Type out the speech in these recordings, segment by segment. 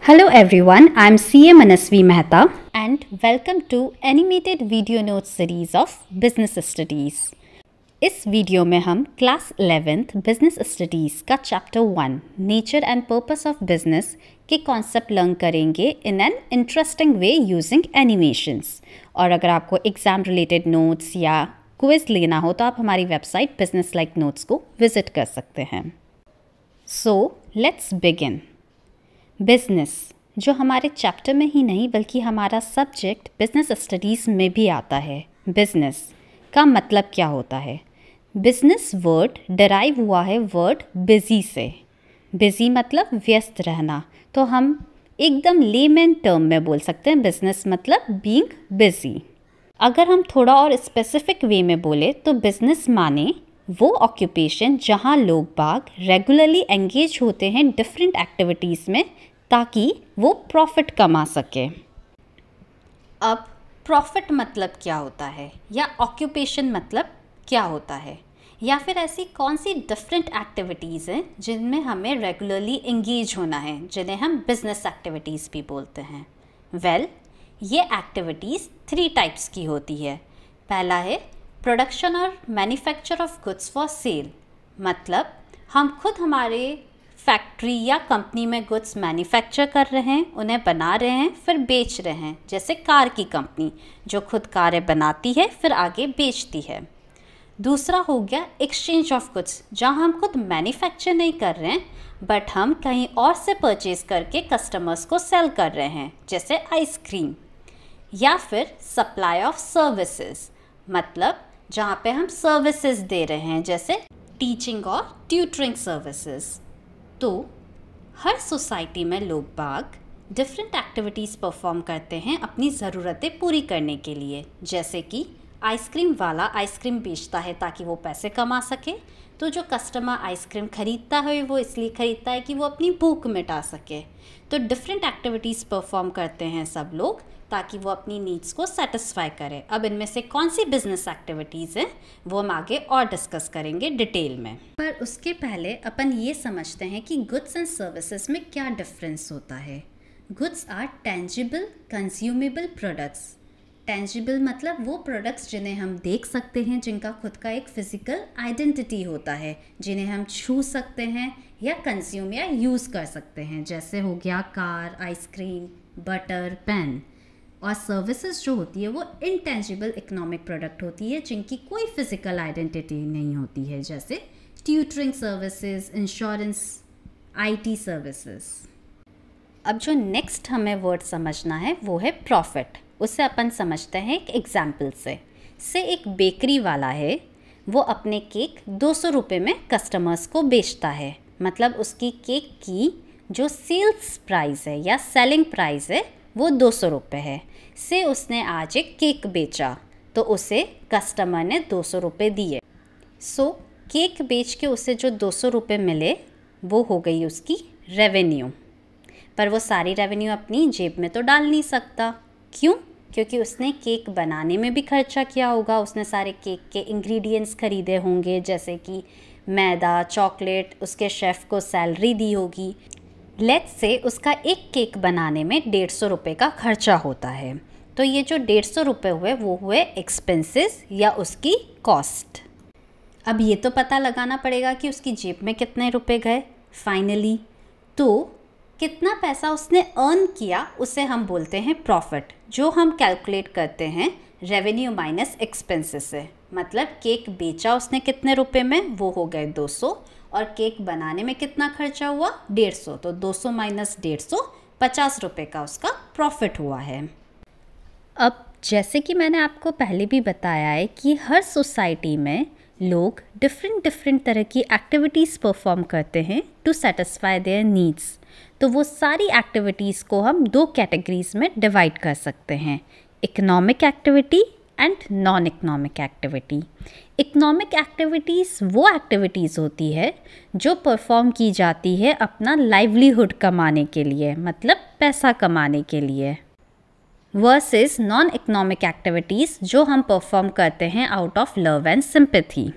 Hello everyone, I'm CA Manasvi Mehta and welcome to animated video notes series of Business Studies. इस video में हम class 11th business studies का chapter 1 nature and purpose of business के concept learn करेंगे in an interesting way using animations. और अगर आपको exam related notes या क्विज़ लेना हो तो आप हमारी वेबसाइट बिजनेस लाइक नोट्स को विज़िट कर सकते हैं। So let's begin. बिजनेस जो हमारे चैप्टर में ही नहीं बल्कि हमारा सब्जेक्ट बिजनेस स्टडीज़ में भी आता है। बिजनेस का मतलब क्या होता है? बिजनेस वर्ड डराइव हुआ है वर्ड बिजी से। बिजी मतलब व्यस्त रहना, तो हम एकदम लेमैन टर्म में बोल सकते हैं बिजनेस मतलब बीइंग बिजी। अगर हम थोड़ा और स्पेसिफिक वे में बोले तो बिजनेस माने वो ऑक्यूपेशन जहाँ लोग बाग रेगुलरली एंगेज होते हैं डिफरेंट एक्टिविटीज़ में ताकि वो प्रॉफिट कमा सके। अब प्रॉफिट मतलब क्या होता है या ऑक्यूपेशन मतलब क्या होता है, या फिर ऐसी कौन सी डिफरेंट एक्टिविटीज़ हैं जिनमें हमें रेगुलरली एंगेज होना है, जिन्हें हम बिजनेस एक्टिविटीज़ भी बोलते हैं। ये एक्टिविटीज़ 3 टाइप्स की होती है। पहला है प्रोडक्शन और manufacture of goods for sale, मतलब हम खुद हमारे फैक्ट्री या कंपनी में गुड्स मैन्युफैक्चर कर रहे हैं, उन्हें बना रहे हैं, फिर बेच रहे हैं। जैसे कार की कंपनी जो खुद कारें बनाती है फिर आगे बेचती है। दूसरा हो गया एक्सचेंज ऑफ गुड्स, जहां हम खुद मैन्युफैक्चर नहीं कर रहे हैं बट हम कहीं और से परचेज करके कस्टमर्स को सेल कर रहे हैं, जैसे आइसक्रीम। या फिर सप्लाई ऑफ सर्विसेज, मतलब जहां पे हम सर्विसेज दे रहे हैं, जैसे टीचिंग और ट्यूटरिंग सर्विसेज। तो हर सोसाइटी में लोग बाग डिफरेंट एक्टिविटीज़ परफॉर्म करते हैं अपनी ज़रूरतें पूरी करने के लिए। जैसे कि आइसक्रीम वाला आइसक्रीम बेचता है ताकि वो पैसे कमा सके, तो जो कस्टमर आइसक्रीम ख़रीदता है वो इसलिए ख़रीदता है कि वो अपनी भूख मिटा सके। तो डिफरेंट एक्टिविटीज़ परफॉर्म करते हैं सब लोग ताकि वो अपनी नीड्स को सेटिस्फाई करें। अब इनमें से कौन सी बिजनेस एक्टिविटीज़ हैं वो हम आगे और डिस्कस करेंगे डिटेल में, पर उसके पहले अपन ये समझते हैं कि गुड्स एंड सर्विसेज में क्या डिफरेंस होता है। Goods are tangible consumable products. Tangible मतलब वो प्रोडक्ट्स जिन्हें हम देख सकते हैं, जिनका खुद का एक फिजिकल आइडेंटिटी होता है, जिन्हें हम छू सकते हैं या कंज्यूम या यूज़ कर सकते हैं, जैसे हो गया कार, आइसक्रीम, बटर, पेन। और सर्विसेज जो होती है वो इनटेंजिबल इकोनॉमिक प्रोडक्ट होती है जिनकी कोई फिजिकल आइडेंटिटी नहीं होती है, जैसे tutoring services, insurance, IT services. अब जो नेक्स्ट हमें वर्ड समझना है वो है प्रॉफिट। उसे अपन समझते हैं एक एग्जाम्पल से एक बेकरी वाला है, वो अपने केक 200 रुपये में कस्टमर्स को बेचता है। मतलब उसकी केक की जो सेल्स प्राइस है या सेलिंग प्राइस है वो 200 रुपये है। से उसने आज एक केक बेचा तो उसे कस्टमर ने 200 रुपये दिए। सो केक बेच के उसे जो 200 रुपये मिले वो हो गई उसकी रेवेन्यू। पर वो सारी रेवेन्यू अपनी जेब में तो डाल नहीं सकता। क्यों? क्योंकि उसने केक बनाने में भी खर्चा किया होगा, उसने सारे केक के इंग्रेडिएंट्स खरीदे होंगे, जैसे कि मैदा, चॉकलेट, उसके शेफ़ को सैलरी दी होगी। लेट्स से उसका एक केक बनाने में 150 रुपये का खर्चा होता है। तो ये जो 150 रुपये हुए वो हुए एक्सपेंसेस या उसकी कॉस्ट। अब ये तो पता लगाना पड़ेगा कि उसकी जेब में कितने रुपए गए फाइनली। तो कितना पैसा उसने अर्न किया उसे हम बोलते हैं प्रॉफिट, जो हम कैलकुलेट करते हैं रेवेन्यू माइनस एक्सपेंसेस से। मतलब केक बेचा उसने कितने रुपए में, वो हो गए 200, और केक बनाने में कितना खर्चा हुआ 150, तो 200 माइनस 150 50 रुपये का उसका प्रॉफिट हुआ है। अब जैसे कि मैंने आपको पहले भी बताया है कि हर सोसाइटी में लोग डिफरेंट तरह की एक्टिविटीज़ परफॉर्म करते हैं टू सेटिस्फाई देयर नीड्स। तो वो सारी एक्टिविटीज़ को हम 2 कैटेगरीज में डिवाइड कर सकते हैं, economic activity and non economic activity. Economic activities वो एक्टिविटीज़ होती है जो परफॉर्म की जाती है अपना लाइवलीहुड कमाने के लिए, मतलब पैसा कमाने के लिए, वर्सेस नॉन इकोनॉमिक एक्टिविटीज़ जो हम परफॉर्म करते हैं out of love and sympathy.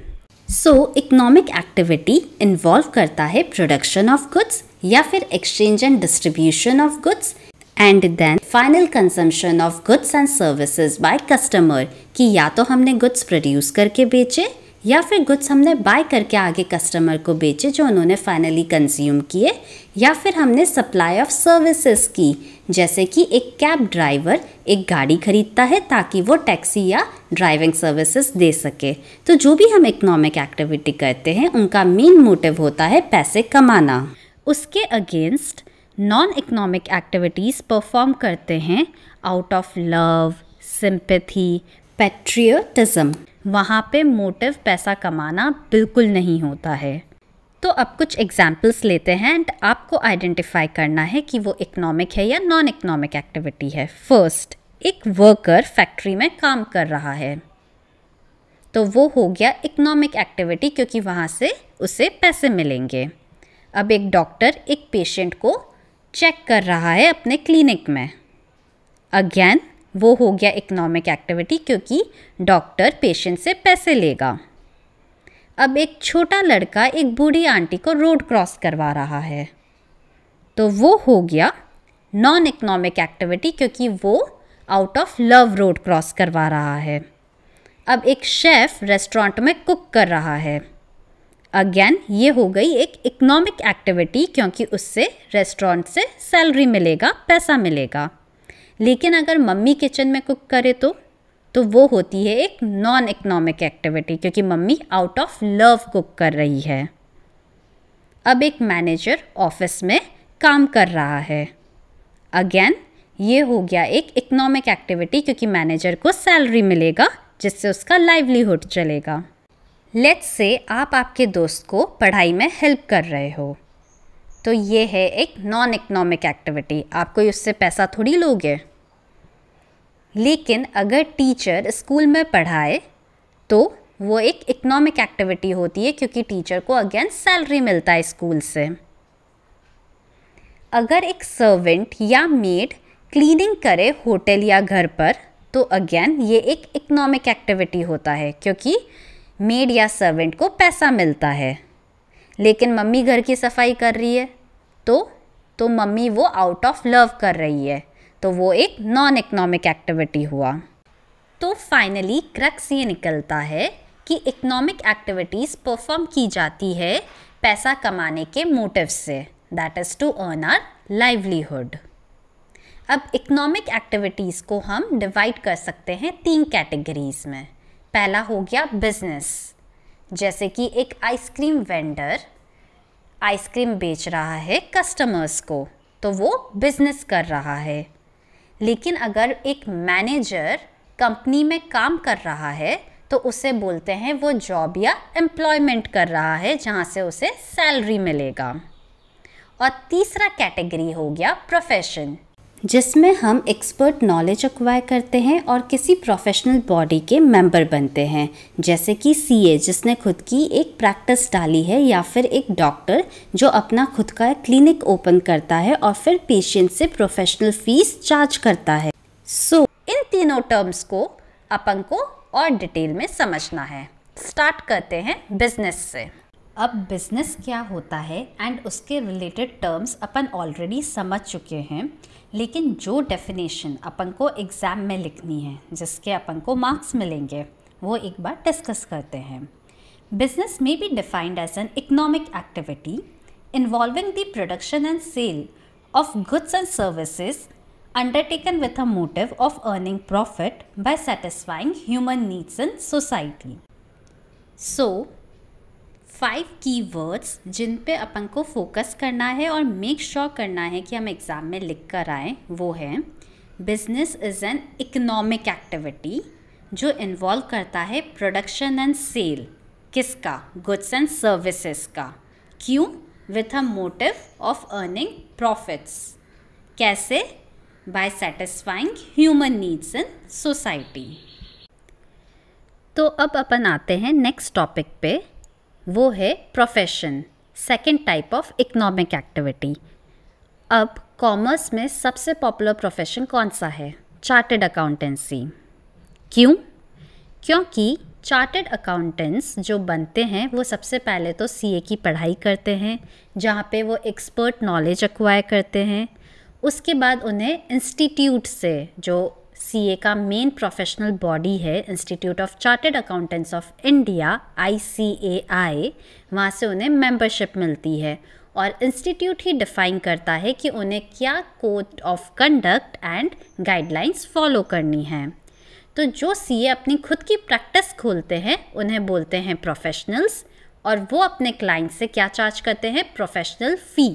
So economic activity involve करता है प्रोडक्शन ऑफ गुड्स या फिर exchange and distribution of goods and then final consumption of goods and services by customer, कि या तो हमने गुड्स प्रोड्यूस करके बेचे या फिर गुड्स हमने बाय करके आगे कस्टमर को बेचे जो उन्होंने फाइनली कंज्यूम किए, या फिर हमने सप्लाई ऑफ सर्विसेज की, जैसे कि एक कैब ड्राइवर एक गाड़ी खरीदता है ताकि वो टैक्सी या ड्राइविंग सर्विसेज दे सके। तो जो भी हम इकोनॉमिक एक्टिविटी करते हैं उनका मेन मोटिव होता है पैसे कमाना। उसके against non economic activities perform करते हैं out of love, sympathy, patriotism. वहाँ पे मोटिव पैसा कमाना बिल्कुल नहीं होता है। तो अब कुछ एग्जाम्पल्स लेते हैं एंड आपको आइडेंटिफाई करना है कि वो इकोनॉमिक है या नॉन इकोनॉमिक एक्टिविटी है। फर्स्ट, एक वर्कर फैक्ट्री में काम कर रहा है, तो वो हो गया इकोनॉमिक एक्टिविटी क्योंकि वहाँ से उसे पैसे मिलेंगे। अब एक डॉक्टर एक पेशेंट को चेक कर रहा है अपने क्लिनिक में, अगेन वो हो गया इकोनॉमिक एक्टिविटी क्योंकि डॉक्टर पेशेंट से पैसे लेगा। अब एक छोटा लड़का एक बूढ़ी आंटी को रोड क्रॉस करवा रहा है, तो वो हो गया नॉन इकोनॉमिक एक्टिविटी क्योंकि वो out of love road cross करवा रहा है। अब एक शेफ़ रेस्टोरेंट में कुक कर रहा है, अगेन ये हो गई एक इकोनॉमिक एक्टिविटी क्योंकि उससे रेस्टोरेंट से सैलरी मिलेगा, पैसा मिलेगा। लेकिन अगर मम्मी किचन में कुक करे तो वो होती है एक नॉन इकोनॉमिक एक्टिविटी क्योंकि mummy out of love cook कर रही है। अब एक मैनेजर ऑफिस में काम कर रहा है, अगेन ये हो गया एक इकोनॉमिक एक्टिविटी क्योंकि मैनेजर को सैलरी मिलेगा जिससे उसका लाइवलीहुड चलेगा। लेट्स से आप आपके दोस्त को पढ़ाई में हेल्प कर रहे हो, तो ये है एक नॉन इकोनॉमिक एक्टिविटी, आप कोई उससे पैसा थोड़ी लोगे। लेकिन अगर टीचर स्कूल में पढ़ाए तो वो एक इकोनॉमिक एक्टिविटी होती है क्योंकि टीचर को अगेन सैलरी मिलता है स्कूल से। अगर एक सर्वेंट या मेड क्लीनिंग करे होटल या घर पर तो अगेन ये एक इकोनॉमिक एक्टिविटी होता है क्योंकि मेड या सर्वेंट को पैसा मिलता है। लेकिन मम्मी घर की सफाई कर रही है तो मम्मी वो आउट ऑफ लव कर रही है, तो वो एक नॉन इकोनॉमिक एक्टिविटी हुआ। तो फाइनली क्रक्स ये निकलता है कि इकोनॉमिक एक्टिविटीज़ परफॉर्म की जाती है पैसा कमाने के मोटिव से, that is to earn our livelihood. अब इकोनॉमिक एक्टिविटीज़ को हम डिवाइड कर सकते हैं 3 कैटेगरीज़ में। पहला हो गया बिजनेस, जैसे कि एक आइसक्रीम वेंडर आइसक्रीम बेच रहा है कस्टमर्स को, तो वो बिजनेस कर रहा है। लेकिन अगर एक मैनेजर कंपनी में काम कर रहा है तो उसे बोलते हैं वो जॉब या एम्प्लॉयमेंट कर रहा है जहाँ से उसे सैलरी मिलेगा। और तीसरा कैटेगरी हो गया प्रोफेशन, जिसमें हम एक्सपर्ट नॉलेज एक्वायर करते हैं और किसी प्रोफेशनल बॉडी के मेंबर बनते हैं, जैसे कि सीए जिसने खुद की एक प्रैक्टिस डाली है, या फिर एक डॉक्टर जो अपना खुद का क्लिनिक ओपन करता है और फिर पेशेंट से प्रोफेशनल फीस चार्ज करता है। सो इन तीनों टर्म्स को अपन को और डिटेल में समझना है। स्टार्ट करते हैं बिजनेस से। अब बिजनेस क्या होता है एंड उसके रिलेटेड टर्म्स अपन ऑलरेडी समझ चुके हैं, लेकिन जो डेफिनेशन अपन को एग्ज़ाम में लिखनी है जिसके अपन को मार्क्स मिलेंगे वो एक बार डिस्कस करते हैं। Business may be defined as an economic activity involving the production and sale of goods and services undertaken with a motive of earning profit by satisfying human needs in society. So 5 keywords जिन पे अपन को focus करना है और make sure करना है कि हम exam में लिख कर आएँ वो है business is an economic activity जो इन्वॉल्व करता है प्रोडक्शन एंड सेल, किसका? गुड्स एंड सर्विसेज का। क्यों? With a motive of earning profits. कैसे? by satisfying human needs in society. तो अब अपन आते हैं नेक्स्ट टॉपिक पे, वो है profession, second type of economic activity. अब कॉमर्स में सबसे पॉपुलर प्रोफेशन कौन सा है? Chartered accountancy. क्यों? क्योंकि चार्टर्ड अकाउंटेंट्स जो बनते हैं वो सबसे पहले तो सीए की पढ़ाई करते हैं, जहाँ पे वो एक्सपर्ट नॉलेज एक्वायर करते हैं। उसके बाद उन्हें इंस्टीट्यूट से, जो सीए का मेन प्रोफेशनल बॉडी है, institute of chartered accountants of India ICAI, वहाँ से उन्हें मेंबरशिप मिलती है और इंस्टीट्यूट ही डिफ़ाइन करता है कि उन्हें क्या code of conduct and guidelines follow करनी है। तो जो सीए अपनी खुद की प्रैक्टिस खोलते हैं उन्हें बोलते हैं प्रोफेशनल्स, और वो अपने क्लाइंट से क्या चार्ज करते हैं, प्रोफेशनल फ़ी।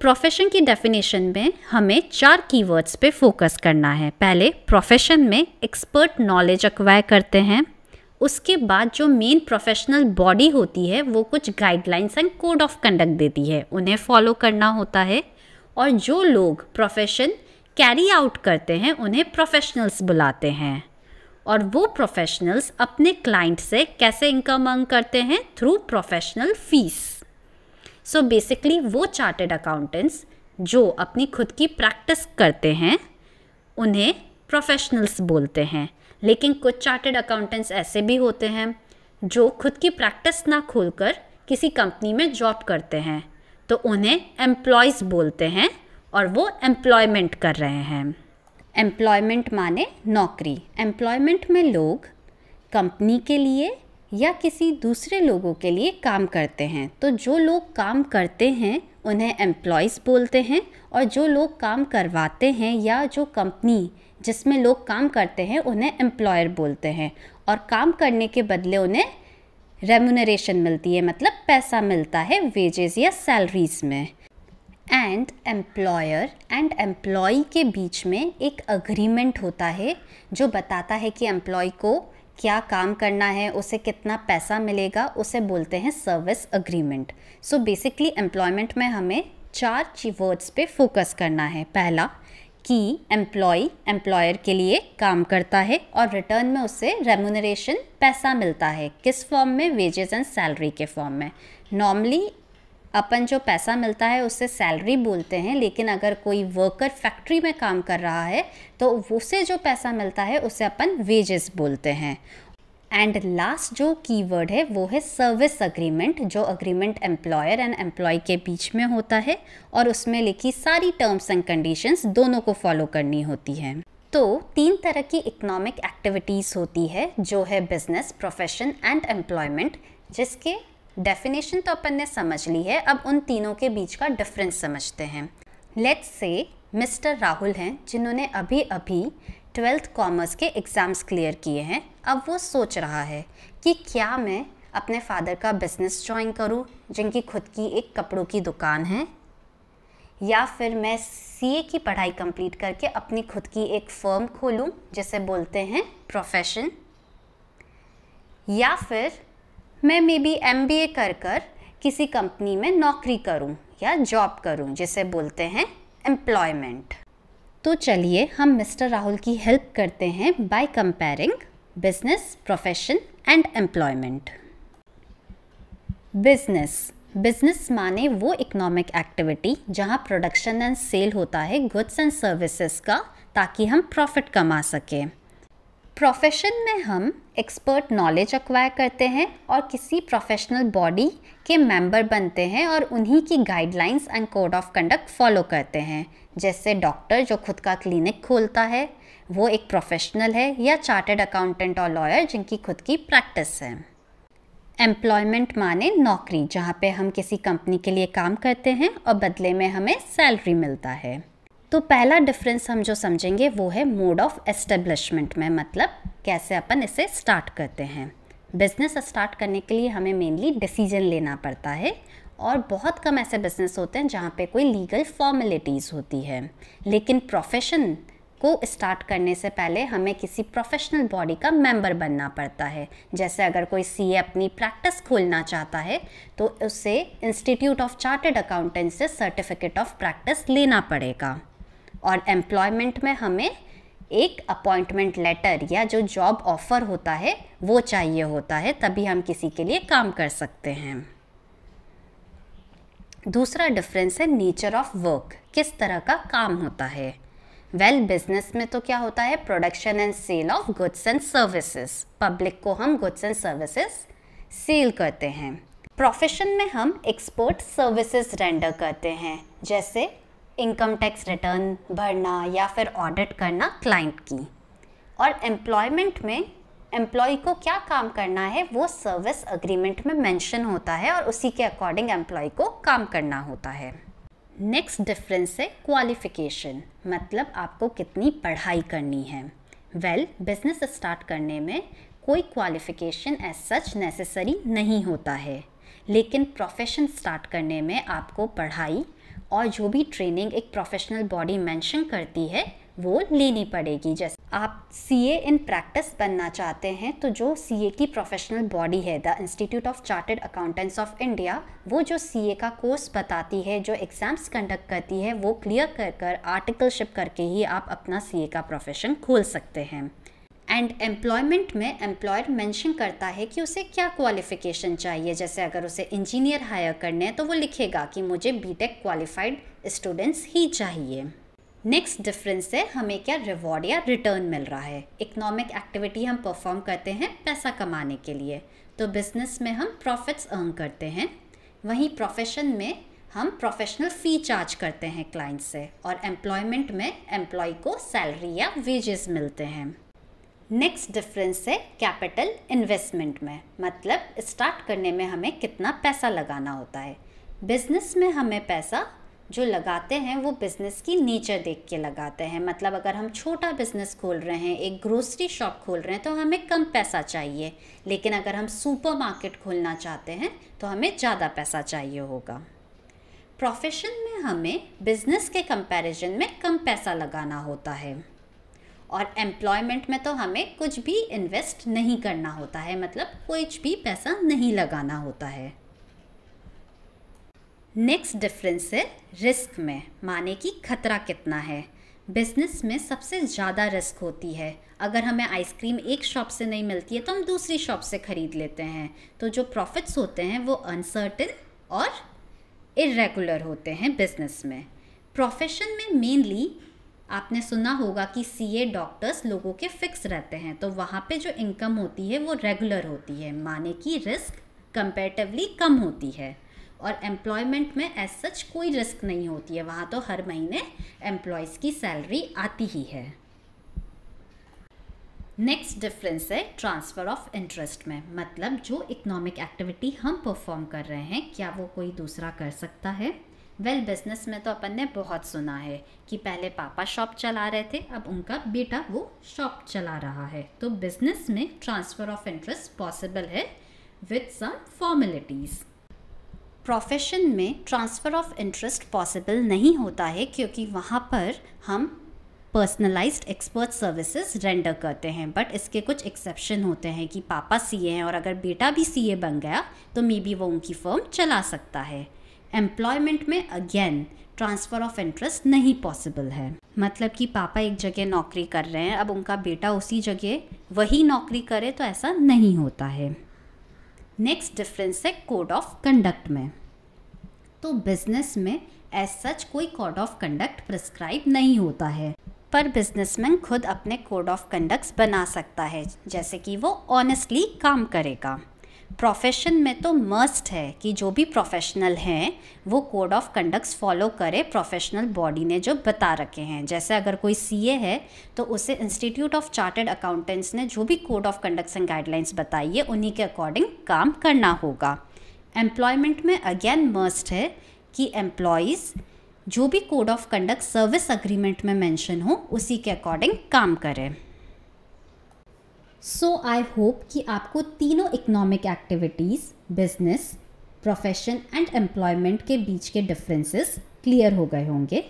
प्रोफेशन की डेफिनेशन में हमें 4 कीवर्ड्स पे फोकस करना है। पहले प्रोफेशन में एक्सपर्ट नॉलेज एक्वायर करते हैं, उसके बाद जो मेन प्रोफेशनल बॉडी होती है वो कुछ guidelines and code of conduct देती है, उन्हें फॉलो करना होता है, और जो लोग प्रोफेशन कैरी आउट करते हैं उन्हें प्रोफेशनल्स बुलाते हैं। और वो प्रोफेशनल्स अपने क्लाइंट से कैसे इनकम अर्न करते हैं, through professional fees. So basically वो चार्टर्ड अकाउंटेंट्स जो अपनी खुद की प्रैक्टिस करते हैं उन्हें प्रोफेशनल्स बोलते हैं। लेकिन कुछ चार्टर्ड अकाउंटेंट्स ऐसे भी होते हैं जो खुद की प्रैक्टिस ना खोलकर किसी कंपनी में जॉब करते हैं, तो उन्हें एम्प्लॉयज़ बोलते हैं और वो एम्प्लॉयमेंट कर रहे हैं। एम्प्लॉयमेंट माने नौकरी। एम्प्लॉयमेंट में लोग कंपनी के लिए या किसी दूसरे लोगों के लिए काम करते हैं, तो जो लोग काम करते हैं उन्हें एम्प्लॉयज़ बोलते हैं, और जो लोग काम करवाते हैं या जो कंपनी जिसमें लोग काम करते हैं उन्हें एम्प्लॉयर बोलते हैं। और काम करने के बदले उन्हें रेम्यूनरेशन मिलती है, मतलब पैसा मिलता है वेजेस या सैलरीज में। एंड एम्प्लॉयर एंड एम्प्लॉई के बीच में एक अग्रीमेंट होता है जो बताता है कि एम्प्लॉय को क्या काम करना है, उसे कितना पैसा मिलेगा, उसे बोलते हैं service agreement. So basically employment में हमें 4 कीवर्ड्स पे फोकस करना है। पहला कि एम्प्लॉय एम्प्लॉयर के लिए काम करता है और रिटर्न में उससे रेम्यूनरेशन पैसा मिलता है। किस फॉर्म में, वेजेस एंड सैलरी के फॉर्म में। नॉर्मली अपन जो पैसा मिलता है उससे सैलरी बोलते हैं, लेकिन अगर कोई वर्कर फैक्ट्री में काम कर रहा है तो उसे जो पैसा मिलता है उसे अपन वेजेस बोलते हैं। एंड लास्ट जो कीवर्ड है वो है सर्विस अग्रीमेंट, जो अग्रीमेंट एम्प्लॉयर एंड एम्प्लॉय के बीच में होता है और उसमें लिखी सारी टर्म्स एंड कंडीशंस दोनों को फॉलो करनी होती हैं। तो 3 तरह की इकोनॉमिक एक्टिविटीज़ होती है, जो है बिजनेस, प्रोफेशन एंड एम्प्लॉयमेंट, जिसके डेफिनेशन तो अपन ने समझ ली है। अब उन तीनों के बीच का डिफरेंस समझते हैं। लेट्स से मिस्टर राहुल हैं जिन्होंने अभी 12th कॉमर्स के एग्ज़ाम्स क्लियर किए हैं। अब वो सोच रहा है कि क्या मैं अपने फादर का बिज़नेस ज्वाइन करूं, जिनकी खुद की एक कपड़ों की दुकान है, या फिर मैं सीए की पढ़ाई कंप्लीट करके अपनी खुद की एक फर्म खोलूं जिसे बोलते हैं प्रोफेशन, या फिर मैं मे बी MBA कर किसी कंपनी में नौकरी करूं या जॉब करूं जिसे बोलते हैं एम्प्लॉयमेंट। तो चलिए हम मिस्टर राहुल की हेल्प करते हैं by comparing business, profession and employment. Business माने वो इकोनॉमिक एक्टिविटी जहां प्रोडक्शन एंड सेल होता है गुड्स एंड सर्विसेज का, ताकि हम प्रॉफिट कमा सकें। प्रोफेशन में हम एक्सपर्ट नॉलेज एक्वायर करते हैं और किसी प्रोफेशनल बॉडी के मेंबर बनते हैं और उन्हीं की guidelines and code of conduct follow करते हैं। जैसे डॉक्टर जो खुद का क्लिनिक खोलता है वो एक प्रोफेशनल है, या चार्टर्ड अकाउंटेंट और लॉयर जिनकी खुद की प्रैक्टिस है। एम्प्लॉयमेंट माने नौकरी, जहाँ पे हम किसी कंपनी के लिए काम करते हैं और बदले में हमें सैलरी मिलता है। तो पहला डिफरेंस हम जो समझेंगे वो है मोड ऑफ एस्टेब्लिशमेंट में, मतलब कैसे अपन इसे स्टार्ट करते हैं। बिज़नेस स्टार्ट करने के लिए हमें मेनली डिसीजन लेना पड़ता है, और बहुत कम ऐसे बिज़नेस होते हैं जहाँ पे कोई लीगल फॉर्मेलिटीज़ होती है। लेकिन प्रोफेशन को स्टार्ट करने से पहले हमें किसी प्रोफेशनल बॉडी का मेंबर बनना पड़ता है। जैसे अगर कोई सीए अपनी प्रैक्टिस खोलना चाहता है तो उसे इंस्टीट्यूट ऑफ चार्टर्ड अकाउंटेंट से सर्टिफिकेट ऑफ प्रैक्टिस लेना पड़ेगा। और एम्प्लॉयमेंट में हमें एक अपॉइंटमेंट लेटर या जो जॉब ऑफ़र होता है वो चाहिए होता है, तभी हम किसी के लिए काम कर सकते हैं। दूसरा डिफरेंस है नेचर ऑफ वर्क, किस तरह का काम होता है। बिजनेस में तो क्या होता है, production and sale of goods and services. Public को हम गुड्स एंड सर्विसेज सेल करते हैं। प्रोफेशन में हम एक्सपर्ट सर्विसेज रेंडर करते हैं, जैसे इनकम टैक्स रिटर्न भरना या फिर ऑडिट करना क्लाइंट की। और एम्प्लॉयमेंट में एम्प्लॉय को क्या काम करना है वो सर्विस अग्रीमेंट में मेंशन होता है और उसी के अकॉर्डिंग एम्प्लॉय को काम करना होता है। नेक्स्ट डिफरेंस है क्वालिफिकेशन, मतलब आपको कितनी पढ़ाई करनी है। बिजनेस स्टार्ट करने में कोई क्वालिफिकेशन एज सच नेसेसरी नहीं होता है, लेकिन प्रोफेशन स्टार्ट करने में आपको पढ़ाई और जो भी ट्रेनिंग एक प्रोफेशनल बॉडी मेंशन करती है वो लेनी पड़ेगी। जैसे आप सीए इन प्रैक्टिस बनना चाहते हैं तो जो सीए की प्रोफेशनल बॉडी है, the institute of chartered accountants of India, वो जो सीए का कोर्स बताती है, जो एग्ज़ाम्स कंडक्ट करती है, वो क्लियर कर आर्टिकलशिप करके ही आप अपना सीए का प्रोफेशन खोल सकते हैं। एंड एम्प्लॉयमेंट में एम्प्लॉयर मेंशन करता है कि उसे क्या क्वालिफ़िकेशन चाहिए। जैसे अगर उसे इंजीनियर हायर करने हैं तो वो लिखेगा कि मुझे बीटेक क्वालिफाइड स्टूडेंट्स ही चाहिए। नेक्स्ट डिफरेंस है हमें क्या रिवॉर्ड या रिटर्न मिल रहा है। इकोनॉमिक एक्टिविटी हम परफॉर्म करते हैं पैसा कमाने के लिए, तो बिजनेस में हम प्रॉफिट्स अर्न करते हैं। वहीं प्रोफेशन में हम प्रोफेशनल फ़ी चार्ज करते हैं क्लाइंट से, और एम्प्लॉयमेंट में एम्प्लॉय को सैलरी या वेजेस मिलते हैं। नेक्स्ट डिफरेंस है कैपिटल इन्वेस्टमेंट में, मतलब स्टार्ट करने में हमें कितना पैसा लगाना होता है। बिजनेस में हमें पैसा जो लगाते हैं वो बिज़नेस की नेचर देख के लगाते हैं। मतलब अगर हम छोटा बिज़नेस खोल रहे हैं, एक ग्रोसरी शॉप खोल रहे हैं, तो हमें कम पैसा चाहिए, लेकिन अगर हम सुपरमार्केट खोलना चाहते हैं तो हमें ज़्यादा पैसा चाहिए होगा। प्रोफेशन में हमें बिज़नेस के कंपैरिजन में कम पैसा लगाना होता है, और एम्प्लॉयमेंट में तो हमें कुछ भी इन्वेस्ट नहीं करना होता है, मतलब कुछ भी पैसा नहीं लगाना होता है। नेक्स्ट डिफरेंस है रिस्क में, माने कि खतरा कितना है। बिजनेस में सबसे ज़्यादा रिस्क होती है। अगर हमें आइसक्रीम एक शॉप से नहीं मिलती है तो हम दूसरी शॉप से ख़रीद लेते हैं, तो जो प्रॉफिट्स होते हैं वो अनसर्टेन और इरेगुलर होते हैं बिजनेस में। प्रोफेशन में मेनली आपने सुना होगा कि सीए डॉक्टर्स लोगों के फिक्स रहते हैं, तो वहाँ पे जो इनकम होती है वो रेगुलर होती है, माने कि रिस्क कंपैरेटिवली कम होती है। और एम्प्लॉयमेंट में एज सच कोई रिस्क नहीं होती है, वहाँ तो हर महीने एम्प्लॉयज़ की सैलरी आती ही है। नेक्स्ट डिफरेंस है ट्रांसफ़र ऑफ इंटरेस्ट में, मतलब जो इकोनॉमिक एक्टिविटी हम परफॉर्म कर रहे हैं क्या वो कोई दूसरा कर सकता है। बिजनेस में तो अपन ने बहुत सुना है कि पहले पापा शॉप चला रहे थे, अब उनका बेटा वो शॉप चला रहा है, तो बिजनेस में ट्रांसफ़र ऑफ इंटरेस्ट पॉसिबल है विद सम फॉर्मेलिटीज़। प्रोफेशन में ट्रांसफ़र ऑफ इंटरेस्ट पॉसिबल नहीं होता है, क्योंकि वहाँ पर हम पर्सनलाइज्ड एक्सपर्ट सर्विसेज रेंडर करते हैं। बट इसके कुछ एक्सेप्शन होते हैं कि पापा सीए हैं और अगर बेटा भी सीए बन गया तो मे बी वो उनकी फर्म चला सकता है। एम्प्लॉयमेंट में अगेन ट्रांसफ़र ऑफ इंटरेस्ट नहीं पॉसिबल है, मतलब कि पापा एक जगह नौकरी कर रहे हैं, अब उनका बेटा उसी जगह वही नौकरी करे, तो ऐसा नहीं होता है। नेक्स्ट डिफरेंस है कोड ऑफ कंडक्ट में। तो बिजनेस में एज सच कोई कोड ऑफ कंडक्ट प्रिस्क्राइब नहीं होता है, पर बिजनेसमैन खुद अपने कोड ऑफ कंडक्ट्स बना सकता है, जैसे कि वो ऑनेस्टली काम करेगा। प्रोफेशन में तो मस्ट है कि जो भी प्रोफेशनल हैं वो कोड ऑफ कंडक्ट्स फॉलो करे प्रोफेशनल बॉडी ने जो बता रखे हैं। जैसे अगर कोई सीए है तो उसे इंस्टीट्यूट ऑफ चार्टर्ड अकाउंटेंट्स ने जो भी code of conducts and guidelines बताई है उन्हीं के अकॉर्डिंग काम करना होगा। एम्प्लॉयमेंट में अगेन मस्ट है कि एम्प्लॉयज़ जो भी code of conduct service agreement में मेंशन हो उसी के अकॉर्डिंग काम करें। सो आई होप कि आपको तीनों economic activities, business, profession and employment के बीच के डिफरेंसेस क्लियर हो गए होंगे।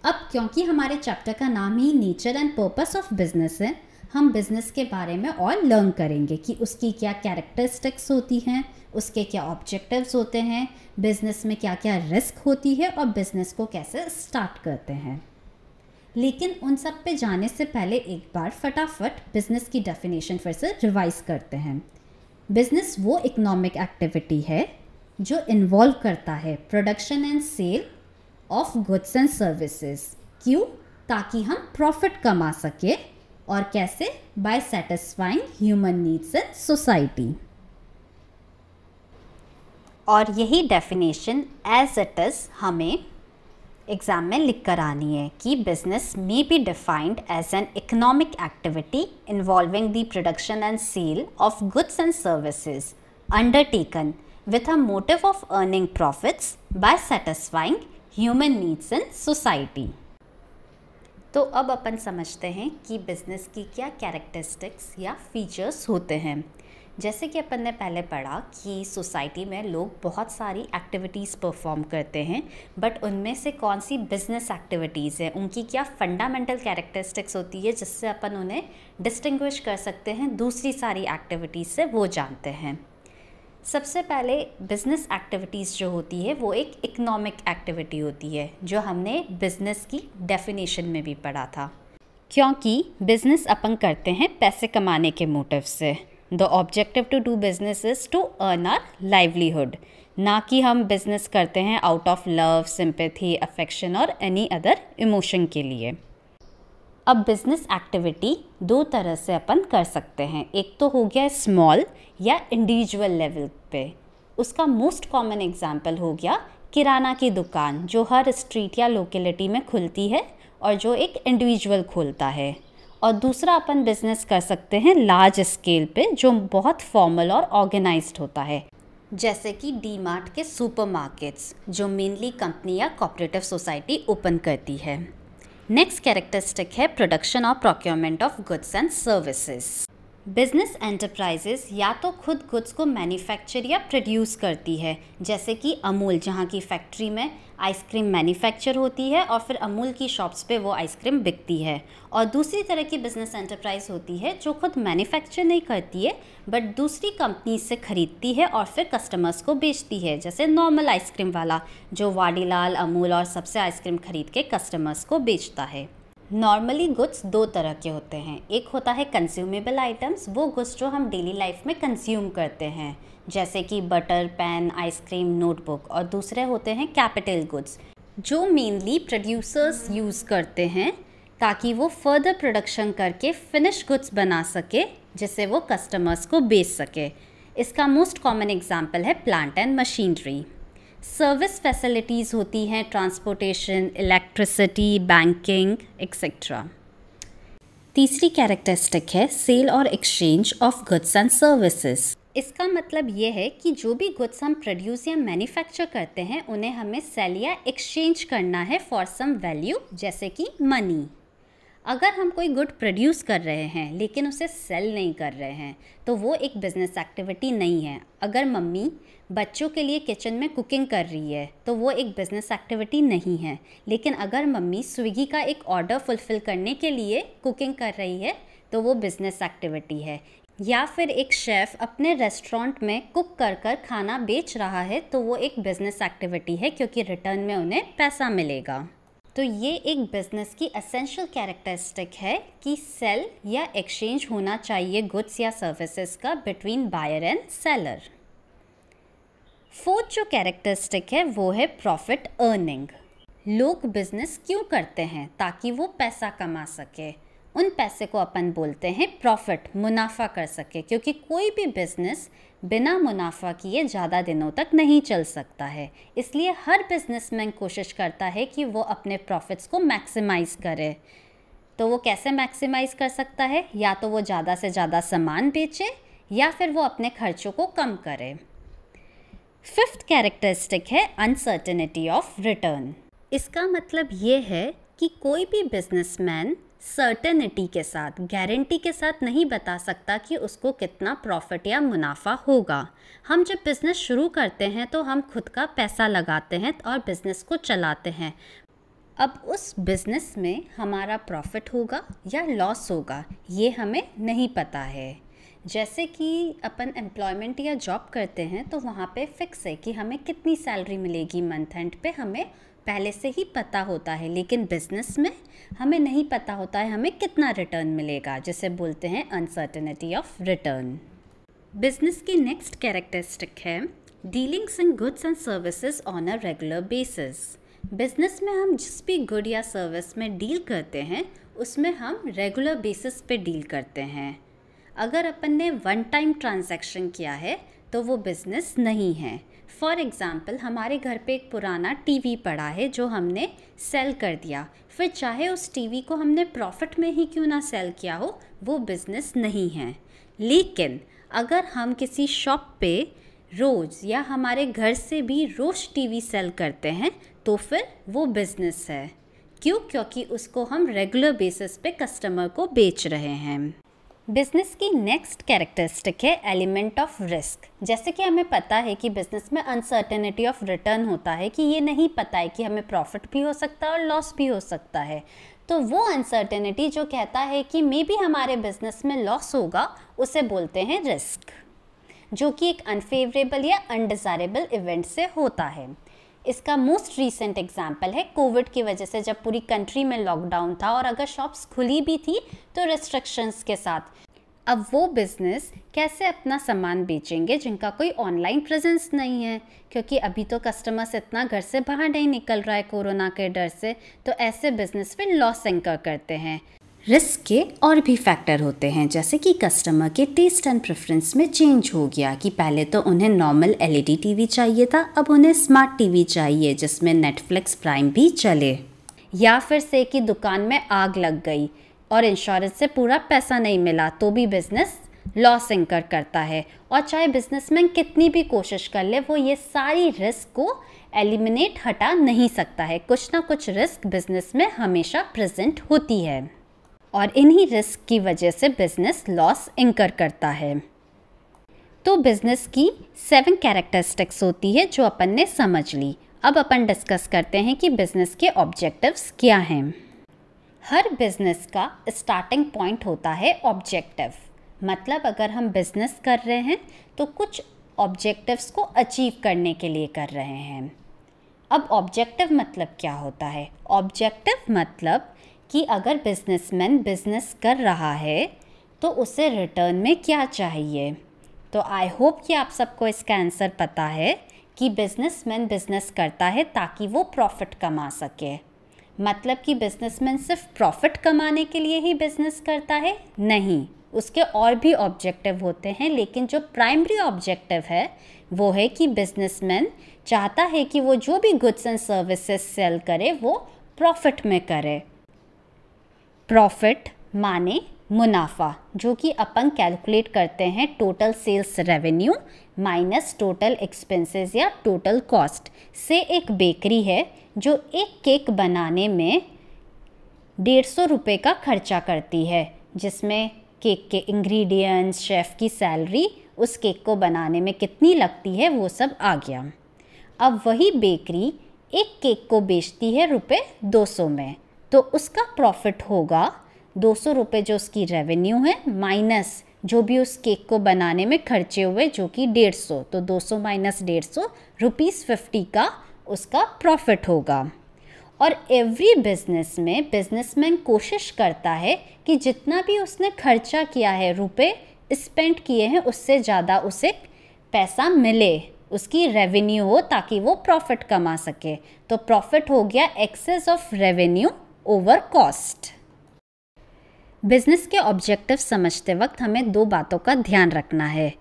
अब क्योंकि हमारे चैप्टर का नाम ही nature and purpose of business है, हम बिजनेस के बारे में और लर्न करेंगे कि उसकी क्या कैरेक्टरिस्टिक्स होती हैं, उसके क्या ऑब्जेक्टिव्स होते हैं, बिजनेस में क्या क्या रिस्क होती है और बिजनेस को कैसे स्टार्ट करते हैं। लेकिन उन सब पे जाने से पहले एक बार फटाफट बिजनेस की डेफिनेशन फिर से रिवाइज करते हैं। बिजनेस वो इकोनॉमिक एक्टिविटी है जो इन्वॉल्व करता है production and sale of goods and services. क्यों? ताकि हम प्रॉफिट कमा सके। और कैसे? By satisfying human needs in society. और यही डेफिनेशन एज इट इज़ हमें एग्ज़ाम में लिख कर आनी है कि business may be defined as an economic activity involving the production and sale of goods and services undertaken with a motive of earning profits by satisfying human needs in society। तो अब अपन समझते हैं कि बिज़नेस की क्या characteristics या features होते हैं। जैसे कि अपन ने पहले पढ़ा कि सोसाइटी में लोग बहुत सारी एक्टिविटीज़ परफॉर्म करते हैं, बट उनमें से कौन सी बिज़नेस एक्टिविटीज़ है, उनकी क्या फंडामेंटल कैरेक्टरिस्टिक्स होती है जिससे अपन उन्हें डिस्टिंग्विश कर सकते हैं दूसरी सारी एक्टिविटीज़ से, वो जानते हैं। सबसे पहले बिज़नेस एक्टिविटीज़ जो होती है वो एक इकोनॉमिक एक्टिविटी होती है, जो हमने बिज़नेस की डेफिनेशन में भी पढ़ा था। क्योंकि बिज़नेस अपन करते हैं पैसे कमाने के मोटिव से। The objective to do business is to earn our livelihood, ना कि हम बिज़नेस करते हैं out of love, sympathy, affection और एनी अदर इमोशन के लिए। अब बिज़नेस एक्टिविटी दो तरह से अपन कर सकते हैं। एक तो हो गया स्मॉल या इंडिविजुअल लेवल पे। उसका मोस्ट कॉमन एग्जांपल हो गया किराना की दुकान, जो हर स्ट्रीट या लोकेलिटी में खुलती है और जो एक इंडिविजुअल खोलता है। और दूसरा अपन बिज़नेस कर सकते हैं लार्ज स्केल पे, जो बहुत फॉर्मल और ऑर्गेनाइज्ड होता है, जैसे कि डी-मार्ट के सुपरमार्केट्स, जो मेनली कंपनी या कोऑपरेटिव सोसाइटी ओपन करती है। नेक्स्ट कैरेक्टरिस्टिक है प्रोडक्शन और procurement of goods and services. Business enterprises या तो खुद गुड्स को मैन्युफैक्चर या प्रोड्यूस करती है, जैसे कि अमूल, जहाँ की फैक्ट्री में आइसक्रीम मैन्युफैक्चर होती है और फिर अमूल की शॉप्स पे वो आइसक्रीम बिकती है। और दूसरी तरह की बिजनेस एंटरप्राइज होती है जो खुद मैन्युफैक्चर नहीं करती है, बट दूसरी कंपनी से ख़रीदती है और फिर कस्टमर्स को बेचती है, जैसे नॉर्मल आइसक्रीम वाला जो वाडीलाल, अमूल और सबसे आइसक्रीम ख़रीद के कस्टमर्स को बेचता है। नॉर्मली गुड्स दो तरह के होते हैं। एक होता है कंज्यूमेबल आइटम्स, वो गुड्स जो हम डेली लाइफ में कंज्यूम करते हैं, जैसे कि बटर, पेन, आइसक्रीम, नोटबुक। और दूसरे होते हैं कैपिटल गुड्स, जो मेनली प्रोड्यूसर्स यूज़ करते हैं ताकि वो फर्दर प्रोडक्शन करके फिनिश गुड्स बना सके, जिससे वो कस्टमर्स को बेच सके। इसका मोस्ट कॉमन एग्जाम्पल है plant and machinery. Service facilities होती हैं ट्रांसपोर्टेशन, इलेक्ट्रिसिटी, बैंकिंग एक्सेट्रा। तीसरी कैरेक्टरिस्टिक है सेल और exchange of goods and services. इसका मतलब ये है कि जो भी गुड्स हम प्रोड्यूस या मैन्युफैक्चर करते हैं उन्हें हमें सेल या एक्सचेंज करना है फॉर सम वैल्यू, जैसे कि मनी। अगर हम कोई गुड प्रोड्यूस कर रहे हैं लेकिन उसे सेल नहीं कर रहे हैं तो वो एक बिज़नेस एक्टिविटी नहीं है। अगर मम्मी बच्चों के लिए किचन में कुकिंग कर रही है तो वो एक बिज़नेस एक्टिविटी नहीं है। लेकिन अगर मम्मी स्विगी का एक ऑर्डर फुलफ़िल करने के लिए कुकिंग कर रही है तो वो बिज़नेस एक्टिविटी है। या फिर एक शेफ़ अपने रेस्टोरेंट में कुक कर कर खाना बेच रहा है तो वो एक बिज़नेस एक्टिविटी है, क्योंकि रिटर्न में उन्हें पैसा मिलेगा। तो ये एक बिज़नेस की एसेंशियल कैरेक्टरिस्टिक है कि सेल या एक्सचेंज होना चाहिए गुड्स या सर्विसेज का between buyer and seller. Fourth जो कैरेक्टरिस्टिक है वो है प्रॉफिट अर्निंग। लोग बिज़नेस क्यों करते हैं? ताकि वो पैसा कमा सके। उन पैसे को अपन बोलते हैं प्रॉफिट, मुनाफा कर सके, क्योंकि कोई भी बिज़नेस बिना मुनाफा किए ज़्यादा दिनों तक नहीं चल सकता है। इसलिए हर बिजनेसमैन कोशिश करता है कि वो अपने प्रॉफिट्स को मैक्सिमाइज़ करे। तो वो कैसे मैक्सिमाइज़ कर सकता है? या तो वो ज़्यादा से ज़्यादा सामान बेचे या फिर वो अपने खर्चों को कम करे। फिफ्थ कैरेक्टरिस्टिक है अनसर्टेनिटी ऑफ रिटर्न। इसका मतलब ये है कि कोई भी बिजनेसमैन सर्टेनिटी के साथ, गारंटी के साथ नहीं बता सकता कि उसको कितना प्रॉफिट या मुनाफा होगा। हम जब बिज़नेस शुरू करते हैं तो हम खुद का पैसा लगाते हैं और बिज़नेस को चलाते हैं। अब उस बिज़नेस में हमारा प्रॉफिट होगा या लॉस होगा ये हमें नहीं पता है। जैसे कि अपन एम्प्लॉयमेंट या जॉब करते हैं तो वहाँ पे फिक्स है कि हमें कितनी सैलरी मिलेगी मंथ एंड पे, हमें पहले से ही पता होता है। लेकिन बिज़नेस में हमें नहीं पता होता है हमें कितना रिटर्न मिलेगा, जिसे बोलते हैं अनसर्टेनिटी ऑफ रिटर्न। बिज़नेस की नेक्स्ट कैरेक्टरिस्टिक है dealings in goods and services on a regular basis. Business में हम जिस भी गुड या सर्विस में डील करते हैं उसमें हम रेगुलर बेसिस पे डील करते हैं। अगर अपन ने वन टाइम ट्रांजैक्शन किया है तो वो बिज़नेस नहीं है। फॉर एग्ज़ाम्पल, हमारे घर पे एक पुराना टीवी पड़ा है जो हमने सेल कर दिया, फिर चाहे उस टीवी को हमने प्रॉफिट में ही क्यों ना सेल किया हो, वो बिज़नेस नहीं है। लेकिन अगर हम किसी शॉप पे रोज़ या हमारे घर से भी रोज़ टीवी सेल करते हैं तो फिर वो बिज़नेस है। क्यों? क्योंकि उसको हम रेगुलर बेसिस पे कस्टमर को बेच रहे हैं। बिज़नेस की नेक्स्ट कैरेक्टरिस्टिक है एलिमेंट ऑफ रिस्क। जैसे कि हमें पता है कि बिज़नेस में अनसर्टेनिटी ऑफ रिटर्न होता है, कि ये नहीं पता है कि हमें प्रॉफिट भी हो सकता है और लॉस भी हो सकता है। तो वो अनसर्टेनिटी जो कहता है कि मे बी हमारे बिज़नेस में लॉस होगा, उसे बोलते हैं रिस्क, जो कि एक अनफेवरेबल या अनडिज़ायरेबल इवेंट से होता है। इसका मोस्ट रीसेंट एग्जाम्पल है कोविड की वजह से, जब पूरी कंट्री में लॉकडाउन था और अगर शॉप्स खुली भी थी तो रिस्ट्रिक्शंस के साथ। अब वो बिज़नेस कैसे अपना सामान बेचेंगे जिनका कोई ऑनलाइन प्रेजेंस नहीं है, क्योंकि अभी तो कस्टमर्स इतना घर से बाहर नहीं निकल रहा है कोरोना के डर से, तो ऐसे बिज़नेस फिर लॉस इंकर करते हैं। रिस्क के और भी फैक्टर होते हैं, जैसे कि कस्टमर के टेस्ट एंड प्रेफरेंस में चेंज हो गया कि पहले तो उन्हें नॉर्मल एलईडी टीवी चाहिए था, अब उन्हें स्मार्ट टीवी चाहिए जिसमें नेटफ्लिक्स प्राइम भी चले। या फिर से कि दुकान में आग लग गई और इंश्योरेंस से पूरा पैसा नहीं मिला तो भी बिज़नेस लॉस इंकर करता है। और चाहे बिजनेसमैन कितनी भी कोशिश कर ले, वो ये सारी रिस्क को एलिमिनेट हटा नहीं सकता है। कुछ ना कुछ रिस्क बिजनेस में हमेशा प्रेजेंट होती है और इन्हीं रिस्क की वजह से बिज़नेस लॉस इंकर करता है। तो बिज़नेस की 7 कैरेक्टरिस्टिक्स होती है जो अपन ने समझ ली। अब अपन डिस्कस करते हैं कि बिज़नेस के ऑब्जेक्टिव्स क्या हैं। हर बिज़नेस का स्टार्टिंग पॉइंट होता है ऑब्जेक्टिव। मतलब अगर हम बिज़नेस कर रहे हैं तो कुछ ऑब्जेक्टिव्स को अचीव करने के लिए कर रहे हैं। अब ऑब्जेक्टिव मतलब क्या होता है? ऑब्जेक्टिव मतलब कि अगर बिजनेसमैन बिज़नेस कर रहा है तो उसे रिटर्न में क्या चाहिए। तो आई होप कि आप सबको इसका आंसर पता है कि बिजनेसमैन बिज़नेस करता है ताकि वो प्रॉफिट कमा सके। मतलब कि बिजनेसमैन सिर्फ प्रॉफिट कमाने के लिए ही बिज़नेस करता है? नहीं, उसके और भी ऑब्जेक्टिव होते हैं, लेकिन जो प्राइमरी ऑब्जेक्टिव है वो है कि बिजनेसमैन चाहता है कि वो जो भी गुड्स एंड सर्विसेज सेल करे वो प्रॉफिट में करे। प्रॉफिट माने मुनाफा, जो कि अपन कैलकुलेट करते हैं total sales revenue minus total expenses या टोटल कॉस्ट से। एक बेकरी है जो एक केक बनाने में 150 रुपये का खर्चा करती है, जिसमें केक के इंग्रेडिएंट्स, शेफ़ की सैलरी, उस केक को बनाने में कितनी लगती है वो सब आ गया। अब वही बेकरी एक केक को बेचती है ₹200 में, तो उसका प्रॉफिट होगा 200 रुपये जो उसकी रेवेन्यू है माइनस जो भी उस केक को बनाने में खर्चे हुए जो कि 150, तो 200 माइनस 150 ₹50 का उसका प्रॉफिट होगा। और एवरी बिजनेस में बिजनेसमैन कोशिश करता है कि जितना भी उसने खर्चा किया है, रुपए स्पेंड किए हैं, उससे ज़्यादा उसे पैसा मिले, उसकी रेवेन्यू हो, ताकि वो प्रॉफिट कमा सके। तो प्रॉफिट हो गया excess of revenue over cost. Business के ऑब्जेक्टिव समझते वक्त हमें 2 बातों का ध्यान रखना है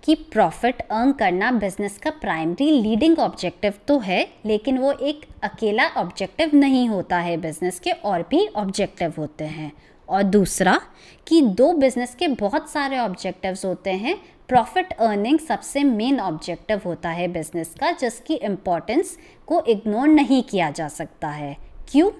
कि प्रॉफिट अर्न करना बिजनेस का प्राइमरी लीडिंग ऑब्जेक्टिव तो है, लेकिन वो एक अकेला ऑब्जेक्टिव नहीं होता है, बिजनेस के और भी ऑब्जेक्टिव होते हैं। और दूसरा कि 2 बिजनेस के बहुत सारे ऑब्जेक्टिव्स होते हैं, प्रॉफिट अर्निंग सबसे मेन ऑब्जेक्टिव होता है बिजनेस का, जिसकी इम्पोर्टेंस को इग्नोर नहीं किया जा सकता है। क्यों?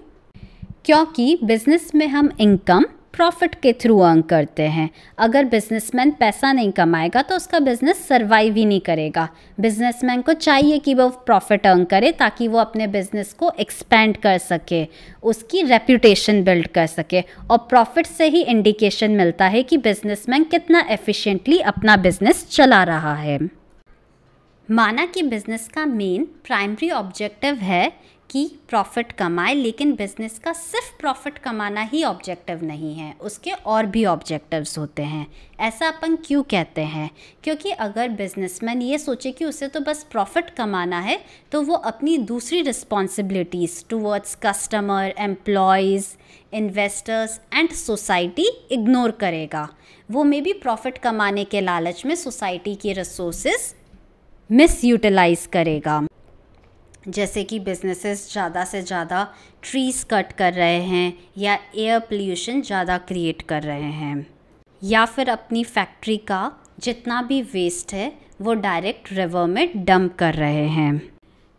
क्योंकि बिजनेस में हम इनकम प्रॉफिट के थ्रू अर्न करते हैं। अगर बिजनेसमैन पैसा नहीं कमाएगा तो उसका बिजनेस सर्वाइव ही नहीं करेगा। बिजनेसमैन को चाहिए कि वो प्रॉफिट अर्न करे ताकि वो अपने बिजनेस को एक्सपेंड कर सके, उसकी रेप्यूटेशन बिल्ड कर सके, और प्रॉफिट से ही इंडिकेशन मिलता है कि बिजनेसमैन कितना एफिशिएंटली अपना बिजनेस चला रहा है। माना कि बिजनेस का मेन प्राइमरी ऑब्जेक्टिव है कि प्रॉफिट कमाए, लेकिन बिजनेस का सिर्फ प्रॉफिट कमाना ही ऑब्जेक्टिव नहीं है, उसके और भी ऑब्जेक्टिव्स होते हैं। ऐसा अपन क्यों कहते हैं? क्योंकि अगर बिजनेसमैन ये सोचे कि उसे तो बस प्रॉफिट कमाना है, तो वो अपनी दूसरी responsibilities towards customer, employees, investors and society ignore करेगा। वो मे बी प्रॉफिट कमाने के लालच में सोसाइटी की रिसोर्सेज मिस यूटिलाइज करेगा। जैसे कि बिजनेसेस ज़्यादा से ज़्यादा ट्रीज़ कट कर रहे हैं, या एयर पोल्यूशन ज़्यादा क्रिएट कर रहे हैं, या फिर अपनी फैक्ट्री का जितना भी वेस्ट है वो डायरेक्ट रिवर में डंप कर रहे हैं।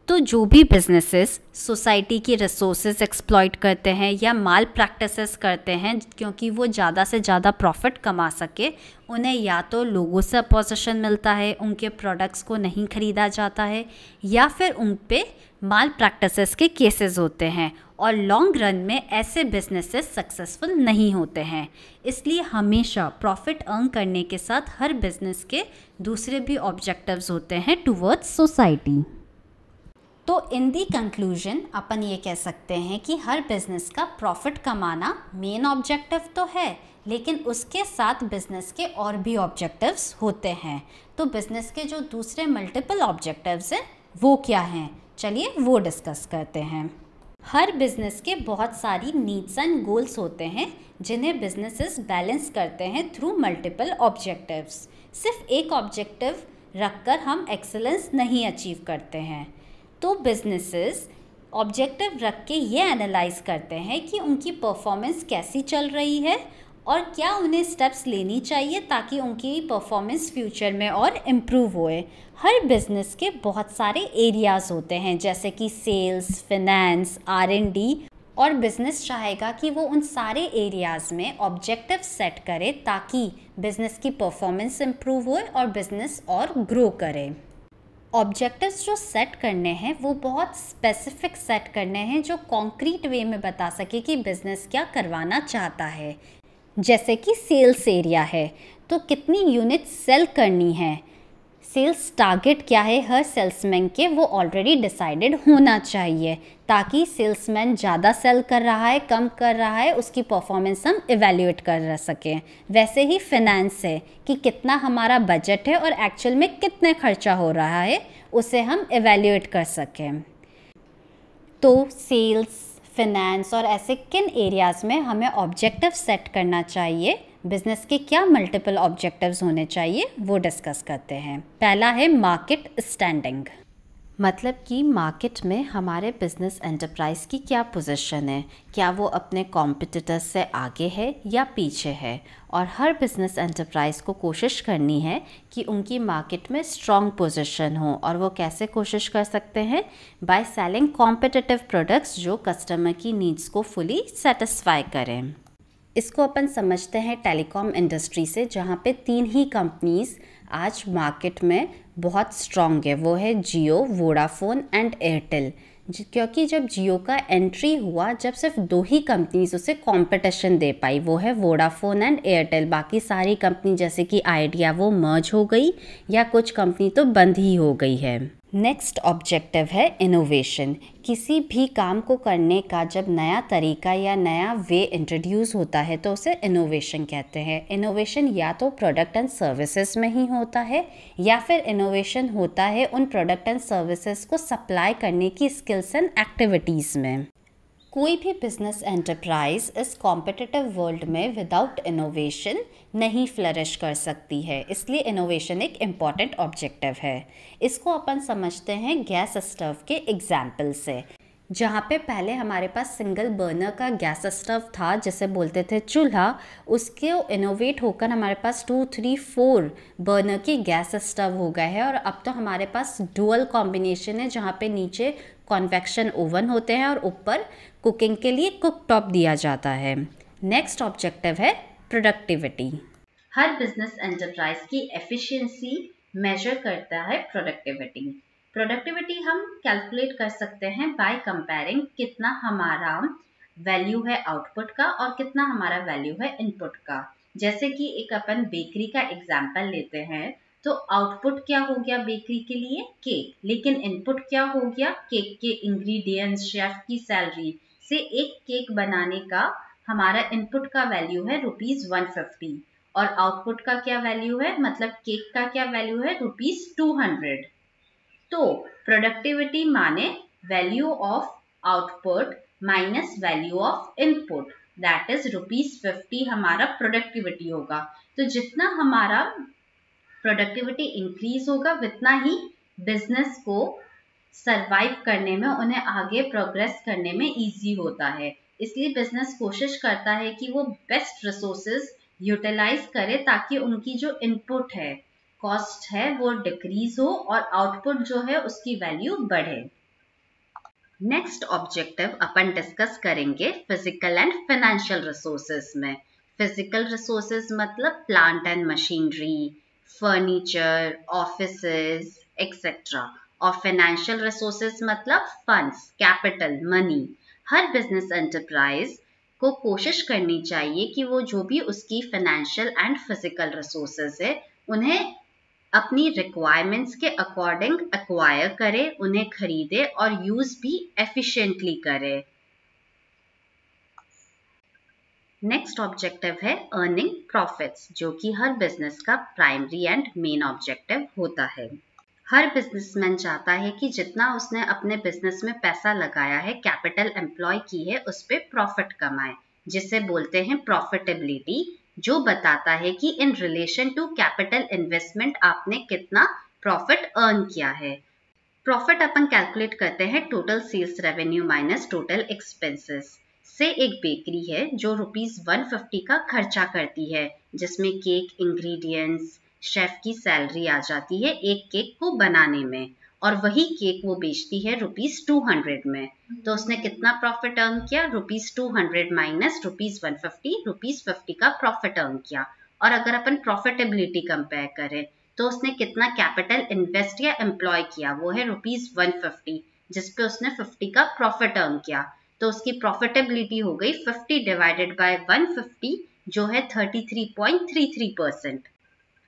तो जो भी बिजनेसेस सोसाइटी की रिसोर्सेज एक्सप्लॉइट करते हैं या माल प्रैक्टिसेस करते हैं क्योंकि वो ज़्यादा से ज़्यादा प्रॉफिट कमा सके, उन्हें या तो लोगों से अपोजिशन मिलता है, उनके प्रोडक्ट्स को नहीं ख़रीदा जाता है, या फिर उन पे माल प्रैक्टिसेस के केसेस होते हैं, और लॉन्ग रन में ऐसे बिजनेसेस सक्सेसफुल नहीं होते हैं। इसलिए हमेशा प्रॉफिट अर्न करने के साथ हर बिजनेस के दूसरे भी ऑब्जेक्टिव्स होते हैं टुवर्ड्स सोसाइटी। तो इन दी कंक्लूजन अपन ये कह सकते हैं कि हर बिज़नेस का प्रॉफिट कमाना मेन ऑब्जेक्टिव तो है, लेकिन उसके साथ बिज़नेस के और भी ऑब्जेक्टिव्स होते हैं। तो बिज़नेस के जो दूसरे मल्टीपल ऑब्जेक्टिव्स हैं वो क्या हैं, चलिए वो डिस्कस करते हैं। हर बिज़नेस के बहुत सारी नीड्स एंड गोल्स होते हैं जिन्हें बिजनेसेस बैलेंस करते हैं थ्रू मल्टीपल ऑब्जेक्टिव्स। सिर्फ एक ऑब्जेक्टिव रखकर हम एक्सेलेंस नहीं अचीव करते हैं। तो बिजनेसेस ऑब्जेक्टिव रख के ये एनालाइज करते हैं कि उनकी परफॉर्मेंस कैसी चल रही है और क्या उन्हें स्टेप्स लेनी चाहिए ताकि उनकी परफॉर्मेंस फ्यूचर में और इम्प्रूव होए। हर बिजनेस के बहुत सारे एरियाज़ होते हैं जैसे कि सेल्स, फिनेंस, R&D, और बिज़नेस चाहेगा कि वो उन सारे एरियाज़ में ऑब्जेक्टिव सेट करे ताकि बिज़नेस की परफॉर्मेंस इम्प्रूव होए और बिज़नेस और ग्रो करे। ऑब्जेक्टिव्स जो सेट करने हैं वो बहुत स्पेसिफिक सेट करने हैं जो कॉन्क्रीट वे में बता सके कि बिज़नेस क्या करवाना चाहता है। जैसे कि सेल्स एरिया है तो कितनी यूनिट सेल करनी है, सेल्स टारगेट क्या है हर सेल्समैन के, वो ऑलरेडी डिसाइडेड होना चाहिए ताकि सेल्समैन ज़्यादा सेल कर रहा है, कम कर रहा है, उसकी परफॉर्मेंस हम इवैल्यूएट कर सकें। वैसे ही फिनेंस है कि कितना हमारा बजट है और एक्चुअल में कितने खर्चा हो रहा है, उसे हम इवैल्यूएट कर सकें। तो सेल्स, फिनेंस और ऐसे किन एरियाज़ में हमें ऑब्जेक्टिव सेट करना चाहिए, बिज़नेस के क्या मल्टीपल ऑब्जेक्टिव्स होने चाहिए, वो डिस्कस करते हैं। पहला है मार्केट स्टैंडिंग, मतलब कि मार्केट में हमारे बिज़नेस एंटरप्राइज की क्या पोजीशन है, क्या वो अपने कॉम्पिटिटर्स से आगे है या पीछे है। और हर बिज़नेस एंटरप्राइज को कोशिश करनी है कि उनकी मार्केट में स्ट्रॉन्ग पोजीशन हो, और वो कैसे कोशिश कर सकते हैं, बाय सेलिंग कॉम्पिटिटिव प्रोडक्ट्स जो कस्टमर की नीड्स को फुली सेटिस्फाई करें। इसको अपन समझते हैं टेलीकॉम इंडस्ट्री से, जहाँ पे 3 ही कंपनीज़ आज मार्केट में बहुत स्ट्रॉन्ग है, वो है जियो, वोडाफोन एंड एयरटेल। क्योंकि जब जियो का एंट्री हुआ, जब सिर्फ 2 ही कंपनीज उसे कंपटीशन दे पाई, वो है वोडाफोन एंड एयरटेल। बाकी सारी कंपनी जैसे कि आइडिया वो मर्ज हो गई या कुछ कंपनी तो बंद ही हो गई है। नेक्स्ट ऑब्जेक्टिव है इनोवेशन। किसी भी काम को करने का जब नया तरीका या नया वे इंट्रोड्यूस होता है तो उसे इनोवेशन कहते हैं। इनोवेशन या तो प्रोडक्ट एंड सर्विसेज में ही होता है या फिर इनोवेशन होता है उन प्रोडक्ट एंड सर्विसेज को सप्लाई करने की स्किल्स एंड एक्टिविटीज़ में। कोई भी बिजनेस एंटरप्राइज इस कॉम्पिटिटिव वर्ल्ड में विदाउट इनोवेशन नहीं फ्लरिश कर सकती है, इसलिए इनोवेशन एक इम्पॉर्टेंट ऑब्जेक्टिव है। इसको अपन समझते हैं गैस स्टोव के एग्जाम्पल से, जहाँ पे पहले हमारे पास सिंगल बर्नर का गैस स्टोव था जिसे बोलते थे चूल्हा, उसके इनोवेट होकर हमारे पास 2, 3, 4 बर्नर की गैस स्टोव हो गए हैं, और अब तो हमारे पास डुअल कॉम्बिनेशन है जहाँ पे नीचे कन्वेक्शन ओवन होते हैं और ऊपर कुकिंग के लिए कुक टॉप दिया जाता है। नेक्स्ट ऑब्जेक्टिव है प्रोडक्टिविटी। हर बिजनेस एंटरप्राइज की एफिशिएंसी मेजर करता है प्रोडक्टिविटी। प्रोडक्टिविटी हम कैलकुलेट कर सकते हैं बाय कंपेयरिंग कितना हमारा वैल्यू है आउटपुट का और कितना हमारा वैल्यू है इनपुट का। जैसे कि एक अपन बेकरी का एग्जाम्पल लेते हैं, तो आउटपुट क्या हो गया बेकरी के लिए? केक। लेकिन इनपुट क्या हो गया? केक के इंग्रेडिएंट्स, शेफ की सैलरी। से एक केक बनाने का हमारा इनपुट का वैल्यू है ₹150 और आउटपुट का क्या वैल्यू है, मतलब केक का क्या वैल्यू है? ₹200। तो प्रोडक्टिविटी माने value of output minus value of input, that is ₹50 हमारा प्रोडक्टिविटी होगा। तो जितना हमारा प्रोडक्टिविटी इंक्रीज होगा उतना ही बिजनेस को सरवाइव करने में, उन्हें आगे प्रोग्रेस करने में इजी होता है। इसलिए बिजनेस कोशिश करता है कि वो बेस्ट रिसोर्सेज यूटिलाइज करे ताकि उनकी जो इनपुट है, कॉस्ट है, वो डिक्रीज हो और आउटपुट जो है उसकी वैल्यू बढ़े। नेक्स्ट ऑब्जेक्टिव अपन डिस्कस करेंगे फिजिकल एंड फाइनेंशियल रिसोर्सेज में। फिजिकल रिसोर्सेज मतलब plant and machinery, furniture, offices etcetera. और फाइनेंशियल रिसोर्सेज मतलब फंड्स, कैपिटल, मनी। हर बिजनेस एंटरप्राइज को कोशिश करनी चाहिए कि वो जो भी उसकी फाइनेंशियल एंड फिजिकल रिसोर्सेज है उन्हें अपनी रिक्वायरमेंट्स के अकॉर्डिंग एक्वायर करे, उन्हें खरीदे और यूज भी एफिशिएंटली करे। नेक्स्ट ऑब्जेक्टिव है अर्निंग प्रॉफिट्स, जो कि हर बिजनेस का प्राइमरी एंड मेन ऑब्जेक्टिव होता है। हर बिजनेसमैन चाहता है कि जितना उसने अपने बिजनेस में पैसा लगाया है, कैपिटल एम्प्लॉय की है, उस पर प्रॉफिट कमाए, जिसे बोलते हैं प्रॉफिटेबिलिटी, जो बताता है कि in relation to capital investment आपने कितना प्रॉफिट अर्न किया है। प्रॉफिट अपन कैलकुलेट करते हैं total sales revenue minus total expenses से। एक बेकरी है जो ₹150 का खर्चा करती है, जिसमें केक, इंग्रेडिएंट्स, शेफ की सैलरी आ जाती है एक केक को बनाने में, और वही केक वो बेचती है ₹200 में। तो उसने कितना प्रॉफिट अर्न किया? ₹200 माइनस ₹150, ₹50 का प्रॉफिट अर्न किया। और अगर अपन प्रॉफिटेबिलिटी कंपेयर करें तो उसने कितना कैपिटल इन्वेस्ट या एम्प्लॉय किया? वो है ₹150, जिसपे उसने 50 का प्रॉफिट अर्न किया। तो उसकी प्रॉफिटेबिलिटी हो गई 50 डिवाइडेड बाय 150, जो है 33.33%।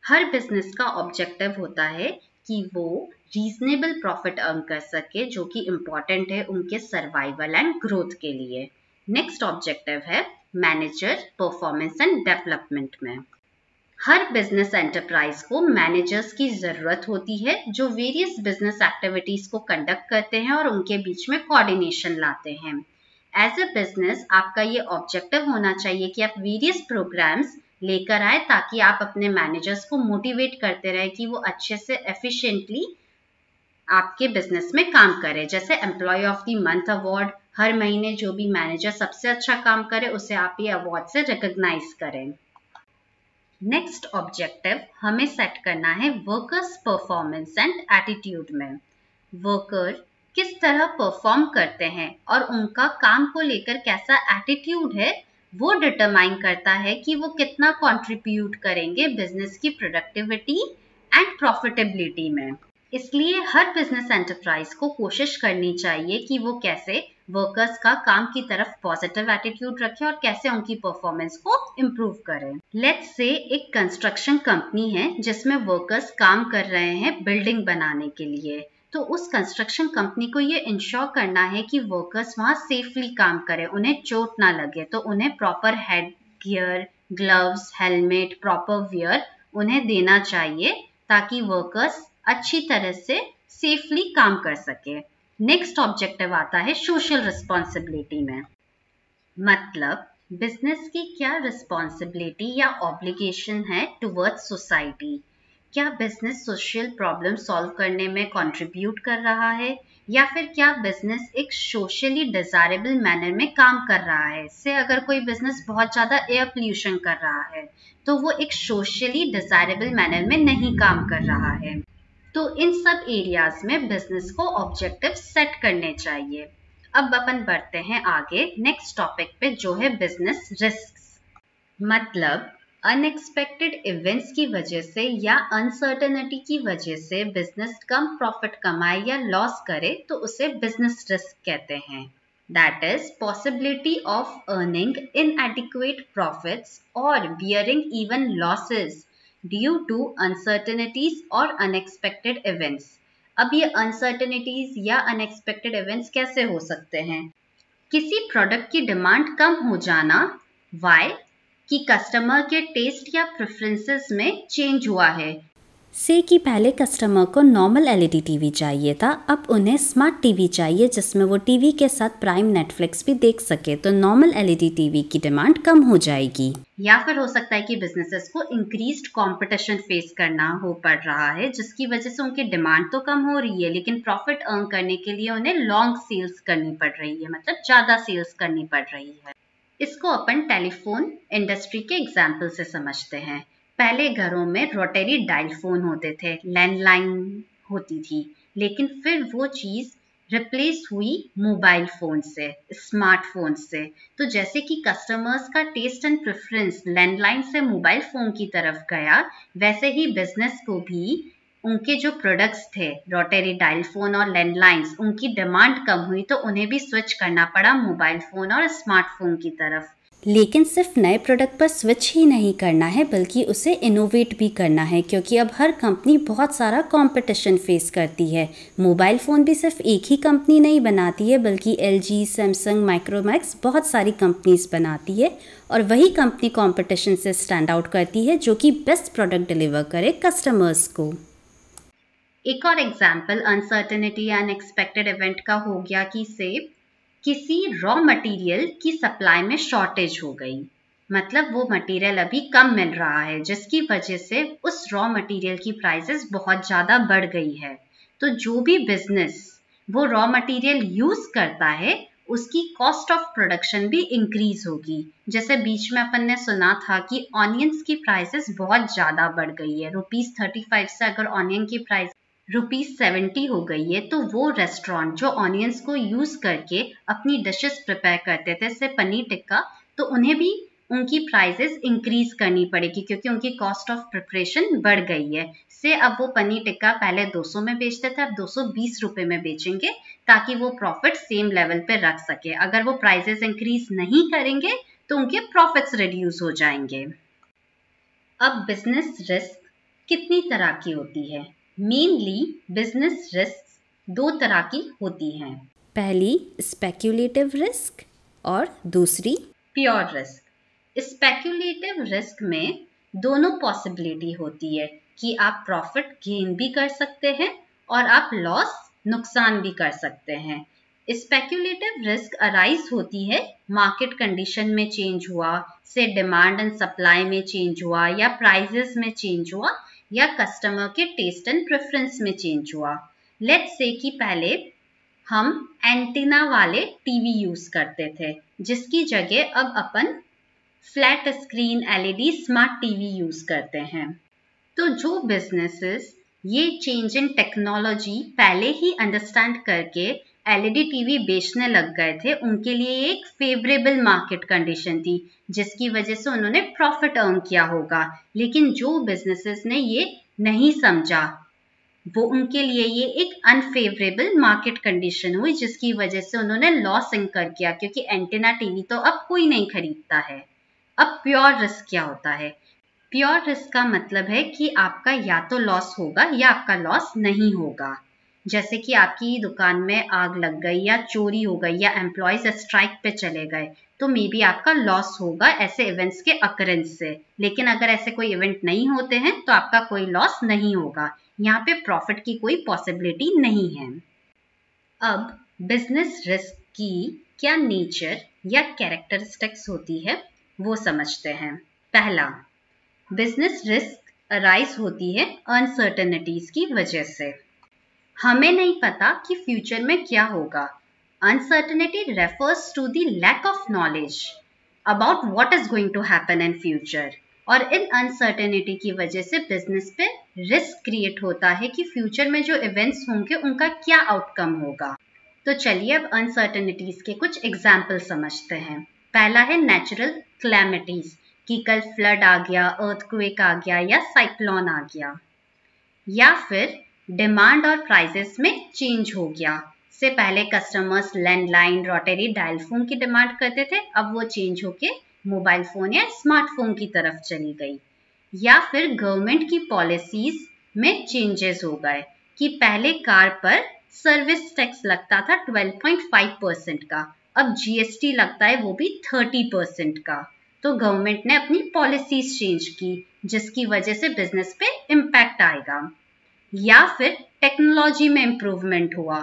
हर बिजनेस का ऑब्जेक्टिव होता है कि वो रीजनेबल प्रॉफिट अर्न कर सके, जो कि इम्पोर्टेंट है उनके सर्वाइवल एंड ग्रोथ के लिए। नेक्स्ट ऑब्जेक्टिव है मैनेजर परफॉर्मेंस एंड डेवलपमेंट में। हर बिजनेस एंटरप्राइज को मैनेजर्स की जरूरत होती है जो वेरियस बिजनेस एक्टिविटीज को कंडक्ट करते हैं और उनके बीच में कोऑर्डिनेशन लाते हैं। एज ए बिजनेस आपका ये ऑब्जेक्टिव होना चाहिए कि आप वेरियस प्रोग्राम्स लेकर आए ताकि आप अपने मैनेजर्स को मोटिवेट करते रहे कि वो अच्छे से एफिशिएंटली आपके बिजनेस में काम करे। जैसे employee of the month award, हर महीने जो भी मैनेजर सबसे अच्छा काम करे उसे आप ये अवार्ड से रिकॉग्नाइज करें। नेक्स्ट ऑब्जेक्टिव हमें सेट करना है वर्कर्स परफॉर्मेंस एंड एटीट्यूड में। वर्कर किस तरह परफॉर्म करते हैं और उनका काम को लेकर कैसा एटीट्यूड है, वो डिटरमाइन करता है कि वो कितना कंट्रीब्यूट करेंगे बिजनेस की प्रोडक्टिविटी एंड प्रॉफिटेबिलिटी में। इसलिए हर बिजनेस एंटरप्राइज को कोशिश करनी चाहिए कि वो कैसे वर्कर्स का काम की तरफ पॉजिटिव एटीट्यूड रखें और कैसे उनकी परफॉर्मेंस को इम्प्रूव करें। लेट्स से एक कंस्ट्रक्शन कंपनी है जिसमें वर्कर्स काम कर रहे हैं बिल्डिंग बनाने के लिए। तो उस कंस्ट्रक्शन कंपनी को ये इंश्योर करना है कि वर्कर्स वहां सेफली काम करें, उन्हें चोट ना लगे। तो उन्हें proper head gear, gloves, helmet, proper wear उन्हें देना चाहिए ताकि वर्कर्स अच्छी तरह से सेफली काम कर सके। नेक्स्ट ऑब्जेक्टिव आता है सोशल रिस्पॉन्सिबिलिटी में। मतलब बिजनेस की क्या रिस्पॉन्सिबिलिटी या ऑब्लिगेशन है टुवर्ड्स सोसाइटी। क्या बिजनेस सोशल प्रॉब्लम सॉल्व करने में कंट्रीब्यूट कर रहा है, या फिर क्या बिजनेस एक सोशली डिजायरेबल मैनर में काम कर रहा है। से अगर कोई बिजनेस बहुत ज्यादा एयर पोल्यूशन कर रहा है तो वो एक सोशली डिजायरेबल मैनर में नहीं काम कर रहा है। तो इन सब एरियाज में बिजनेस को ऑब्जेक्टिव सेट करने चाहिए। अब अपन बढ़ते हैं आगे नेक्स्ट टॉपिक पे, जो है बिजनेस रिस्क्स। मतलब अनएक्सपेक्टेड इवेंट्स की वजह से या अनसर्टेनिटी की वजह से बिजनेस कम प्रॉफिट कमाए या लॉस करे तो उसे बिजनेस रिस्क कहते हैं। That is possibility of earning inadequate profits और bearing even losses due to uncertainties और अनएक्सपेक्टेड इवेंट्स। अब ये अनसर्टेनिटीज या अनएक्सपेक्टेड इवेंट्स कैसे हो सकते हैं? किसी प्रोडक्ट की डिमांड कम हो जाना, वाई कि कस्टमर के टेस्ट या प्रेफरेंसेस में चेंज हुआ है। से कि पहले कस्टमर को नॉर्मल एलईडी टीवी चाहिए था, अब उन्हें स्मार्ट टीवी चाहिए जिसमें वो टीवी के साथ प्राइम नेटफ्लिक्स भी देख सके, तो नॉर्मल एलईडी टीवी की डिमांड कम हो जाएगी। या फिर हो सकता है कि बिजनेसेस को इंक्रीज्ड कंपटीशन फेस करना हो पड़ रहा है, जिसकी वजह से उनकी डिमांड तो कम हो रही है लेकिन प्रॉफिट अर्न करने के लिए उन्हें लॉन्ग सेल्स करनी पड़ रही है, मतलब ज्यादा सेल्स करनी पड़ रही है। इसको अपन टेलीफोन इंडस्ट्री के एग्जाम्पल से समझते हैं। पहले घरों में रोटरी डायल फोन होते थे, लैंडलाइन होती थी, लेकिन फिर वो चीज रिप्लेस हुई मोबाइल फोन से, स्मार्टफोन से। तो जैसे कि कस्टमर्स का टेस्ट एंड प्रेफरेंस लैंडलाइन से मोबाइल फोन की तरफ गया, वैसे ही बिजनेस को भी उनके जो प्रोडक्ट्स थे रोटरी डायल फोन और लैंडलाइंस, उनकी डिमांड कम हुई तो उन्हें भी स्विच करना पड़ा मोबाइल फोन और स्मार्टफोन की तरफ। लेकिन सिर्फ नए प्रोडक्ट पर स्विच ही नहीं करना है बल्कि उसे इनोवेट भी करना है, क्योंकि अब हर कंपनी बहुत सारा कंपटीशन फेस करती है। मोबाइल फ़ोन भी सिर्फ एक ही कंपनी नहीं बनाती है बल्कि LG, सैमसंग, माइक्रोमैक्स बहुत सारी कंपनीज बनाती है और वही कंपनी कंपटीशन से स्टैंड आउट करती है जो कि बेस्ट प्रोडक्ट डिलीवर करे कस्टमर्स को। एक और एग्जाम्पल अनसर्टेनिटी या अनएक्सपेक्टेड इवेंट का हो गया कि से किसी रॉ मटेरियल की सप्लाई में शॉर्टेज हो गई, मतलब वो मटेरियल अभी कम मिल रहा है जिसकी वजह से उस रॉ मटेरियल की प्राइसेस बहुत ज़्यादा बढ़ गई है। तो जो भी बिजनेस वो रॉ मटेरियल यूज करता है उसकी कॉस्ट ऑफ प्रोडक्शन भी इंक्रीज होगी। जैसे बीच में अपन ने सुना था कि ऑनियंस की प्राइसेस बहुत ज़्यादा बढ़ गई है, ₹35 से अगर ऑनियन की प्राइस ₹70 हो गई है, तो वो रेस्टोरेंट जो ऑनियंस को यूज करके अपनी डिशेस प्रिपेयर करते थे, जैसे पनीर टिक्का, तो उन्हें भी उनकी प्राइसेस इंक्रीज करनी पड़ेगी क्योंकि उनकी कॉस्ट ऑफ प्रिपरेशन बढ़ गई है। से अब वो पनीर टिक्का पहले 200 में बेचते थे, अब 220 रुपए में बेचेंगे ताकि वो प्रॉफिट सेम लेवल पे रख सके। अगर वो प्राइसेस इंक्रीज नहीं करेंगे तो उनके प्रॉफिट्स रिड्यूस हो जाएंगे। अब बिजनेस रिस्क कितनी तरह की होती है? मेनली बिजनेस रिस्क 2 तरह की होती हैं। पहली स्पेक्यूलेटिव रिस्क और दूसरी प्योर रिस्क। स्पेक्यूलेटिव रिस्क में दोनों पॉसिबिलिटी होती है कि आप प्रॉफिट गेन भी कर सकते हैं और आप लॉस नुकसान भी कर सकते हैं। स्पेक्यूलेटिव रिस्क अराइज होती है मार्केट कंडीशन में चेंज हुआ, से डिमांड एंड सप्लाई में चेंज हुआ या प्राइसेस में चेंज हुआ या कस्टमर के टेस्ट एंड प्रेफरेंस में चेंज हुआ। लेट्स से कि पहले हम एंटीना वाले टीवी यूज करते थे जिसकी जगह अब अपन flat screen LED smart TV use करते हैं। तो जो बिजनेसेस ये चेंज इन टेक्नोलॉजी पहले ही अंडरस्टैंड करके LED टीवी बेचने लग गए थे, उनके लिए एक फेवरेबल मार्केट कंडीशन थी जिसकी वजह से उन्होंने प्रॉफिट अर्न किया होगा। लेकिन जो बिजनेसेस ने ये नहीं समझा, वो उनके लिए ये एक अनफेवरेबल मार्केट कंडीशन हुई जिसकी वजह से उन्होंने लॉस इंकर किया क्योंकि एंटीना टीवी तो अब कोई नहीं खरीदता है। अब प्योर रिस्क क्या होता है? प्योर रिस्क का मतलब है कि आपका या तो लॉस होगा या आपका लॉस नहीं होगा। जैसे कि आपकी दुकान में आग लग गई या चोरी हो गई या एम्प्लॉयज स्ट्राइक पे चले गए, तो मे बी आपका लॉस होगा ऐसे इवेंट्स के अकरेंस से। लेकिन अगर ऐसे कोई इवेंट नहीं होते हैं तो आपका कोई लॉस नहीं होगा, यहाँ पे प्रॉफिट की कोई पॉसिबिलिटी नहीं है। अब बिजनेस रिस्क की क्या नेचर या कैरेक्टरिस्टिक्स होती है वो समझते हैं। पहला, बिजनेस रिस्क अराइज होती है अनसर्टेनिटीज की वजह से। हमें नहीं पता कि फ्यूचर में क्या होगा। Uncertainty refers to the lack of knowledge about what is going to happen in future, और इन अनसर्टेनिटी की वजह से बिजनेस पे रिस्क क्रिएट होता है कि फ्यूचर में जो इवेंट्स होंगे उनका क्या आउटकम होगा। तो चलिए अब अनसर्टेनिटीज के कुछ एग्जाम्पल समझते हैं। पहला है नेचुरल क्लैमिटीज, कि कल फ्लड आ गया, अर्थक्वेक आ गया या साइक्लोन आ गया। या फिर डिमांड और प्राइसेस में चेंज हो गया, से पहले customers landline, rotary dial phone की डिमांड करते थे, अब वो चेंज होके मोबाइल फोन या स्मार्टफोन की तरफ चली गई। या फिर गवर्नमेंट की पॉलिसीज में चेंजेस हो गए कि पहले कार पर सर्विस टैक्स लगता था 12.5% का, अब जीएसटी लगता है वो भी 30% का। तो गवर्नमेंट ने अपनी पॉलिसीज चेंज की जिसकी वजह से बिजनेस पे इम्पैक्ट आएगा। या फिर टेक्नोलॉजी में इम्प्रूवमेंट हुआ,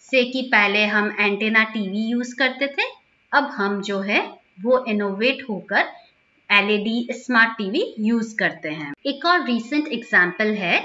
से कि पहले हम एंटेना टीवी यूज करते थे, अब हम जो है वो इनोवेट होकर एलईडी स्मार्ट टीवी यूज करते हैं। एक और रीसेंट एग्जाम्पल है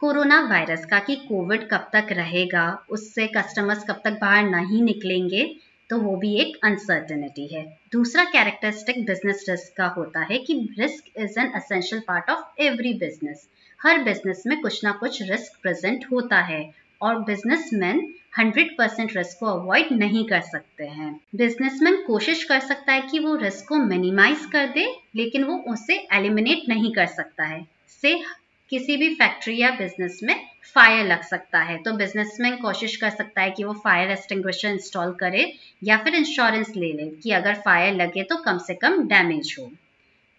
कोरोना वायरस का कि कोविड कब तक रहेगा, उससे कस्टमर्स कब तक बाहर नहीं निकलेंगे, तो वो भी एक अनसर्टेनिटी है। दूसरा कैरेक्टरिस्टिक बिजनेस रिस्क का होता है कि risk is an essential part of every business. Her business में कुछ ना कुछ रिस्क प्रेजेंट होता है और बिजनेसमैन 100% रिस्क को अवॉइड नहीं कर सकते हैं। बिजनेसमैन कोशिश कर सकता है कि वो रिस्क को मिनिमाइज कर दे, लेकिन वो उसे एलिमिनेट नहीं कर सकता है। से किसी भी फैक्ट्री या बिजनेस में फायर लग सकता है तो बिजनेसमैन कोशिश कर सकता है कि वो फायर एक्सटिंग्विशर इंस्टॉल करे या फिर इंश्योरेंस ले ले कि अगर फायर लगे तो कम से कम डैमेज हो।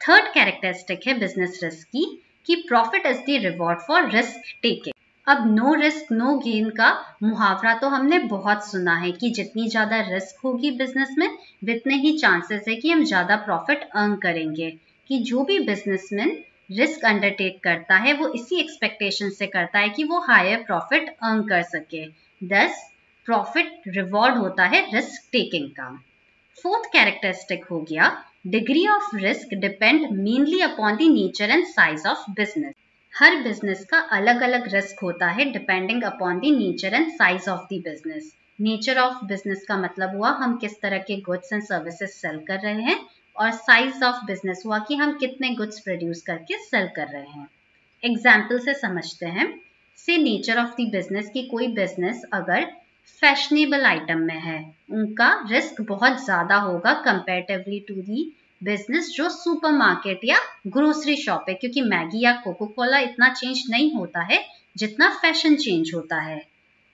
थर्ड कैरेक्टरिस्टिक है बिजनेस रिस्क की कि profit is the reward for risk taking. अब नो रिस्क नो गेन का मुहावरा तो हमने बहुत सुना है कि जितनी ज्यादा रिस्क होगी बिजनेस में उतने ही चांसेस है कि हम ज्यादा प्रॉफिट अर्न करेंगे। कि जो भी बिजनेसमैन रिस्क अंडरटेक करता है वो इसी एक्सपेक्टेशन से करता है कि वो हायर प्रॉफिट अर्न कर सके, दस प्रॉफिट रिवॉर्ड होता है रिस्क टेकिंग का। फोर्थ कैरेक्टरिस्टिक हो गया degree of risk depend mainly upon the nature and size of business. Her business का अलग अलग रिस्क होता है depending upon the nature and size of the business. Nature of business का मतलब हुआ हम किस तरह के गुड्स एंड सर्विसेज सेल कर रहे हैं, और साइज ऑफ बिजनेस हुआ कि हम कितने गुड्स प्रोड्यूस करके सेल कर रहे हैं। एग्जाम्पल से समझते हैं। से नेचर ऑफ द बिजनेस की कोई बिजनेस अगर फैशनेबल आइटम में है, उनका रिस्क बहुत ज्यादा होगा कंपेरेटिवली टू दी बिजनेस जो सुपरमार्केट या ग्रोसरी शॉप है, क्योंकि मैगी या कोको कोला इतना चेंज नहीं होता है जितना फैशन चेंज होता है।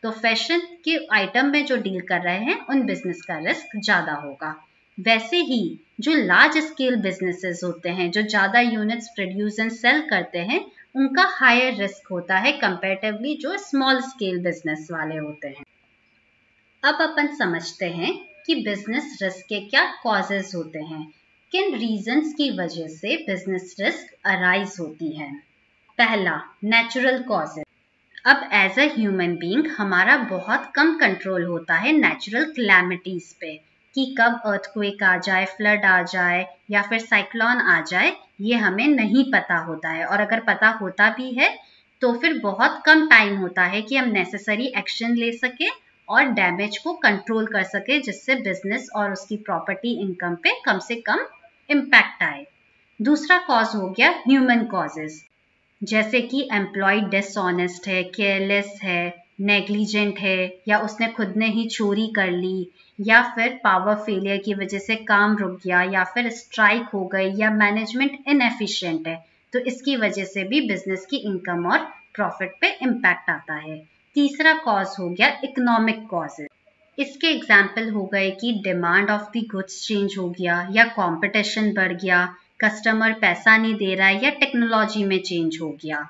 तो फैशन के आइटम में जो डील कर रहे हैं उन बिजनेस का रिस्क ज्यादा होगा। वैसे ही जो लार्ज स्केल बिजनेसेस होते हैं जो ज्यादा यूनिट्स प्रोड्यूस एंड सेल करते हैं, उनका हायर रिस्क होता है कंपेरेटिवली जो स्मॉल स्केल बिजनेस वाले होते हैं। अब अपन समझते हैं कि बिजनेस रिस्क के क्या कॉजेज होते हैं, किन रीजंस की वजह से बिजनेस रिस्क अराइज होती है। पहला, नेचुरल कॉजेज। अब एज अ ह्यूमन बीइंग हमारा बहुत कम कंट्रोल होता है नेचुरल क्लैमिटीज पे, कि कब अर्थक्वेक आ जाए, फ्लड आ जाए या फिर साइक्लोन आ जाए, ये हमें नहीं पता होता है। और अगर पता होता भी है तो फिर बहुत कम टाइम होता है कि हम नेसेसरी एक्शन ले सके और डैमेज को कंट्रोल कर सके, जिससे बिजनेस और उसकी प्रॉपर्टी इनकम पे कम से कम इम्पैक्ट आए। दूसरा कॉज हो गया ह्यूमन कॉजेज, जैसे कि एम्प्लॉय डिसऑनेस्ट है, केयरलेस है, नेग्लिजेंट है, या उसने खुद ने ही चोरी कर ली, या फिर पावर फेलियर की वजह से काम रुक गया, या फिर स्ट्राइक हो गई, या मैनेजमेंट इनएफिशिएंट है, तो इसकी वजह से भी बिजनेस की इनकम और प्रॉफिट पे इम्पैक्ट आता है। तीसरा कॉज हो गया इकोनॉमिक कॉजेज। इसके एग्जाम्पल हो गए कि demand of the goods change हो गया, या कंपटीशन बढ़ गया, कस्टमर पैसा नहीं दे रहा है, या टेक्नोलॉजी में चेंज हो गया,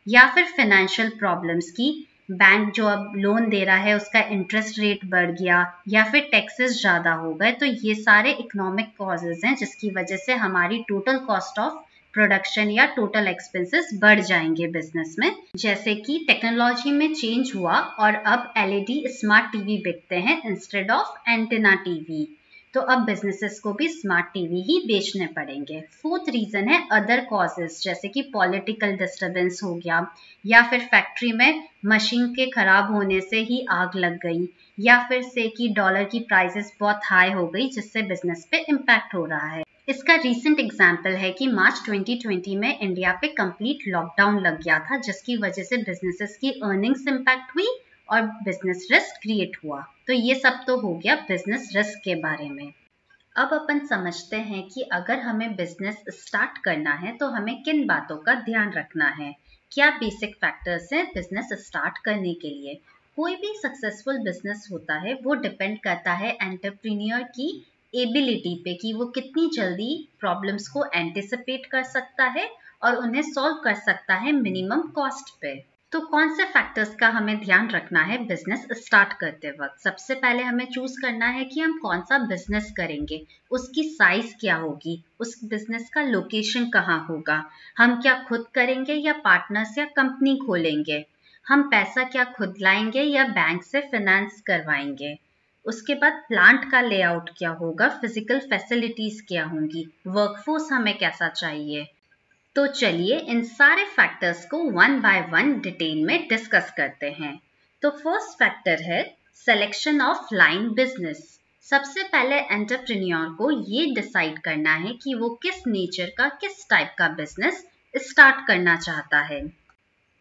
या फिर फाइनेंशियल प्रॉब्लम्स की बैंक जो अब लोन दे रहा है उसका इंटरेस्ट रेट बढ़ गया, या फिर टैक्सेस ज्यादा हो गए। तो ये सारे इकोनॉमिक कॉजेज हैं जिसकी वजह से हमारी टोटल कॉस्ट ऑफ प्रोडक्शन या टोटल एक्सपेंसेस बढ़ जाएंगे बिजनेस में। जैसे कि टेक्नोलॉजी में चेंज हुआ और अब एलईडी स्मार्ट टीवी बिकते हैं इंस्टेड ऑफ एंटेना टीवी, तो अब बिजनेसेस को भी स्मार्ट टीवी ही बेचने पड़ेंगे। फोर्थ रीजन है अदर कॉजेज, जैसे कि पॉलिटिकल डिस्टर्बेंस हो गया, या फिर फैक्ट्री में मशीन के खराब होने से ही आग लग गई, या फिर से कि डॉलर की प्राइसेस बहुत हाई हो गई जिससे बिजनेस पे इम्पैक्ट हो रहा है। इसका रीसेंट एग्जाम्पल है कि मार्च 2020 में इंडिया पे कंप्लीट लॉकडाउन लग गया था, जिसकी वजह से बिजनेसेस की अर्निंग्स इम्पैक्ट हुई और बिजनेस रिस्क क्रिएट हुआ। तो ये सब तो हो गया बिजनेस रिस्क के बारे में। अब अपन समझते हैं कि अगर हमें बिजनेस स्टार्ट करना है तो हमें किन बातों का ध्यान रखना है, क्या बेसिक फैक्टर्स हैं बिजनेस स्टार्ट करने के लिए। कोई भी सक्सेसफुल बिजनेस होता है वो डिपेंड करता है एंटरप्रेन्योर की एबिलिटी पे कि वो कितनी जल्दी प्रॉब्लम्स को एंटिसिपेट कर सकता है और उन्हें सॉल्व कर सकता है मिनिमम कॉस्ट पे। तो कौन से फैक्टर्स का हमें ध्यान रखना है बिजनेस स्टार्ट करते वक्त? सबसे पहले हमें चूज करना है कि हम कौन सा बिजनेस करेंगे, उसकी साइज क्या होगी, उस बिजनेस का लोकेशन कहाँ होगा, हम क्या खुद करेंगे या पार्टनर्स या कंपनी खोलेंगे, हम पैसा क्या खुद लाएंगे या बैंक से फाइनेंस करवाएंगे, उसके बाद प्लांट का लेआउट क्या होगा, फिजिकल फैसिलिटीज क्या होंगी, वर्कफोर्स हमें कैसा चाहिए। तो चलिए इन सारे फैक्टर्स को वन बाय वन डिटेल में डिस्कस करते हैं। तो फर्स्ट फैक्टर है सिलेक्शन ऑफ लाइन बिजनेस। सबसे पहले एंटरप्रेन्योर को ये डिसाइड करना है कि वो किस नेचर का, किस टाइप का बिजनेस स्टार्ट करना चाहता है।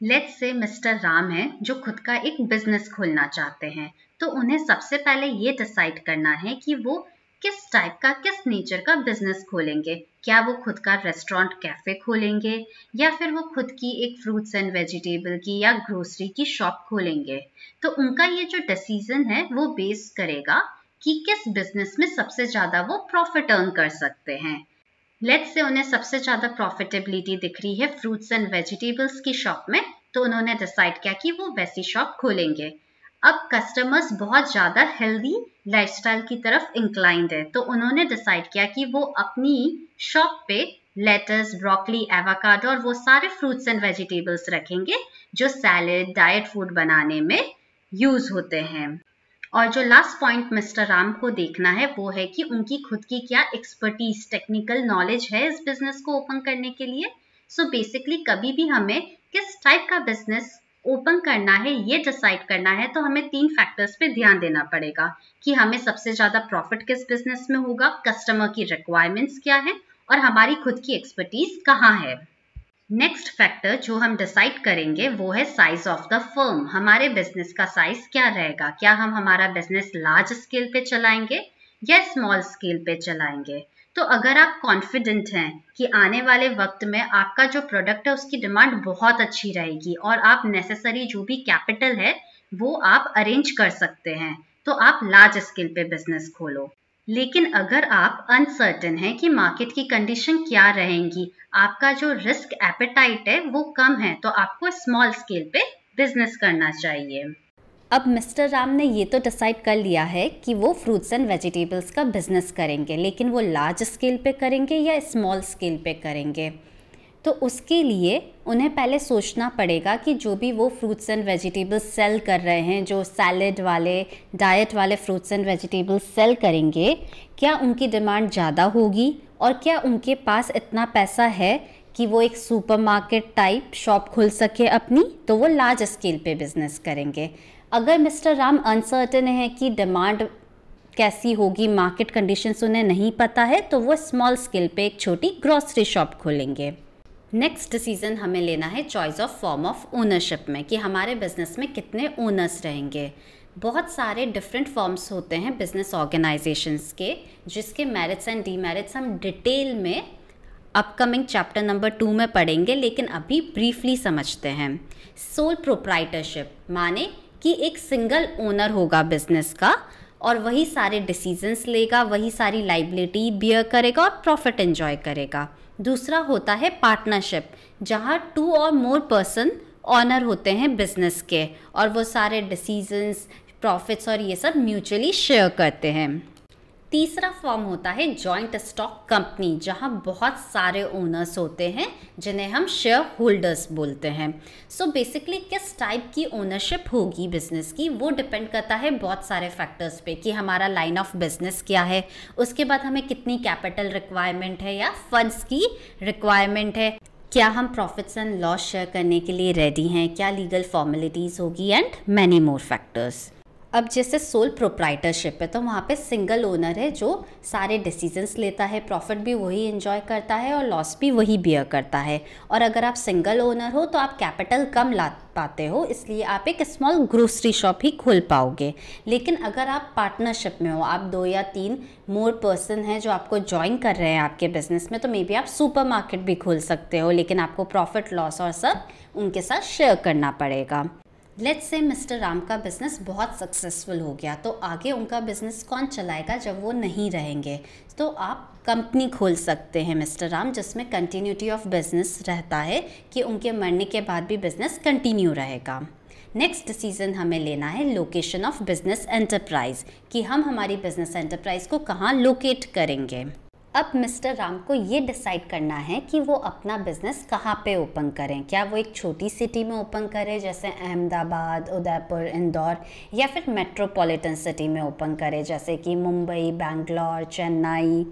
लेट्स से मिस्टर राम है जो खुद का एक बिजनेस खोलना चाहते हैं, तो उन्हें सबसे पहले ये डिसाइड करना है कि वो किस टाइप का, किस नेचर का बिजनेस खोलेंगे। क्या वो खुद का रेस्टोरेंट, कैफे खोलेंगे या फिर वो खुद की एक फ्रूट्स एंड वेजिटेबल की या ग्रोसरी की शॉप खोलेंगे। तो उनका ये जो डिसीजन है वो बेस करेगा कि किस बिजनेस में सबसे ज्यादा वो प्रॉफिट अर्न कर सकते हैं। लेट्स से उन्हें सबसे ज्यादा प्रॉफिटेबिलिटी दिख रही है फ्रूट्स एंड वेजिटेबल्स की शॉप में, तो उन्होंने डिसाइड किया कि वो वैसी शॉप खोलेंगे। अब कस्टमर्स बहुत ज्यादा हेल्दी लाइफस्टाइल की तरफ इंक्लाइंड है, तो उन्होंने डिसाइड किया कि वो अपनी शॉप पे लेटस, ब्रोकली, एवोकाडो और वो सारे फ्रूट्स एंड वेजिटेबल्स रखेंगे जो सैलेड, डाइट फूड बनाने में यूज होते हैं। और जो लास्ट पॉइंट मिस्टर राम को देखना है वो है कि उनकी खुद की क्या एक्सपर्टीज, टेक्निकल नॉलेज है इस बिजनेस को ओपन करने के लिए। सो बेसिकली कभी भी हमें किस टाइप का बिजनेस ओपन करना है ये डिसाइड करना है, तो हमें 3 फैक्टर्स पे ध्यान देना पड़ेगा कि हमें सबसे ज्यादा प्रॉफिट किस बिजनेस में होगा, कस्टमर की रिक्वायरमेंट्स क्या है और हमारी खुद की एक्सपर्टीज कहाँ है। नेक्स्ट फैक्टर जो हम डिसाइड करेंगे वो है साइज ऑफ द फर्म। हमारे बिजनेस का साइज क्या रहेगा, क्या हम हमारा बिजनेस लार्ज स्केल पे चलाएंगे या स्मॉल स्केल पे चलाएंगे। तो अगर आप कॉन्फिडेंट हैं कि आने वाले वक्त में आपका जो प्रोडक्ट है उसकी डिमांड बहुत अच्छी रहेगी और आप नेसेसरी जो भी कैपिटल है वो आप अरेंज कर सकते हैं, तो आप लार्ज स्केल पे बिजनेस खोलो। लेकिन अगर आप अनसर्टेन हैं कि मार्केट की कंडीशन क्या रहेंगी, आपका जो रिस्क एपेटाइट है वो कम है, तो आपको स्मॉल स्केल पे बिजनेस करना चाहिए। अब मिस्टर राम ने ये तो डिसाइड कर लिया है कि वो फ्रूट्स एंड वेजिटेबल्स का बिजनेस करेंगे, लेकिन वो लार्ज स्केल पे करेंगे या स्मॉल स्केल पे करेंगे। तो उसके लिए उन्हें पहले सोचना पड़ेगा कि जो भी वो फ्रूट्स एंड वेजिटेबल्स सेल कर रहे हैं, जो सैलेड वाले, डाइट वाले फ्रूट्स एंड वेजिटेबल्स सेल करेंगे, क्या उनकी डिमांड ज़्यादा होगी और क्या उनके पास इतना पैसा है कि वो एक सुपरमार्केट टाइप शॉप खोल सके अपनी, तो वो लार्ज स्केल पे बिजनेस करेंगे। अगर मिस्टर राम अनसर्टेन है कि डिमांड कैसी होगी, मार्केट कंडीशंस उन्हें नहीं पता है, तो वो स्मॉल स्केल पे एक छोटी ग्रॉसरी शॉप खोलेंगे। नेक्स्ट डिसीजन हमें लेना है choice of form of ownership में कि हमारे बिजनेस में कितने ओनर्स रहेंगे। बहुत सारे डिफरेंट फॉर्म्स होते हैं बिजनेस ऑर्गेनाइजेशंस के, जिसके मेरिट्स एंड डीमेरिट्स हम डिटेल में अपकमिंग चैप्टर नंबर 2 में पढ़ेंगे, लेकिन अभी ब्रीफली समझते हैं। सोल प्रोप्राइटरशिप माने कि एक सिंगल ओनर होगा बिजनेस का और वही सारे डिसीजंस लेगा, वही सारी लाइबिलिटी बियर करेगा और प्रॉफिट एंजॉय करेगा। दूसरा होता है पार्टनरशिप, जहाँ 2 और मोर पर्सन ऑनर होते हैं बिजनेस के और वो सारे डिसीजंस, प्रॉफिट्स और ये सब म्यूचुअली शेयर करते हैं। तीसरा फॉर्म होता है जॉइंट स्टॉक कंपनी, जहां बहुत सारे ओनर्स होते हैं जिन्हें हम शेयर होल्डर्स बोलते हैं। सो बेसिकली किस टाइप की ओनरशिप होगी बिजनेस की वो डिपेंड करता है बहुत सारे फैक्टर्स पे कि हमारा लाइन ऑफ बिजनेस क्या है, उसके बाद हमें कितनी कैपिटल रिक्वायरमेंट है या फंड्स की रिक्वायरमेंट है, क्या हम प्रॉफिट्स एंड लॉस शेयर करने के लिए रेडी हैं, क्या लीगल फॉर्मेलिटीज़ होगी एंड मैनी मोर फैक्टर्स। अब जैसे सोल प्रोप्राइटरशिप है तो वहाँ पे सिंगल ओनर है जो सारे डिसीजंस लेता है, प्रॉफिट भी वही एंजॉय करता है और लॉस भी वही बियर करता है। और अगर आप सिंगल ओनर हो तो आप कैपिटल कम ला पाते हो, इसलिए आप एक स्मॉल ग्रोसरी शॉप ही खोल पाओगे। लेकिन अगर आप पार्टनरशिप में हो, आप 2 या 3 मोर पर्सन हैं जो आपको ज्वाइन कर रहे हैं आपके बिजनेस में, तो मे बी आप सुपरमार्केट भी खोल सकते हो, लेकिन आपको प्रॉफिट लॉस और सब उनके साथ शेयर करना पड़ेगा। लेट्स से मिस्टर राम का बिज़नेस बहुत सक्सेसफुल हो गया, तो आगे उनका बिज़नेस कौन चलाएगा जब वो नहीं रहेंगे? तो आप कंपनी खोल सकते हैं मिस्टर राम, जिसमें कंटिन्यूटी ऑफ बिज़नेस रहता है कि उनके मरने के बाद भी बिज़नेस कंटिन्यू रहेगा। नेक्स्ट डिसीजन हमें लेना है लोकेशन ऑफ बिजनेस एंटरप्राइज, कि हम हमारी बिजनेस एंटरप्राइज को कहाँ लोकेट करेंगे। अब मिस्टर राम को ये डिसाइड करना है कि वो अपना बिजनेस कहाँ पे ओपन करें। क्या वो एक छोटी सिटी में ओपन करें जैसे अहमदाबाद, उदयपुर, इंदौर, या फिर मेट्रोपॉलिटन सिटी में ओपन करें जैसे कि मुंबई, बैंगलोर, चेन्नई,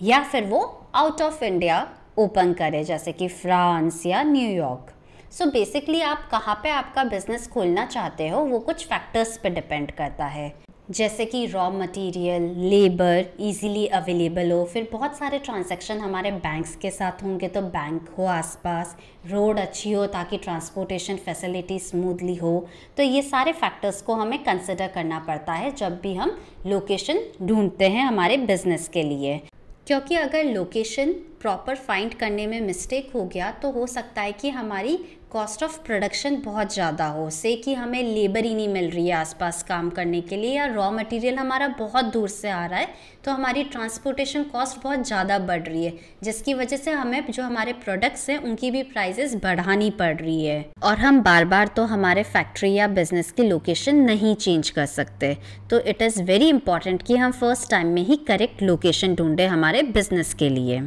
या फिर वो आउट ऑफ इंडिया ओपन करें जैसे कि फ्रांस या न्यूयॉर्क। सो बेसिकली आप कहाँ पे आपका बिजनेस खोलना चाहते हो वो कुछ फैक्टर्स पे डिपेंड करता है, जैसे कि raw material, labour easily available हो, फिर बहुत सारे ट्रांजैक्शन हमारे बैंक्स के साथ होंगे तो बैंक हो आसपास, रोड अच्छी हो ताकि ट्रांसपोर्टेशन फैसिलिटी स्मूथली हो। तो ये सारे फैक्टर्स को हमें कंसिडर करना पड़ता है जब भी हम लोकेशन ढूंढते हैं हमारे बिजनेस के लिए, क्योंकि अगर लोकेशन प्रॉपर फाइंड करने में मिस्टेक हो गया तो हो सकता है कि हमारी कॉस्ट ऑफ प्रोडक्शन बहुत ज़्यादा हो, से कि हमें लेबर ही नहीं मिल रही है आसपास काम करने के लिए, या रॉ मटेरियल हमारा बहुत दूर से आ रहा है तो हमारी ट्रांसपोर्टेशन कॉस्ट बहुत ज़्यादा बढ़ रही है, जिसकी वजह से हमें जो हमारे प्रोडक्ट्स हैं उनकी भी प्राइसेस बढ़ानी पड़ रही है। और हम बार बार तो हमारे फैक्ट्री या बिजनेस की लोकेशन नहीं चेंज कर सकते, तो इट इज़ वेरी इंपॉर्टेंट कि हम फर्स्ट टाइम में ही करेक्ट लोकेशन ढूंढें हमारे बिजनेस के लिए।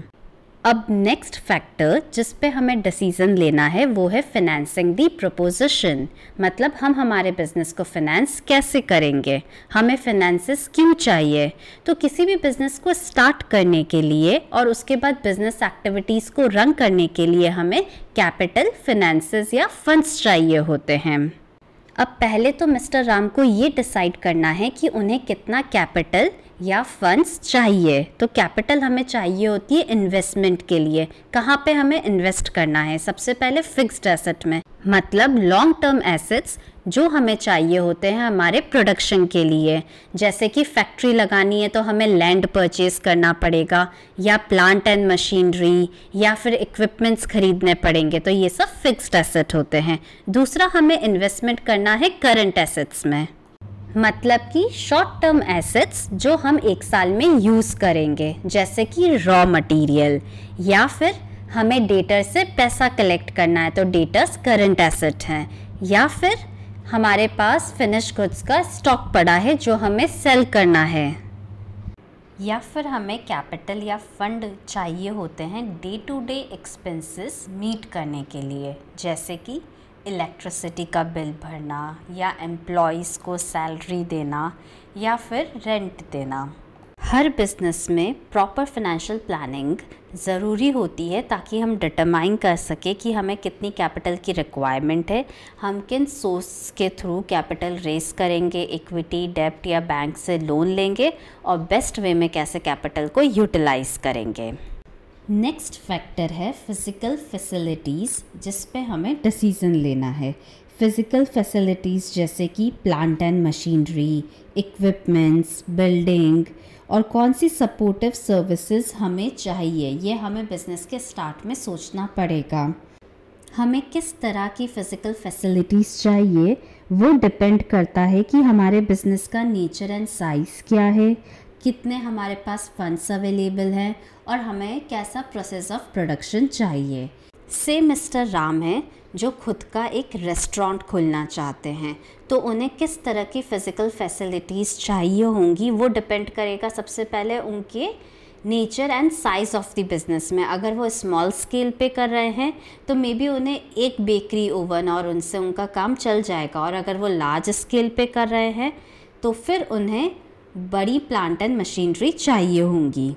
अब नेक्स्ट फैक्टर जिस पे हमें डिसीजन लेना है वो है फिनेंसिंग दी प्रपोजिशन, मतलब हम हमारे बिजनेस को फिनेंस कैसे करेंगे, हमें फिनेंसेस क्यों चाहिए। तो किसी भी बिजनेस को स्टार्ट करने के लिए और उसके बाद बिजनेस एक्टिविटीज़ को रन करने के लिए हमें कैपिटल, फिनेंसेस या फंड्स चाहिए होते हैं। अब पहले तो मिस्टर राम को ये डिसाइड करना है कि उन्हें कितना कैपिटल या फंड्स चाहिए। तो कैपिटल हमें चाहिए होती है इन्वेस्टमेंट के लिए। कहाँ पे हमें इन्वेस्ट करना है? सबसे पहले फिक्स्ड एसेट में, मतलब लॉन्ग टर्म एसेट्स जो हमें चाहिए होते हैं हमारे प्रोडक्शन के लिए। जैसे कि फैक्ट्री लगानी है तो हमें लैंड परचेज करना पड़ेगा, या प्लांट एंड मशीनरी, या फिर इक्विपमेंट्स खरीदने पड़ेंगे, तो ये सब फिक्स्ड एसेट होते हैं। दूसरा, हमें इन्वेस्टमेंट करना है करंट एसेट्स में, मतलब कि शॉर्ट टर्म एसेट्स जो हम एक साल में यूज़ करेंगे, जैसे कि रॉ मटेरियल, या फिर हमें डेटर से पैसा कलेक्ट करना है तो डेटर्स करंट एसेट हैं, या फिर हमारे पास फिनिश गुड्स का स्टॉक पड़ा है जो हमें सेल करना है, या फिर हमें कैपिटल या फंड चाहिए होते हैं day to day expenses meet करने के लिए, जैसे कि इलेक्ट्रिसिटी का बिल भरना, या एम्प्लॉयज़ को सैलरी देना, या फिर रेंट देना। हर बिज़नेस में प्रॉपर फाइनेंशियल प्लानिंग ज़रूरी होती है ताकि हम डिटरमाइन कर सके कि हमें कितनी कैपिटल की रिक्वायरमेंट है, हम किन सोर्स के थ्रू कैपिटल रेस करेंगे, इक्विटी, डेब्ट या बैंक से लोन लेंगे, और बेस्ट वे में कैसे कैपिटल को यूटिलाइज़ करेंगे। नेक्स्ट फैक्टर है फिज़िकल फैसिलिटीज़, जिस पे हमें डिसीज़न लेना है। फिज़िकल फैसिलिटीज़ जैसे कि plant and machinery, equipments, building, और कौन सी सपोर्टिव सर्विसेज हमें चाहिए, ये हमें बिज़नेस के स्टार्ट में सोचना पड़ेगा। हमें किस तरह की फ़िज़िकल फैसिलिटीज़ चाहिए वो डिपेंड करता है कि हमारे बिज़नेस का नेचर एंड साइज़ क्या है, कितने हमारे पास फंड्स अवेलेबल हैं, और हमें कैसा प्रोसेस ऑफ प्रोडक्शन चाहिए। से मिस्टर राम हैं जो खुद का एक रेस्टोरेंट खोलना चाहते हैं, तो उन्हें किस तरह की फ़िज़िकल फैसिलिटीज़ चाहिए होंगी वो डिपेंड करेगा सबसे पहले उनके nature and size of the business में। अगर वो स्मॉल स्केल पे कर रहे हैं तो मे बी उन्हें एक बेकरी ओवन और उनसे उनका काम चल जाएगा, और अगर वो लार्ज स्केल पे कर रहे हैं तो फिर उन्हें बड़ी प्लांट एंड मशीनरी चाहिए होंगी।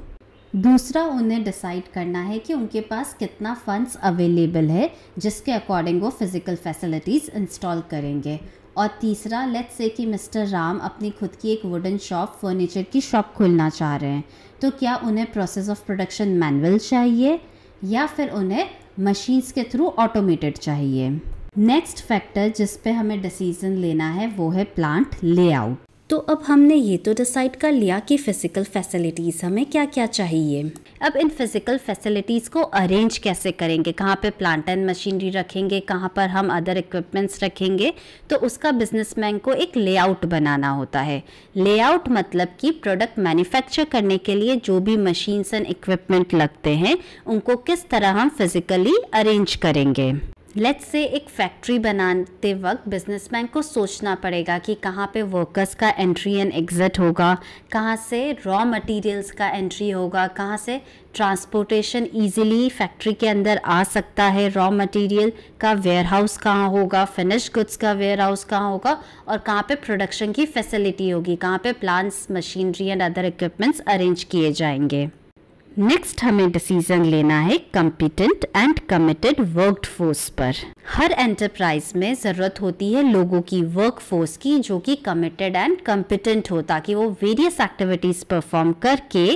दूसरा, उन्हें डिसाइड करना है कि उनके पास कितना फंड्स अवेलेबल है जिसके अकॉर्डिंग वो फिज़िकल फैसिलिटीज़ इंस्टॉल करेंगे। और तीसरा, लेट्स से कि मिस्टर राम अपनी खुद की एक वुडन शॉप, फर्नीचर की शॉप खोलना चाह रहे हैं, तो क्या उन्हें प्रोसेस ऑफ प्रोडक्शन मैनुअल चाहिए या फिर उन्हें मशीन्स के थ्रू ऑटोमेटेड चाहिए। नेक्स्ट फैक्टर जिस पे हमें डिसीजन लेना है वो है प्लांट लेआउट। तो अब हमने ये तो डिसाइड कर लिया कि फ़िज़िकल फैसिलिटीज़ हमें क्या क्या चाहिए। अब इन फ़िज़िकल फैसिलिटीज़ को अरेंज कैसे करेंगे, कहाँ पे प्लांट एंड मशीनरी रखेंगे, कहाँ पर हम अदर इक्विपमेंट्स रखेंगे, तो उसका बिजनेसमैन को एक लेआउट बनाना होता है। लेआउट मतलब कि प्रोडक्ट मैन्युफैक्चर करने के लिए जो भी मशीन्स एंड इक्विपमेंट लगते हैं उनको किस तरह हम फिज़िकली अरेंज करेंगे। लेट्स से एक फैक्ट्री बनाते वक्त बिजनेसमैन को सोचना पड़ेगा कि कहाँ पे वर्कर्स का एंट्री एंड एग्ज़िट होगा, कहाँ से रॉ मटेरियल्स का एंट्री होगा, कहाँ से ट्रांसपोर्टेशन इजीली फैक्ट्री के अंदर आ सकता है, रॉ मटेरियल का वेयरहाउस कहाँ होगा, फिनिश गुड्स का वेयरहाउस कहाँ होगा, और कहाँ पे प्रोडक्शन की फैसिलिटी होगी, कहाँ पे plants, machinery and other equipments arrange किए जाएंगे। नेक्स्ट हमें डिसीजन लेना है कॉम्पिटेंट एंड कमिटेड वर्कफोर्स पर। हर एंटरप्राइज में ज़रूरत होती है लोगों की, वर्कफोर्स की, जो कि कमिटेड एंड कॉम्पिटेंट हो, ताकि वो वेरियस एक्टिविटीज़ परफॉर्म करके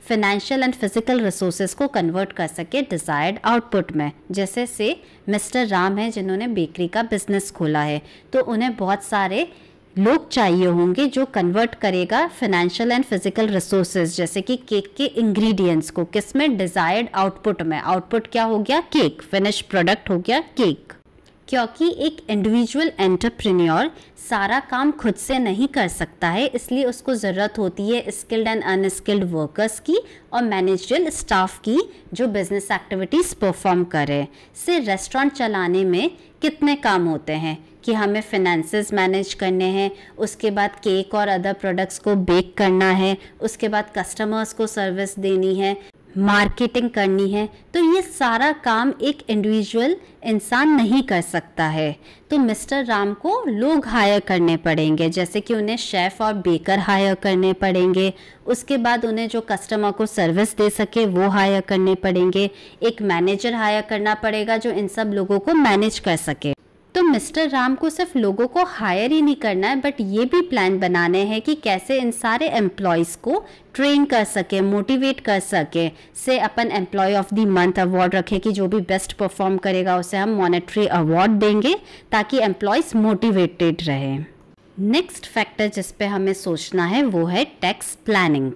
फाइनेंशियल एंड फिजिकल रिसोर्सेज को कन्वर्ट कर सके डिज़ायर्ड आउटपुट में। जैसे से मिस्टर राम है जिन्होंने बेकरी का बिजनेस खोला है, तो उन्हें बहुत सारे लोग चाहिए होंगे जो कन्वर्ट करेगा फाइनेंशियल एंड फिजिकल रिसोर्सेज, जैसे कि केक के इंग्रेडिएंट्स को किस में, डिजायर्ड आउटपुट में। आउटपुट क्या हो गया, केक, फिनिश प्रोडक्ट हो गया केक। क्योंकि एक इंडिविजुअल एंटरप्रेन्योर सारा काम खुद से नहीं कर सकता है, इसलिए उसको ज़रूरत होती है स्किल्ड एंड अनस्किल्ड वर्कर्स की और मैनेजरियल स्टाफ की जो बिजनेस एक्टिविटीज़ परफॉर्म करे। से रेस्टोरेंट चलाने में कितने काम होते हैं कि हमें फिनेंसेस मैनेज करने हैं, उसके बाद केक और अदर प्रोडक्ट्स को बेक करना है, उसके बाद कस्टमर्स को सर्विस देनी है, मार्केटिंग करनी है। तो ये सारा काम एक इंडिविजुअल इंसान नहीं कर सकता है, तो मिस्टर राम को लोग हायर करने पड़ेंगे, जैसे कि उन्हें शेफ़ और बेकर हायर करने पड़ेंगे, उसके बाद उन्हें जो कस्टमर को सर्विस दे सके वो हायर करने पड़ेंगे, एक मैनेजर हायर करना पड़ेगा जो इन सब लोगों को मैनेज कर सके। तो मिस्टर राम को सिर्फ लोगों को हायर ही नहीं करना है, बट ये भी प्लान बनाने हैं कि कैसे इन सारे एम्प्लॉयज़ को ट्रेन कर सके, मोटिवेट कर सके। से अपन employee of the month award रखें कि जो भी बेस्ट परफॉर्म करेगा उसे हम मॉनेटरी अवार्ड देंगे, ताकि एम्प्लॉयज़ मोटिवेटेड रहें। नेक्स्ट फैक्टर जिस पे हमें सोचना है वो है टैक्स प्लानिंग।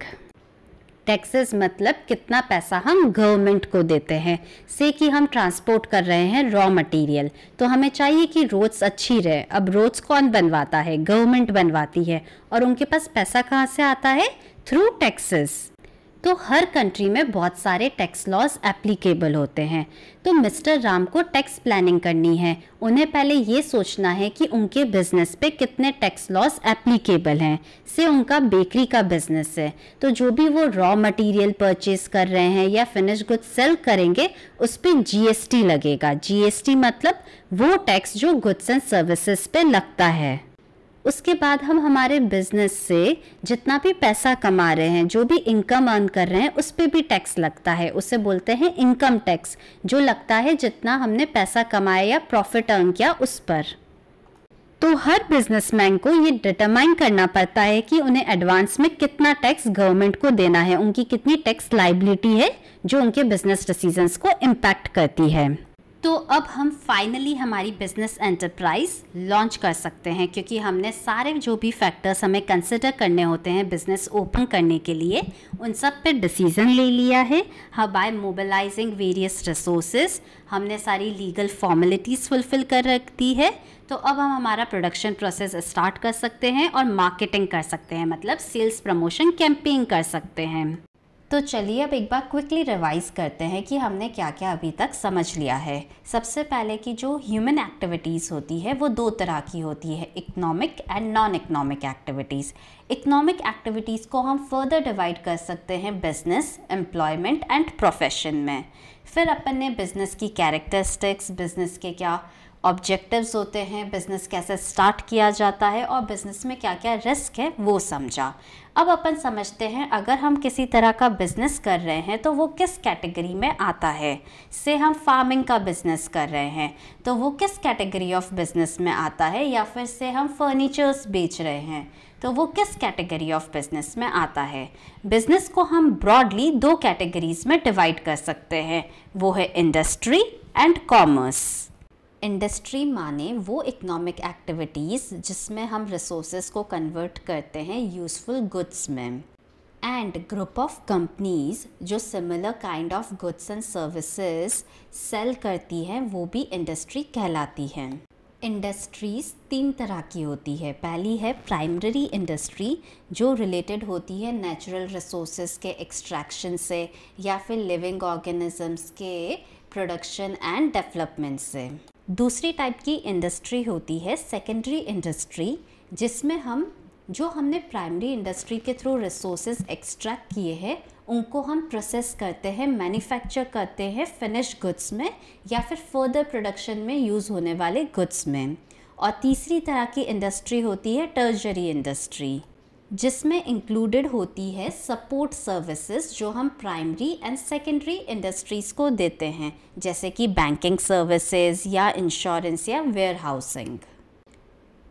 टैक्सेस मतलब कितना पैसा हम गवर्नमेंट को देते हैं। से कि हम ट्रांसपोर्ट कर रहे हैं रॉ मटेरियल, तो हमें चाहिए कि रोड्स अच्छी रहे। अब रोड्स कौन बनवाता है, गवर्नमेंट बनवाती है, और उनके पास पैसा कहाँ से आता है, थ्रू टैक्सेस। तो हर कंट्री में बहुत सारे टैक्स लॉज एप्लीकेबल होते हैं। तो मिस्टर राम को टैक्स प्लानिंग करनी है। उन्हें पहले ये सोचना है कि उनके बिजनेस पे कितने टैक्स लॉज एप्लीकेबल हैं। से उनका बेकरी का बिजनेस है, तो जो भी वो रॉ मटेरियल परचेज कर रहे हैं या फिनिश गुड्स सेल करेंगे उस पर जीएसटी लगेगा। जीएसटी मतलब वो टैक्स जो गुड्स एंड सर्विसेज पे लगता है। उसके बाद हम हमारे बिजनेस से जितना भी पैसा कमा रहे हैं, जो भी इनकम अर्न कर रहे हैं, उस पर भी टैक्स लगता है। उसे बोलते हैं इनकम टैक्स, जो लगता है जितना हमने पैसा कमाया या प्रॉफिट अर्न किया उस पर। तो हर बिजनेसमैन को ये डिटरमाइन करना पड़ता है कि उन्हें एडवांस में कितना टैक्स गवर्नमेंट को देना है, उनकी कितनी टैक्स लायबिलिटी है जो उनके बिजनेस डिसीजंस को इम्पैक्ट करती है। तो अब हम फाइनली हमारी बिजनेस एंटरप्राइज लॉन्च कर सकते हैं, क्योंकि हमने सारे जो भी फैक्टर्स हमें कंसिडर करने होते हैं बिजनेस ओपन करने के लिए, उन सब पे डिसीजन ले लिया है। हाँ, बाय मोबिलाइजिंग वेरियस रिसोर्सेज हमने सारी लीगल फॉर्मेलिटीज़ फुलफिल कर रख दी है। तो अब हम हमारा प्रोडक्शन प्रोसेस स्टार्ट कर सकते हैं और मार्केटिंग कर सकते हैं, मतलब सेल्स प्रमोशन कैंपेन कर सकते हैं। तो चलिए अब एक बार क्विकली रिवाइज करते हैं कि हमने क्या क्या अभी तक समझ लिया है। सबसे पहले कि जो ह्यूमन एक्टिविटीज़ होती है वो दो तरह की होती है, economic and non economic activities. Economic activities को हम फर्दर डिवाइड कर सकते हैं बिजनेस, एम्प्लॉयमेंट एंड प्रोफेशन में। फिर अपन ने बिजनेस की कैरेक्टरिस्टिक्स, बिजनेस के क्या ऑब्जेक्टिव्स होते हैं, बिज़नेस कैसे स्टार्ट किया जाता है और बिज़नेस में क्या क्या रिस्क है वो समझा। अब अपन समझते हैं अगर हम किसी तरह का बिज़नेस कर रहे हैं तो वो किस कैटेगरी में आता है। से हम फार्मिंग का बिज़नेस कर रहे हैं तो वो किस कैटेगरी ऑफ बिज़नेस में आता है, या फिर से हम फर्नीचर्स बेच रहे हैं तो वो किस कैटेगरी ऑफ बिज़नेस में आता है। बिज़नेस को हम ब्रॉडली दो कैटेगरीज में डिवाइड कर सकते हैं, वो है इंडस्ट्री एंड कॉमर्स। इंडस्ट्री माने वो इकोनॉमिक एक्टिविटीज़ जिसमें हम रिसोर्सेज को कन्वर्ट करते हैं यूज़फुल गुड्स में। एंड ग्रुप ऑफ कंपनीज जो similar kind of goods and services sell करती हैं वो भी इंडस्ट्री कहलाती हैं। इंडस्ट्रीज़ 3 तरह की होती है। पहली है प्राइमरी इंडस्ट्री जो रिलेटेड होती है नेचुरल रिसोर्सेज के एक्सट्रैक्शन से या फिर लिविंग ऑर्गेनिजम्स के प्रोडक्शन एंड डेवलपमेंट से। दूसरी टाइप की इंडस्ट्री होती है सेकेंडरी इंडस्ट्री जिसमें हमने प्राइमरी इंडस्ट्री के थ्रू रिसोर्सेज एक्सट्रैक्ट किए हैं उनको हम प्रोसेस करते हैं, मैन्युफैक्चर करते हैं फिनिश गुड्स में या फिर फर्दर प्रोडक्शन में यूज़ होने वाले गुड्स में। और तीसरी तरह की इंडस्ट्री होती है टर्शरी इंडस्ट्री जिसमें इंक्लूडेड होती है सपोर्ट सर्विसेज जो हम प्राइमरी एंड सेकेंडरी इंडस्ट्रीज़ को देते हैं, जैसे कि बैंकिंग सर्विसेज या इंश्योरेंस या वेयर हाउसिंग।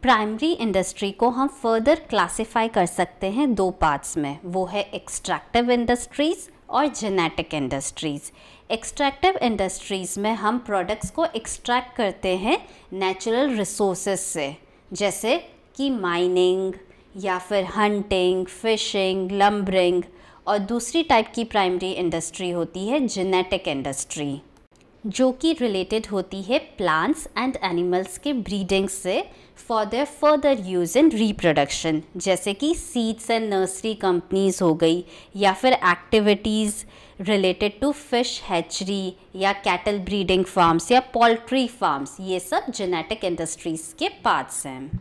प्राइमरी इंडस्ट्री को हम फर्दर क्लासिफाई कर सकते हैं 2 पार्ट्स में, वो है एक्सट्रैक्टिव इंडस्ट्रीज़ और जेनेटिक इंडस्ट्रीज़। एक्सट्रैक्टिव इंडस्ट्रीज़ में हम प्रोडक्ट्स को एक्सट्रैक्ट करते हैं नेचुरल रिसोर्सेज से, जैसे कि माइनिंग या फिर हंटिंग, फिशिंग, लम्बरिंग। और दूसरी टाइप की प्राइमरी इंडस्ट्री होती है जेनेटिक इंडस्ट्री जो कि रिलेटेड होती है प्लांट्स एंड एनिमल्स के ब्रीडिंग से for their further use in reproduction, जैसे कि सीड्स एंड नर्सरी कंपनीज हो गई या फिर activities related to fish hatchery या कैटल ब्रीडिंग फार्म्स या पोल्ट्री फार्म्स। ये सब जेनेटिक इंडस्ट्रीज़ के पार्ट्स हैं।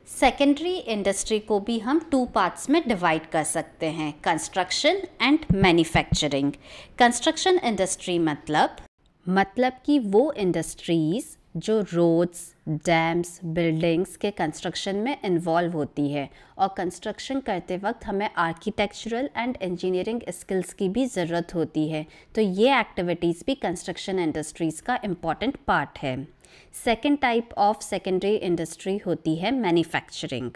सेकेंडरी इंडस्ट्री को भी हम 2 पार्ट्स में डिवाइड कर सकते हैं, construction and manufacturing. Construction industry मतलब कि वो इंडस्ट्रीज़ जो रोड्स, डैम्स, बिल्डिंग्स के कंस्ट्रक्शन में इन्वॉल्व होती है। और कंस्ट्रक्शन करते वक्त हमें आर्किटेक्चरल एंड इंजीनियरिंग स्किल्स की भी ज़रूरत होती है, तो ये एक्टिविटीज़ भी कंस्ट्रक्शन इंडस्ट्रीज़ का इम्पॉर्टेंट पार्ट है। Second type of secondary industry होती है manufacturing.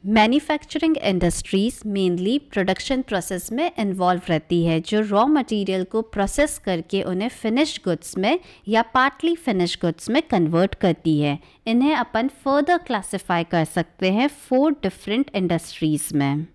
Manufacturing industries mainly production process में इन्वॉल्व रहती है, जो रॉ मटेरियल को प्रोसेस करके उन्हें फिनिश गुड्स में या पार्टली फिनिश गुड्स में कन्वर्ट करती है। इन्हें अपन फर्दर क्लासिफाई कर सकते हैं 4 डिफरेंट इंडस्ट्रीज़ में।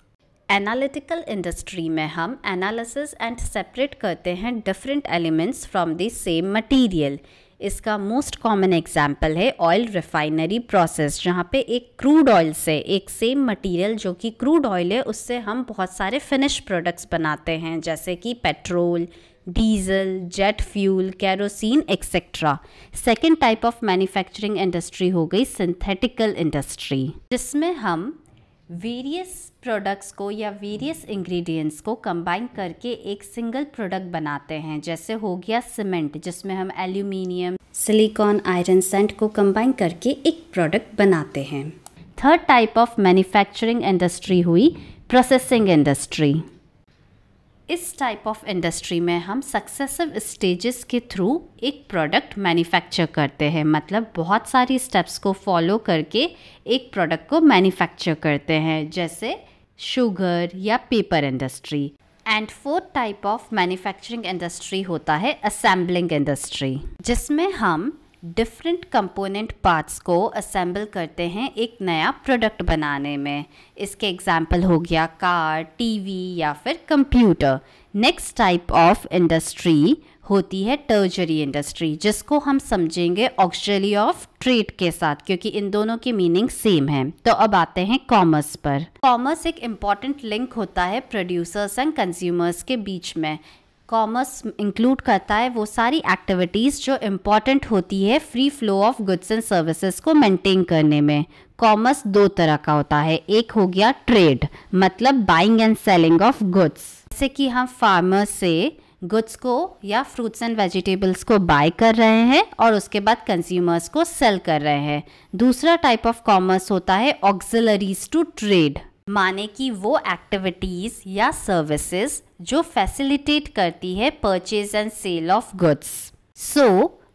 एनालिटिकल इंडस्ट्री में हम एनालिसिस एंड सेपरेट करते हैं different elements from the same material. इसका मोस्ट कॉमन एग्जाम्पल है ऑयल रिफाइनरी प्रोसेस, जहाँ पे एक क्रूड ऑयल से एक सेम मटेरियल जो कि क्रूड ऑयल है उससे हम बहुत सारे फिनिश प्रोडक्ट्स बनाते हैं, जैसे कि petrol, diesel, jet fuel, kerosene etcetera. Second type of manufacturing industry हो गई सिंथेटिकल इंडस्ट्री, जिसमें हम वेरियस प्रोडक्ट्स को या वेरियस इंग्रेडिएंट्स को कंबाइन करके एक सिंगल प्रोडक्ट बनाते हैं, जैसे हो गया सीमेंट जिसमें हम एल्यूमिनियम, सिलिकॉन, आयरन, सैंड को कंबाइन करके एक प्रोडक्ट बनाते हैं। Third type of manufacturing industry हुई प्रोसेसिंग इंडस्ट्री। इस टाइप ऑफ इंडस्ट्री में हम सक्सेसिव स्टेजेस के थ्रू एक प्रोडक्ट मैन्युफैक्चर करते हैं, मतलब बहुत सारी स्टेप्स को फॉलो करके एक प्रोडक्ट को मैन्युफैक्चर करते हैं, जैसे शुगर या paper industry. And fourth type of manufacturing industry होता है असेंबलिंग इंडस्ट्री, जिसमें हम डिफरेंट कंपोनेंट पार्ट्स को असेंबल करते हैं एक नया प्रोडक्ट बनाने में। इसके एग्जाम्पल हो गया कार, टीवी या फिर computer. Next type of industry होती है टर्शरी इंडस्ट्री, जिसको हम समझेंगे ऑक्सिलरी ऑफ ट्रेड के साथ, क्योंकि इन दोनों की मीनिंग सेम है। तो अब आते हैं कॉमर्स पर। कॉमर्स एक इम्पॉर्टेंट लिंक होता है प्रोड्यूसर्स एंड कंज्यूमर्स के बीच में। कॉमर्स इंक्लूड करता है वो सारी एक्टिविटीज़ जो इम्पॉर्टेंट होती है free flow of goods and services को मेंटेन करने में। कॉमर्स 2 तरह का होता है, एक हो गया ट्रेड, मतलब buying and selling of goods, जैसे कि हम फार्मर्स से गुड्स को या फ्रूट्स एंड वेजिटेबल्स को बाय कर रहे हैं और उसके बाद कंज्यूमर्स को सेल कर रहे हैं। दूसरा टाइप ऑफ कॉमर्स होता है ऑक्सिलरीज टू ट्रेड, माने कि वो एक्टिविटीज़ या सर्विसेज जो फैसिलिटेट करती है purchase and sale of goods. So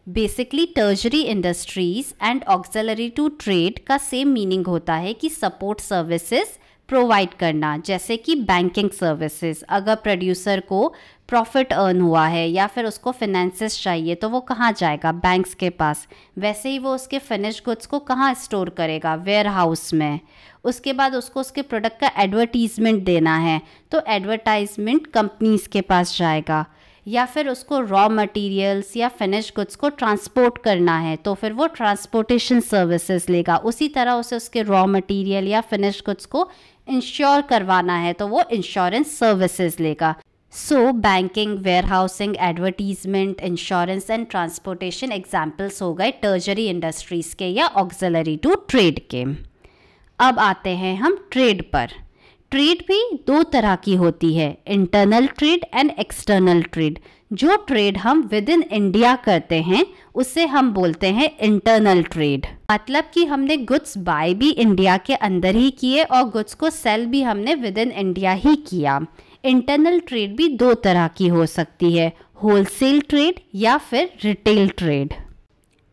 basically tertiary industries and auxiliary to trade का सेम मीनिंग होता है कि सपोर्ट सर्विसेज प्रोवाइड करना, जैसे कि बैंकिंग सर्विसेज। अगर प्रोड्यूसर को प्रॉफिट अर्न हुआ है या फिर उसको फाइनेंसेस चाहिए तो वो कहाँ जाएगा? बैंक्स के पास। वैसे ही वो उसके फिनिश गुड्स को कहाँ स्टोर करेगा? वेयर हाउस में। उसके बाद उसको उसके प्रोडक्ट का एडवर्टीजमेंट देना है तो एडवर्टाइजमेंट कंपनीज के पास जाएगा। या फिर उसको रॉ मटेरियल्स या फिनिश गुड्स को ट्रांसपोर्ट करना है तो फिर वो ट्रांसपोर्टेशन सर्विसेज लेगा। उसी तरह उसे उसके रॉ मटेरियल या फिनिश गुड्स को इंश्योर करवाना है तो वो इंश्योरेंस सर्विसेज लेगा। So banking, warehousing, advertisement, insurance and transportation examples हो गए टर्जरी इंडस्ट्रीज के या ऑक्सिलरी टू ट्रेड के। अब आते हैं हम ट्रेड पर। ट्रेड भी दो तरह की होती है, internal trade and external trade. जो ट्रेड हम विद इन इंडिया करते हैं उसे हम बोलते हैं इंटरनल ट्रेड। मतलब कि हमने गुड्स बाय भी इंडिया के अंदर ही किए और गुड्स को सेल भी हमने विद इन इंडिया ही किया। इंटरनल ट्रेड भी दो तरह की हो सकती है, होलसेल ट्रेड या फिर रिटेल ट्रेड।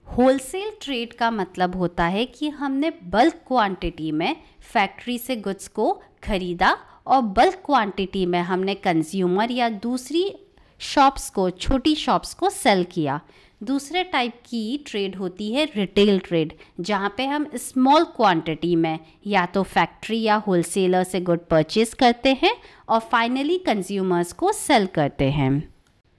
होलसेल ट्रेड का मतलब होता है कि हमने बल्क क्वांटिटी में फैक्ट्री से गुड्स को खरीदा और बल्क क्वांटिटी में हमने कंज्यूमर या दूसरी शॉप्स को, छोटी शॉप्स को सेल किया। दूसरे टाइप की ट्रेड होती है रिटेल ट्रेड, जहाँ पे हम स्मॉल क्वांटिटी में या तो फैक्ट्री या होलसेलर से गुड परचेज करते हैं और फाइनली कंज्यूमर्स को सेल करते हैं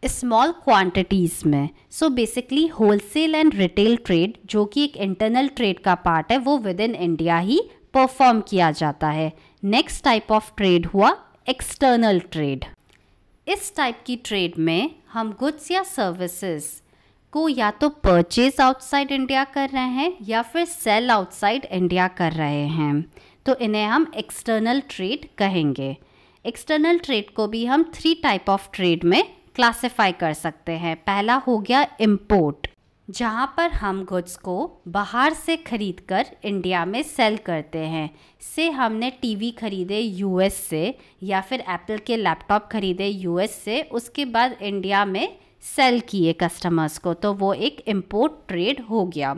स्मॉल क्वांटिटीज़ में। So basically wholesale and retail trade, जो कि एक इंटरनल ट्रेड का पार्ट है, वो with in India he perform किया जाता है। नेक्स्ट टाइप ऑफ ट्रेड हुआ एक्सटर्नल ट्रेड। इस टाइप की ट्रेड में हम गुड्स या सर्विसेज को या तो परचेज आउटसाइड इंडिया कर रहे हैं या फिर सेल आउटसाइड इंडिया कर रहे हैं, तो इन्हें हम एक्सटर्नल ट्रेड कहेंगे। एक्सटर्नल ट्रेड को भी हम 3 टाइप ऑफ ट्रेड में क्लासिफाई कर सकते हैं। पहला हो गया इंपोर्ट, जहाँ पर हम गुड्स को बाहर से खरीद कर इंडिया में सेल करते हैं। से हमने टीवी खरीदे यूएस से या फिर एप्पल के लैपटॉप खरीदे यूएस से, उसके बाद इंडिया में सेल किए कस्टमर्स को, तो वो एक इंपोर्ट ट्रेड हो गया।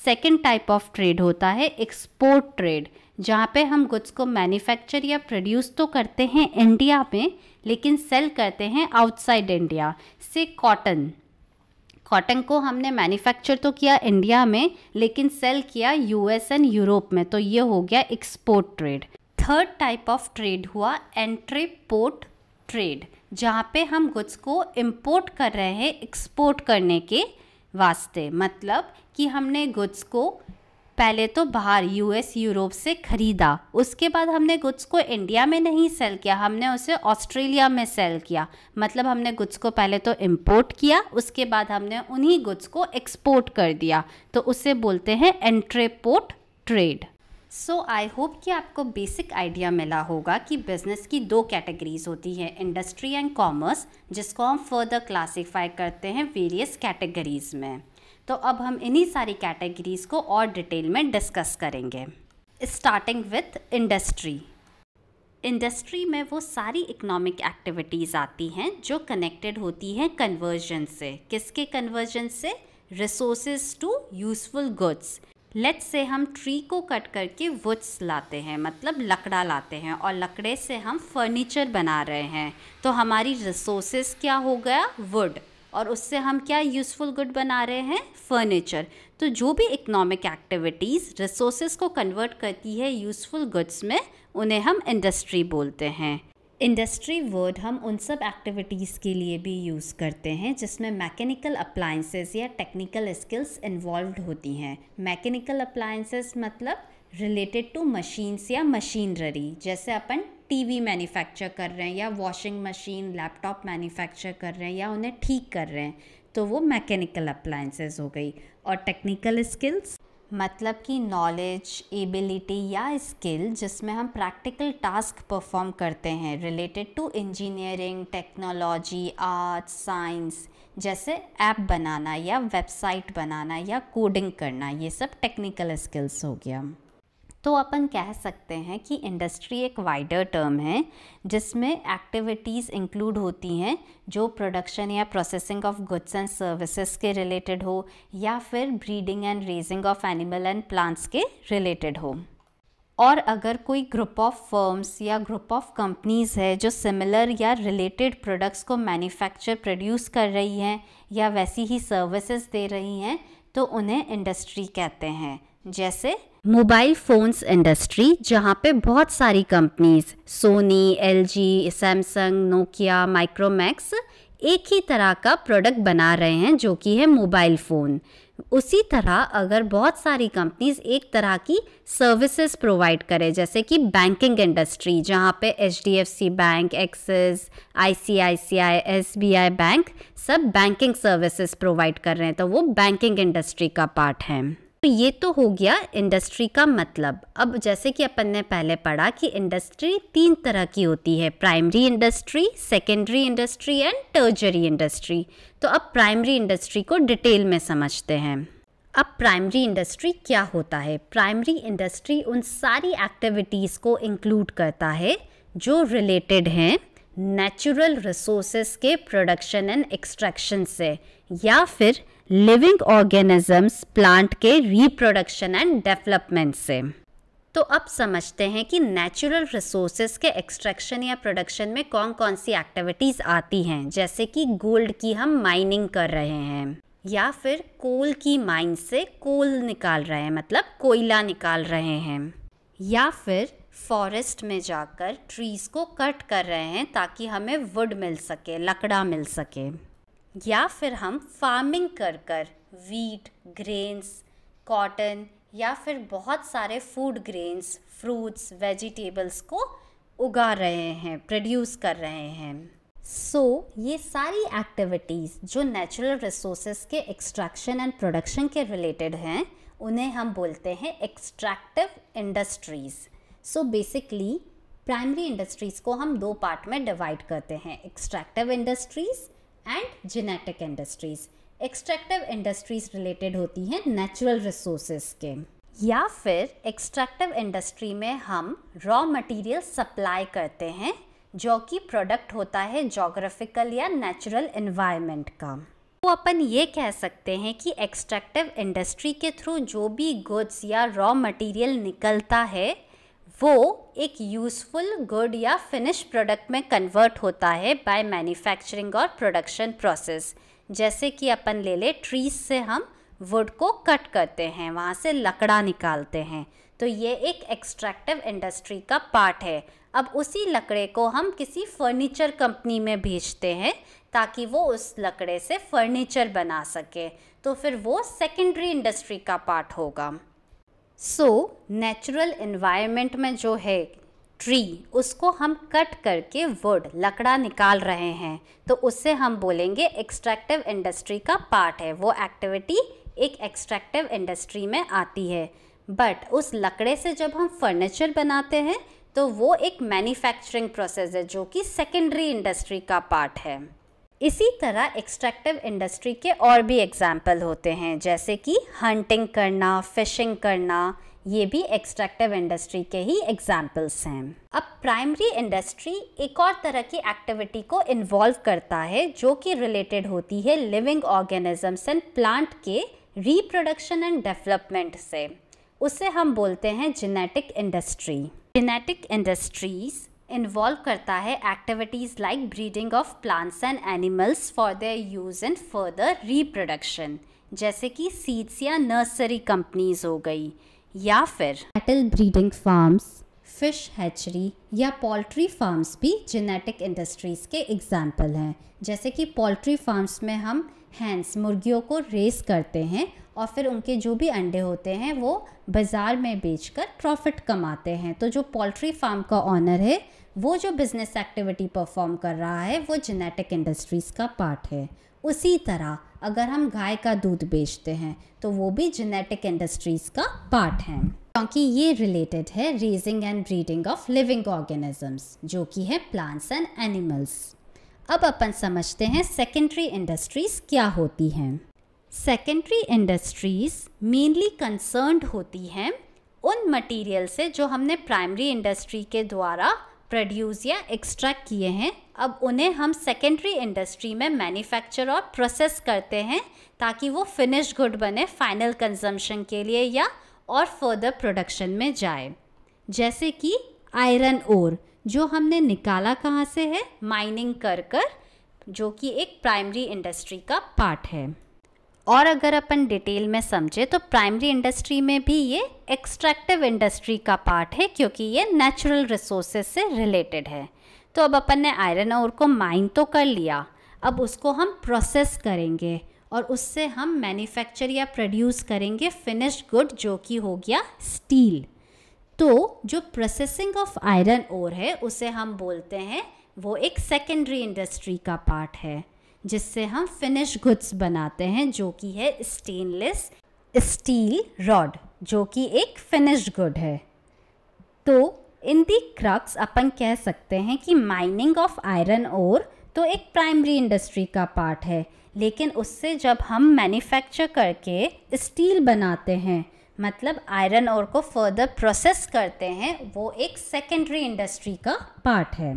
सेकंड टाइप ऑफ ट्रेड होता है एक्सपोर्ट ट्रेड, जहाँ पे हम गुड्स को मैन्युफैक्चर या प्रोड्यूस तो करते हैं इंडिया में लेकिन सेल करते हैं आउटसाइड इंडिया। से कॉटन को हमने मैन्युफैक्चर तो किया इंडिया में लेकिन सेल किया यूएस एंड यूरोप में, तो ये हो गया export trade. Third type of trade हुआ एंट्रीपोर्ट ट्रेड, जहाँ पे हम गुड्स को इंपोर्ट कर रहे हैं एक्सपोर्ट करने के वास्ते। मतलब कि हमने गुड्स को पहले तो बाहर यूएस यूरोप से ख़रीदा, उसके बाद हमने गुड्स को इंडिया में नहीं सेल किया, हमने उसे ऑस्ट्रेलिया में सेल किया। मतलब हमने गुड्स को पहले तो इंपोर्ट किया, उसके बाद हमने उन्हीं गुड्स को एक्सपोर्ट कर दिया, तो उसे बोलते हैं एंट्रीपोर्ट ट्रेड। सो आई होप कि आपको बेसिक आइडिया मिला होगा कि बिज़नेस की 2 कैटेगरीज होती हैं, इंडस्ट्री एंड कॉमर्स, जिसको हम फर्दर क्लासीफाई करते हैं वेरियस कैटेगरीज में। तो अब हम इन्हीं सारी कैटेगरीज को और डिटेल में डिस्कस करेंगे। Starting with industry. इंडस्ट्री में वो सारी इकोनॉमिक एक्टिविटीज़ आती हैं जो कनेक्टेड होती हैं कन्वर्जन से। किसके कन्वर्जन से? Resources to useful goods. Let's say हम ट्री को कट करके वुड्स लाते हैं, मतलब लकड़ा लाते हैं, और लकड़े से हम फर्नीचर बना रहे हैं, तो हमारी रिसोर्सेज क्या हो गया? वुड, और उससे हम क्या यूज़फुल गुड बना रहे हैं? फर्नीचर। तो जो भी इकोनॉमिक एक्टिविटीज़ रिसोर्सेज को कन्वर्ट करती है यूज़फुल गुड्स में, उन्हें हम इंडस्ट्री बोलते हैं। इंडस्ट्री वर्ड हम उन सब एक्टिविटीज़ के लिए भी यूज़ करते हैं जिसमें मैकेनिकल अप्लायंसेस या टेक्निकल स्किल्स इन्वॉल्व होती हैं। मैकेनिकल अप्लायंसेस मतलब रिलेटेड टू मशीन्स या मशीनरी, जैसे अपन टीवी मैन्युफैक्चर कर रहे हैं या वॉशिंग मशीन, लैपटॉप मैन्युफैक्चर कर रहे हैं या उन्हें ठीक कर रहे हैं, तो वो मैकेनिकल अप्लायंसेस हो गई। और टेक्निकल स्किल्स मतलब कि नॉलेज, एबिलिटी या स्किल जिसमें हम प्रैक्टिकल टास्क परफॉर्म करते हैं related to engineering, technology, arts, science, जैसे ऐप बनाना या वेबसाइट बनाना या कोडिंग करना, ये सब टेक्निकल स्किल्स हो गया। तो अपन कह सकते हैं कि इंडस्ट्री एक वाइडर टर्म है जिसमें एक्टिविटीज़ इंक्लूड होती हैं जो प्रोडक्शन या processing of goods and services के रिलेटेड हो या फिर breeding and raising of animal and plants के रिलेटेड हो। और अगर कोई ग्रुप ऑफ फर्म्स या ग्रुप ऑफ कंपनीज़ है जो सिमिलर या रिलेटेड प्रोडक्ट्स को मैन्युफैक्चर प्रोड्यूस कर रही हैं या वैसी ही सर्विसेज दे रही हैं तो उन्हें इंडस्ट्री कहते हैं। जैसे मोबाइल फ़ोन्स इंडस्ट्री, जहाँ पे बहुत सारी companies Sony, LG, Samsung, Nokia, Micromax एक ही तरह का प्रोडक्ट बना रहे हैं जो कि है मोबाइल फ़ोन। उसी तरह अगर बहुत सारी कंपनीज एक तरह की सर्विसेज प्रोवाइड करें, जैसे कि बैंकिंग इंडस्ट्री, जहाँ पे HDFC bank, axis, ICICI, SBI bank सब बैंकिंग सर्विसेज प्रोवाइड कर रहे हैं, तो वो बैंकिंग इंडस्ट्री का पार्ट है। तो ये तो हो गया इंडस्ट्री का मतलब। अब जैसे कि अपन ने पहले पढ़ा कि इंडस्ट्री 3 तरह की होती है, primary industry, secondary industry and टर्जरी industry. तो अब प्राइमरी इंडस्ट्री को डिटेल में समझते हैं। अब प्राइमरी इंडस्ट्री क्या होता है? प्राइमरी इंडस्ट्री उन सारी एक्टिविटीज़ को इंक्लूड करता है जो रिलेटेड हैं नेचुरल रिसोर्सेज के प्रोडक्शन एंड एक्सट्रैक्शन से, या फिर लिविंग ऑर्गेनिजम्स प्लांट के रिप्रोडक्शन एंड डेवलपमेंट से। तो अब समझते हैं कि नेचुरल रिसोर्सेज के एक्सट्रैक्शन या प्रोडक्शन में कौन कौन सी एक्टिविटीज़ आती हैं। जैसे कि गोल्ड की हम माइनिंग कर रहे हैं, या फिर कोल की माइन से कोल निकाल रहे हैं, मतलब कोयला निकाल रहे हैं, या फिर फॉरेस्ट में जाकर ट्रीज़ को कट कर रहे हैं ताकि हमें वुड मिल सके, लकड़ा मिल सके, या फिर हम फार्मिंग कर कर वीट, ग्रेन्स, कॉटन या फिर बहुत सारे फूड ग्रेन्स, फ्रूट्स, वेजिटेबल्स को उगा रहे हैं, प्रोड्यूस कर रहे हैं। ये सारी एक्टिविटीज़ जो नेचुरल रिसोर्सेज के एक्सट्रैक्शन एंड प्रोडक्शन के रिलेटेड हैं उन्हें हम बोलते हैं extractive industries. Basically primary industries को हम 2 पार्ट में डिवाइड करते हैं, extractive industries and genetic industries. Extractive industries related होती हैं नेचुरल रिसोर्सेज के, या फिर एक्सट्रैक्टिव इंडस्ट्री में हम रॉ मटेरियल सप्लाई करते हैं जो कि प्रोडक्ट होता है जोग्राफिकल या नेचुरल एनवायरनमेंट का। तो अपन ये कह सकते हैं कि एक्सट्रैक्टिव इंडस्ट्री के थ्रू जो भी गुड्स या रॉ मटेरियल निकलता है वो एक यूज़फुल गुड या फिनिश प्रोडक्ट में कन्वर्ट होता है बाय मैन्युफैक्चरिंग और प्रोडक्शन प्रोसेस। जैसे कि अपन ले ले ट्रीज से हम वुड को कट करते हैं, वहाँ से लकड़ा निकालते हैं, तो ये एक एक्सट्रैक्टिव इंडस्ट्री का पार्ट है। अब उसी लकड़े को हम किसी फर्नीचर कंपनी में भेजते हैं ताकि वो उस लकड़े से फर्नीचर बना सके, तो फिर वो सेकेंडरी इंडस्ट्री का पार्ट होगा। नेचुरल एनवायरनमेंट में जो है ट्री, उसको हम कट करके वुड, लकड़ा निकाल रहे हैं, तो उससे हम बोलेंगे एक्सट्रैक्टिव इंडस्ट्री का पार्ट है। वो एक्टिविटी एक एक्सट्रैक्टिव इंडस्ट्री में आती है। बट उस लकड़े से जब हम फर्नीचर बनाते हैं तो वो एक मैन्युफैक्चरिंग प्रोसेस है जो कि सेकेंडरी इंडस्ट्री का पार्ट है। इसी तरह एक्सट्रैक्टिव इंडस्ट्री के और भी एग्जाम्पल होते हैं, जैसे कि हंटिंग करना, फिशिंग करना, ये भी एक्सट्रैक्टिव इंडस्ट्री के ही एग्जाम्पल्स हैं। अब प्राइमरी इंडस्ट्री एक और तरह की एक्टिविटी को इन्वॉल्व करता है जो कि रिलेटेड होती है लिविंग ऑर्गेनिजम्स एंड प्लांट के रिप्रोडक्शन एंड डेवलपमेंट से। उसे हम बोलते हैं genetic industry. Genetic industries involve करता है activities like breeding of plants and animals for their use in further reproduction, जैसे कि सीड्स या नर्सरी कंपनीज हो गई, या फिर cattle breeding farms, fish hatchery या पोल्ट्री फार्म्स भी जेनेटिक इंडस्ट्रीज़ के एग्जाम्पल हैं। जैसे कि पोल्ट्री फार्म्स में हम हैंस, मुर्गियों को रेस करते हैं और फिर उनके जो भी अंडे होते हैं वो बाज़ार में बेचकर प्रॉफिट कमाते हैं। तो जो पोल्ट्री फार्म का ऑनर है वो जो बिज़नेस एक्टिविटी परफॉर्म कर रहा है वो जेनेटिक इंडस्ट्रीज़ का पार्ट है। उसी तरह अगर हम गाय का दूध बेचते हैं तो वो भी जेनेटिक इंडस्ट्रीज़ का पार्ट है, क्योंकि ये रिलेटेड है raising and breeding of living organisms जो कि है प्लांट्स एंड एनिमल्स। अब अपन समझते हैं सेकेंडरी इंडस्ट्रीज़ क्या होती हैं। सेकेंडरी इंडस्ट्रीज़ मेनली कंसर्न्ड होती हैं उन मटेरियल से जो हमने प्राइमरी इंडस्ट्री के द्वारा प्रोड्यूस या एक्सट्रैक्ट किए हैं। अब उन्हें हम सेकेंडरी इंडस्ट्री में मैन्युफैक्चर और प्रोसेस करते हैं ताकि वो फिनिश गुड बने फाइनल कंजम्पशन के लिए या और फर्दर प्रोडक्शन में जाए। जैसे कि आयरन ओर जो हमने निकाला कहाँ से है, माइनिंग कर जो कि एक प्राइमरी इंडस्ट्री का पार्ट है। और अगर अपन डिटेल में समझे तो प्राइमरी इंडस्ट्री में भी ये एक्सट्रैक्टिव इंडस्ट्री का पार्ट है, क्योंकि ये नेचुरल रिसोर्सेज से रिलेटेड है। तो अब अपन ने आयरन ओर को माइन तो कर लिया, अब उसको हम प्रोसेस करेंगे और उससे हम मैन्युफैक्चर या प्रोड्यूस करेंगे फिनिश्ड गुड, जो कि हो गया स्टील। तो जो प्रोसेसिंग ऑफ आयरन ओर है उसे हम बोलते हैं, वो एक सेकेंडरी इंडस्ट्री का पार्ट है, जिससे हम फिनिश गुड्स बनाते हैं, जो कि है स्टेनलेस स्टील रॉड, जो कि एक फिनिश्ड गुड है। तो इन दी क्रक्स अपन कह सकते हैं कि माइनिंग ऑफ आयरन ओर तो एक प्राइमरी इंडस्ट्री का पार्ट है, लेकिन उससे जब हम मैन्युफैक्चर करके स्टील बनाते हैं, मतलब आयरन ओर को फर्दर प्रोसेस करते हैं, वो एक सेकेंडरी इंडस्ट्री का पार्ट है।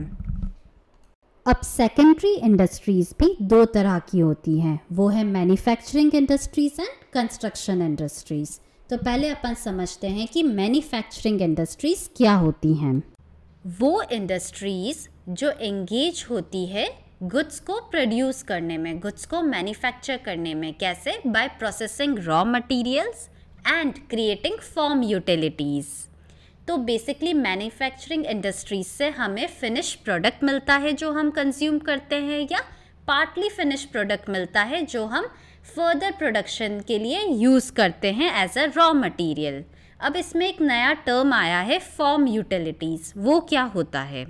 अब सेकेंडरी इंडस्ट्रीज़ भी दो तरह की होती हैं, वो है manufacturing industries and construction industries. तो पहले अपन समझते हैं कि मैन्युफैक्चरिंग इंडस्ट्रीज़ क्या होती हैं। वो इंडस्ट्रीज़ जो एंगेज होती है गुड्स को प्रोड्यूस करने में, गुड्स को मैन्युफैक्चर करने में। कैसे? By processing raw materials and creating form utilities. तो बेसिकली मैन्युफैक्चरिंग इंडस्ट्रीज से हमें फिनिश प्रोडक्ट मिलता है जो हम कंज्यूम करते हैं, या पार्टली फिनिश प्रोडक्ट मिलता है जो हम फर्दर प्रोडक्शन के लिए यूज़ करते हैं एज अ रॉ मटेरियल। अब इसमें एक नया टर्म आया है, फॉर्म यूटिलिटीज़। वो क्या होता है?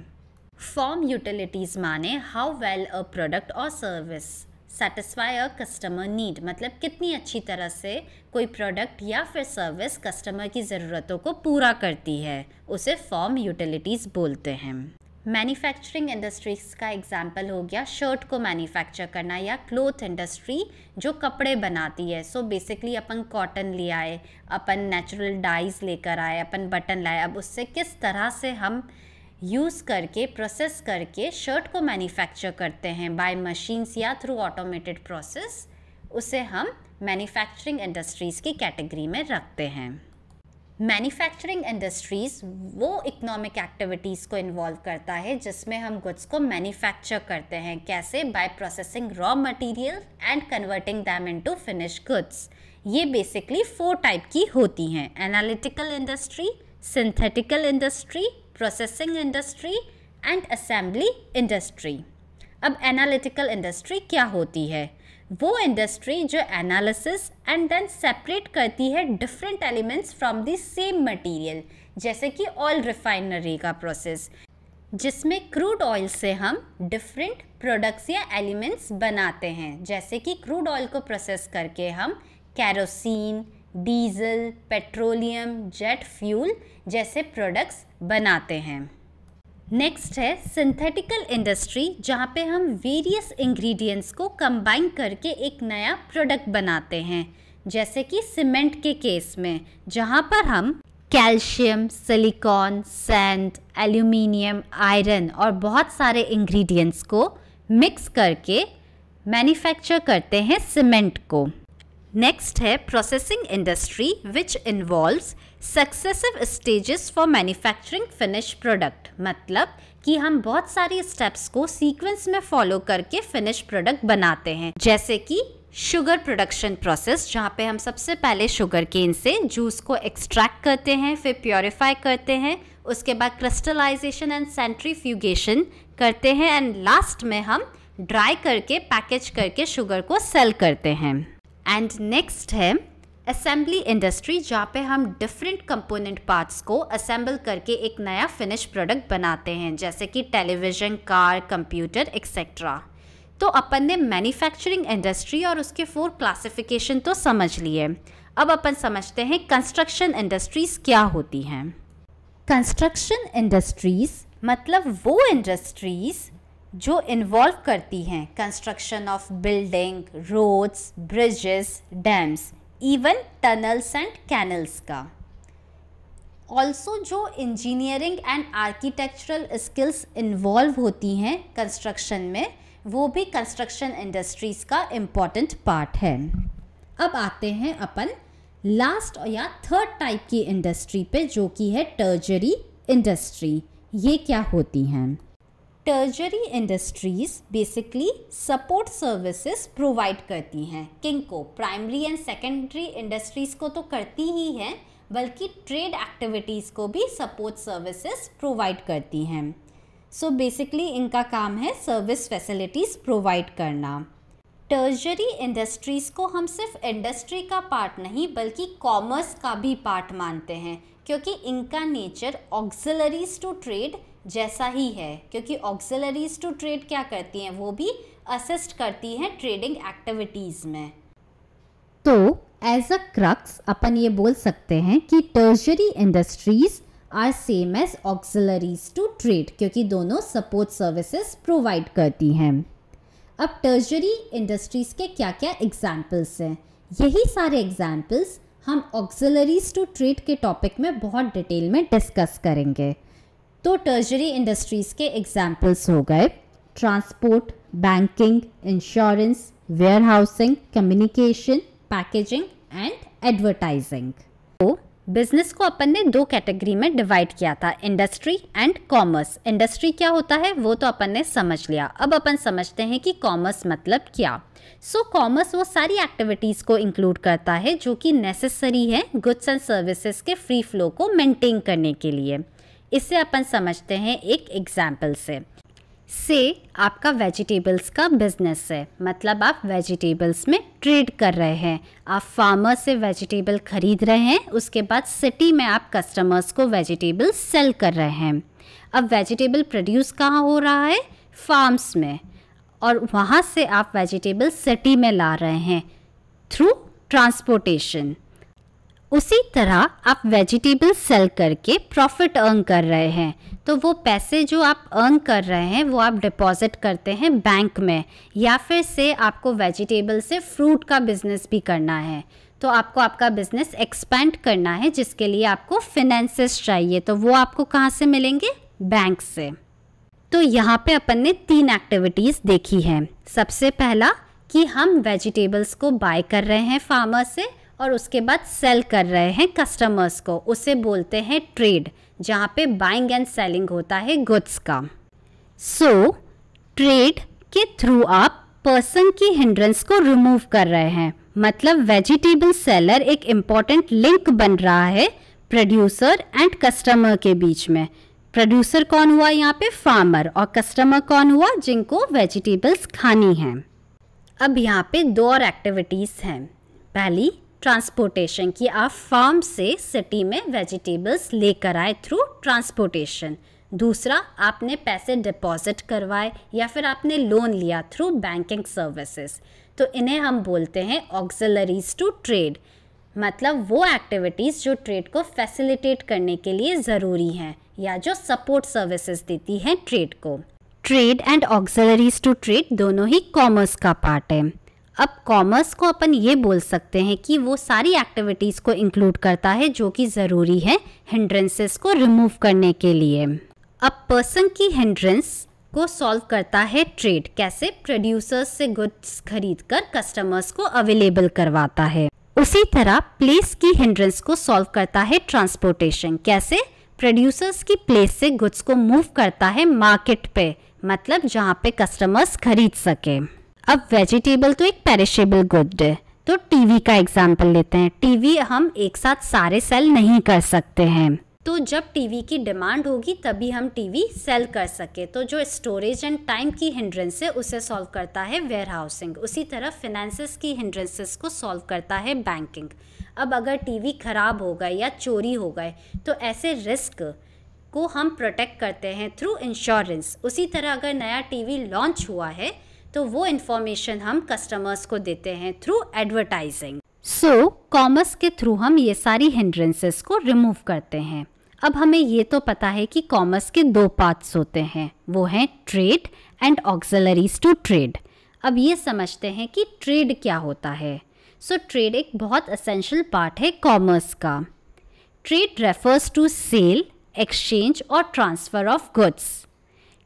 फॉर्म यूटिलिटीज़ माने हाउ वेल अ प्रोडक्ट और service satisfy a customer need, मतलब कितनी अच्छी तरह से कोई प्रोडक्ट या फिर सर्विस कस्टमर की ज़रूरतों को पूरा करती है, उसे फॉर्म यूटिलिटीज़ बोलते हैं। मैन्युफैक्चरिंग इंडस्ट्रीज़ का एग्जांपल हो गया शर्ट को मैन्युफैक्चर करना, या क्लोथ इंडस्ट्री जो कपड़े बनाती है। सो बेसिकली अपन कॉटन ले आए, अपन नेचुरल डाइज लेकर आए, अपन बटन लाए, अब उससे किस तरह से हम यूज़ करके प्रोसेस करके शर्ट को मैन्युफैक्चर करते हैं बाय मशीन्स या थ्रू ऑटोमेटेड प्रोसेस, उसे हम मैन्युफैक्चरिंग इंडस्ट्रीज़ की कैटेगरी में रखते हैं। मैन्युफैक्चरिंग इंडस्ट्रीज़ वो इकोनॉमिक एक्टिविटीज़ को इन्वॉल्व करता है जिसमें हम गुड्स को मैन्युफैक्चर करते हैं। कैसे? By processing raw material and converting them into finished goods. ये बेसिकली 4 टाइप की होती हैं: analytical industry, synthetical industry, processing industry and assembly industry. अब एनालिटिकल इंडस्ट्री क्या होती है? वो इंडस्ट्री जो एनालिसिस एंड देन सेपरेट करती है different elements from the same material, जैसे कि ऑयल रिफाइनरी का प्रोसेस, जिसमें क्रूड ऑयल से हम डिफरेंट प्रोडक्ट्स या एलिमेंट्स बनाते हैं। जैसे कि क्रूड ऑयल को प्रोसेस करके हम kerosene, diesel, petroleum, jet fuel जैसे प्रोडक्ट्स बनाते हैं। नेक्स्ट है सिंथेटिकल इंडस्ट्री, जहाँ पे हम वेरियस इंग्रेडिएंट्स को कंबाइन करके एक नया प्रोडक्ट बनाते हैं। जैसे कि सीमेंट के केस में, जहाँ पर हम calcium, silicon, sand, aluminium, iron और बहुत सारे इंग्रेडिएंट्स को मिक्स करके मैन्युफैक्चर करते हैं सीमेंट को। नेक्स्ट है processing industry which involves successive stages for manufacturing finish product, मतलब कि हम बहुत सारी स्टेप्स को सीक्वेंस में फॉलो करके फिनिश प्रोडक्ट बनाते हैं। जैसे कि शुगर प्रोडक्शन प्रोसेस, जहाँ पे हम सबसे पहले शुगर केन से जूस को एक्सट्रैक्ट करते हैं, फिर प्योरीफाई करते हैं, उसके बाद क्रिस्टलाइजेशन एंड सेंट्रीफ्यूगेशन करते हैं, एंड लास्ट में हम ड्राई करके पैकेज करके शुगर को सेल करते हैं। एंड नेक्स्ट है असेंबली इंडस्ट्री, जहाँ पे हम डिफरेंट कंपोनेंट पार्ट्स को असेंबल करके एक नया फिनिश प्रोडक्ट बनाते हैं, जैसे कि टेलीविज़न, कार, कंप्यूटर एक्सेट्रा। तो अपन ने मैन्युफैक्चरिंग इंडस्ट्री और उसके 4 क्लासिफिकेशन तो समझ लिए। अब अपन समझते हैं कंस्ट्रक्शन इंडस्ट्रीज़ क्या होती हैं। कंस्ट्रक्शन इंडस्ट्रीज़ मतलब वो इंडस्ट्रीज़ जो इन्वॉल्व करती हैं construction of building, roads, bridges, dams, even tunnels and canals का। ऑल्सो जो engineering and architectural skills involve होती हैं कंस्ट्रक्शन में, वो भी कंस्ट्रक्शन इंडस्ट्रीज़ का इम्पॉर्टेंट पार्ट है। अब आते हैं अपन लास्ट या थर्ड टाइप की इंडस्ट्री पे, जो कि है टर्जरी इंडस्ट्री, ये क्या होती हैं? टर्जरी industries basically support services provide करती हैं। किनको? प्राइमरी एंड सेकेंडरी इंडस्ट्रीज को तो करती ही हैं, बल्कि ट्रेड एक्टिविटीज़ को भी सपोर्ट सर्विसेज प्रोवाइड करती हैं। सो बेसिकली इनका काम है सर्विस फैसिलिटीज़ प्रोवाइड करना। टर्जरी इंडस्ट्रीज़ को हम सिर्फ इंडस्ट्री का पार्ट नहीं बल्कि कॉमर्स का भी पार्ट मानते हैं, क्योंकि इनका नेचर ऑक्सिलरीज टू ट्रेड जैसा ही है। क्योंकि ऑक्सिलरीज टू ट्रेड क्या करती हैं? वो भी असिस्ट करती हैं ट्रेडिंग एक्टिविटीज़ में। तो एज अ क्रक्स अपन ये बोल सकते हैं कि tertiary industries are same as auxiliaries to trade, क्योंकि दोनों सपोर्ट सर्विसेज प्रोवाइड करती हैं। अब टर्जरी इंडस्ट्रीज़ के क्या क्या एग्जाम्पल्स हैं? यही सारे एग्जाम्पल्स हम ऑक्सिलरीज टू ट्रेड के टॉपिक में बहुत डिटेल में डिस्कस करेंगे। तो टर्जरी इंडस्ट्रीज़ के एग्जाम्पल्स हो गए transport, banking, insurance, warehousing, communication, packaging and advertising. तो बिजनेस को अपन ने दो कैटेगरी में डिवाइड किया था, इंडस्ट्री एंड कॉमर्स। इंडस्ट्री क्या होता है वो तो अपन ने समझ लिया। अब अपन समझते हैं कि कॉमर्स मतलब क्या। कॉमर्स वो सारी एक्टिविटीज़ को इंक्लूड करता है जो कि नेसेसरी है गुड्स एंड सर्विसेज के फ्री फ्लो को मेंटेन करने के लिए। इसे अपन समझते हैं एक एग्जाम्पल से आपका वेजिटेबल्स का बिजनेस है, मतलब आप वेजिटेबल्स में ट्रेड कर रहे हैं। आप फार्मर से वेजिटेबल खरीद रहे हैं, उसके बाद सिटी में आप कस्टमर्स को वेजिटेबल्स सेल कर रहे हैं। अब वेजिटेबल प्रोड्यूस कहाँ हो रहा है? फार्म्स में, और वहाँ से आप वेजिटेबल सिटी में ला रहे हैं थ्रू ट्रांसपोर्टेशन। उसी तरह आप वेजिटेबल सेल करके प्रॉफिट अर्न कर रहे हैं, तो वो पैसे जो आप अर्न कर रहे हैं वो आप डिपॉजिट करते हैं बैंक में, या फिर से आपको वेजिटेबल से फ्रूट का बिजनेस भी करना है, तो आपको आपका बिजनेस एक्सपेंड करना है, जिसके लिए आपको फिनेंसेस चाहिए, तो वो आपको कहाँ से मिलेंगे? बैंक से। तो यहाँ पे अपन ने 3 एक्टिविटीज़ देखी हैं। सबसे पहला कि हम वेजिटेबल्स को बाय कर रहे हैं फार्मर से और उसके बाद सेल कर रहे हैं कस्टमर्स को, उसे बोलते हैं ट्रेड, जहाँ पे बाइंग एंड सेलिंग होता है गुड्स का। ट्रेड के थ्रू आप पर्सन की हिंड्रेंस को रिमूव कर रहे हैं, मतलब वेजिटेबल सेलर एक इम्पॉर्टेंट लिंक बन रहा है प्रोड्यूसर एंड कस्टमर के बीच में। प्रोड्यूसर कौन हुआ यहाँ पे? फार्मर। और कस्टमर कौन हुआ? जिनको वेजिटेबल्स खानी हैं। अब यहाँ पे 2 और एक्टिविटीज़ हैं। पहली ट्रांसपोर्टेशन, कि आप फार्म से सिटी में वेजिटेबल्स लेकर आए थ्रू ट्रांसपोर्टेशन। दूसरा, आपने पैसे डिपॉजिट करवाए या फिर आपने लोन लिया थ्रू बैंकिंग सर्विसेज, तो इन्हें हम बोलते हैं ऑक्सिलरीज टू ट्रेड, मतलब वो एक्टिविटीज़ जो ट्रेड को फैसिलिटेट करने के लिए ज़रूरी हैं या जो सपोर्ट सर्विसेज देती हैं ट्रेड को। Trade and auxiliaries to trade दोनों ही कॉमर्स का पार्ट है। अब कॉमर्स को अपन ये बोल सकते हैं कि वो सारी एक्टिविटीज़ को इंक्लूड करता है जो कि ज़रूरी है हिंड्रेंसेस को रिमूव करने के लिए। अब पर्सन की हिंड्रेंस को सॉल्व करता है ट्रेड। कैसे? प्रोड्यूसर्स से गुड्स खरीदकर कस्टमर्स को अवेलेबल करवाता है। उसी तरह प्लेस की हिंड्रेंस को सॉल्व करता है ट्रांसपोर्टेशन। कैसे? प्रोड्यूसर्स की प्लेस से गुड्स को मूव करता है मार्केट पे, मतलब जहाँ पे कस्टमर्स खरीद सके। अब वेजिटेबल तो एक पेरिशेबल गुड है, तो टीवी का एग्जाम्पल लेते हैं। टीवी हम एक साथ सारे सेल नहीं कर सकते हैं, तो जब टीवी की डिमांड होगी तभी हम टीवी सेल कर सके। तो जो स्टोरेज एंड टाइम की हिंड्रेंस है उसे सॉल्व करता है वेयरहाउसिंग। उसी तरह फिनेंसेस की हिंड्रेंसेस को सॉल्व करता है बैंकिंग। अब अगर टीवी ख़राब हो गए या चोरी हो गए तो ऐसे रिस्क को हम प्रोटेक्ट करते हैं थ्रू इंश्योरेंस। उसी तरह अगर नया टीवी लॉन्च हुआ है तो वो इन्फॉर्मेशन हम कस्टमर्स को देते हैं थ्रू एडवर्टाइजिंग। कॉमर्स के थ्रू हम ये सारी हिंड्रेंसेस को रिमूव करते हैं। अब हमें ये तो पता है कि कॉमर्स के 2 पार्ट्स होते हैं, वो हैं trade and auxiliaries to trade. अब ये समझते हैं कि ट्रेड क्या होता है। ट्रेड एक बहुत एसेंशियल पार्ट है कॉमर्स का। Trade refers to sale, exchange और ट्रांसफ़र ऑफ गुड्स।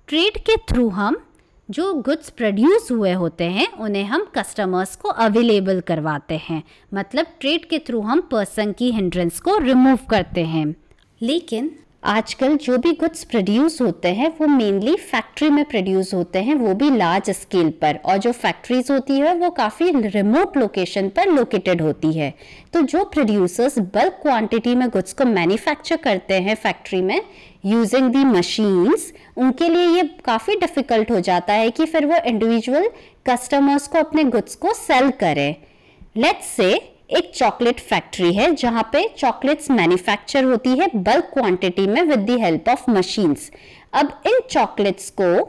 ट्रेड के थ्रू हम जो गुड्स प्रोड्यूस हुए होते हैं उन्हें हम कस्टमर्स को अवेलेबल करवाते हैं, मतलब ट्रेड के थ्रू हम पर्सन की हिंड्रेंस को रिमूव करते हैं। लेकिन आजकल जो भी गुड्स प्रोड्यूस होते हैं वो मेनली फैक्ट्री में प्रोड्यूस होते हैं, वो भी लार्ज स्केल पर, और जो फैक्ट्रीज होती है वो काफ़ी रिमोट लोकेशन पर लोकेटेड होती है। तो जो प्रोड्यूसर्स बल्क क्वांटिटी में गुड्स को मैन्युफैक्चर करते हैं फैक्ट्री में यूजिंग दी मशीन्स, उनके लिए ये काफ़ी डिफ़िकल्ट हो जाता है कि फिर वो इंडिविजुअल कस्टमर्स को अपने गुड्स को सेल करें। लेट्स से एक चॉकलेट फैक्ट्री है जहां पे चॉकलेट्स मैन्युफैक्चर होती है बल्क क्वांटिटी में with the help of machines. अब इन चॉकलेट्स को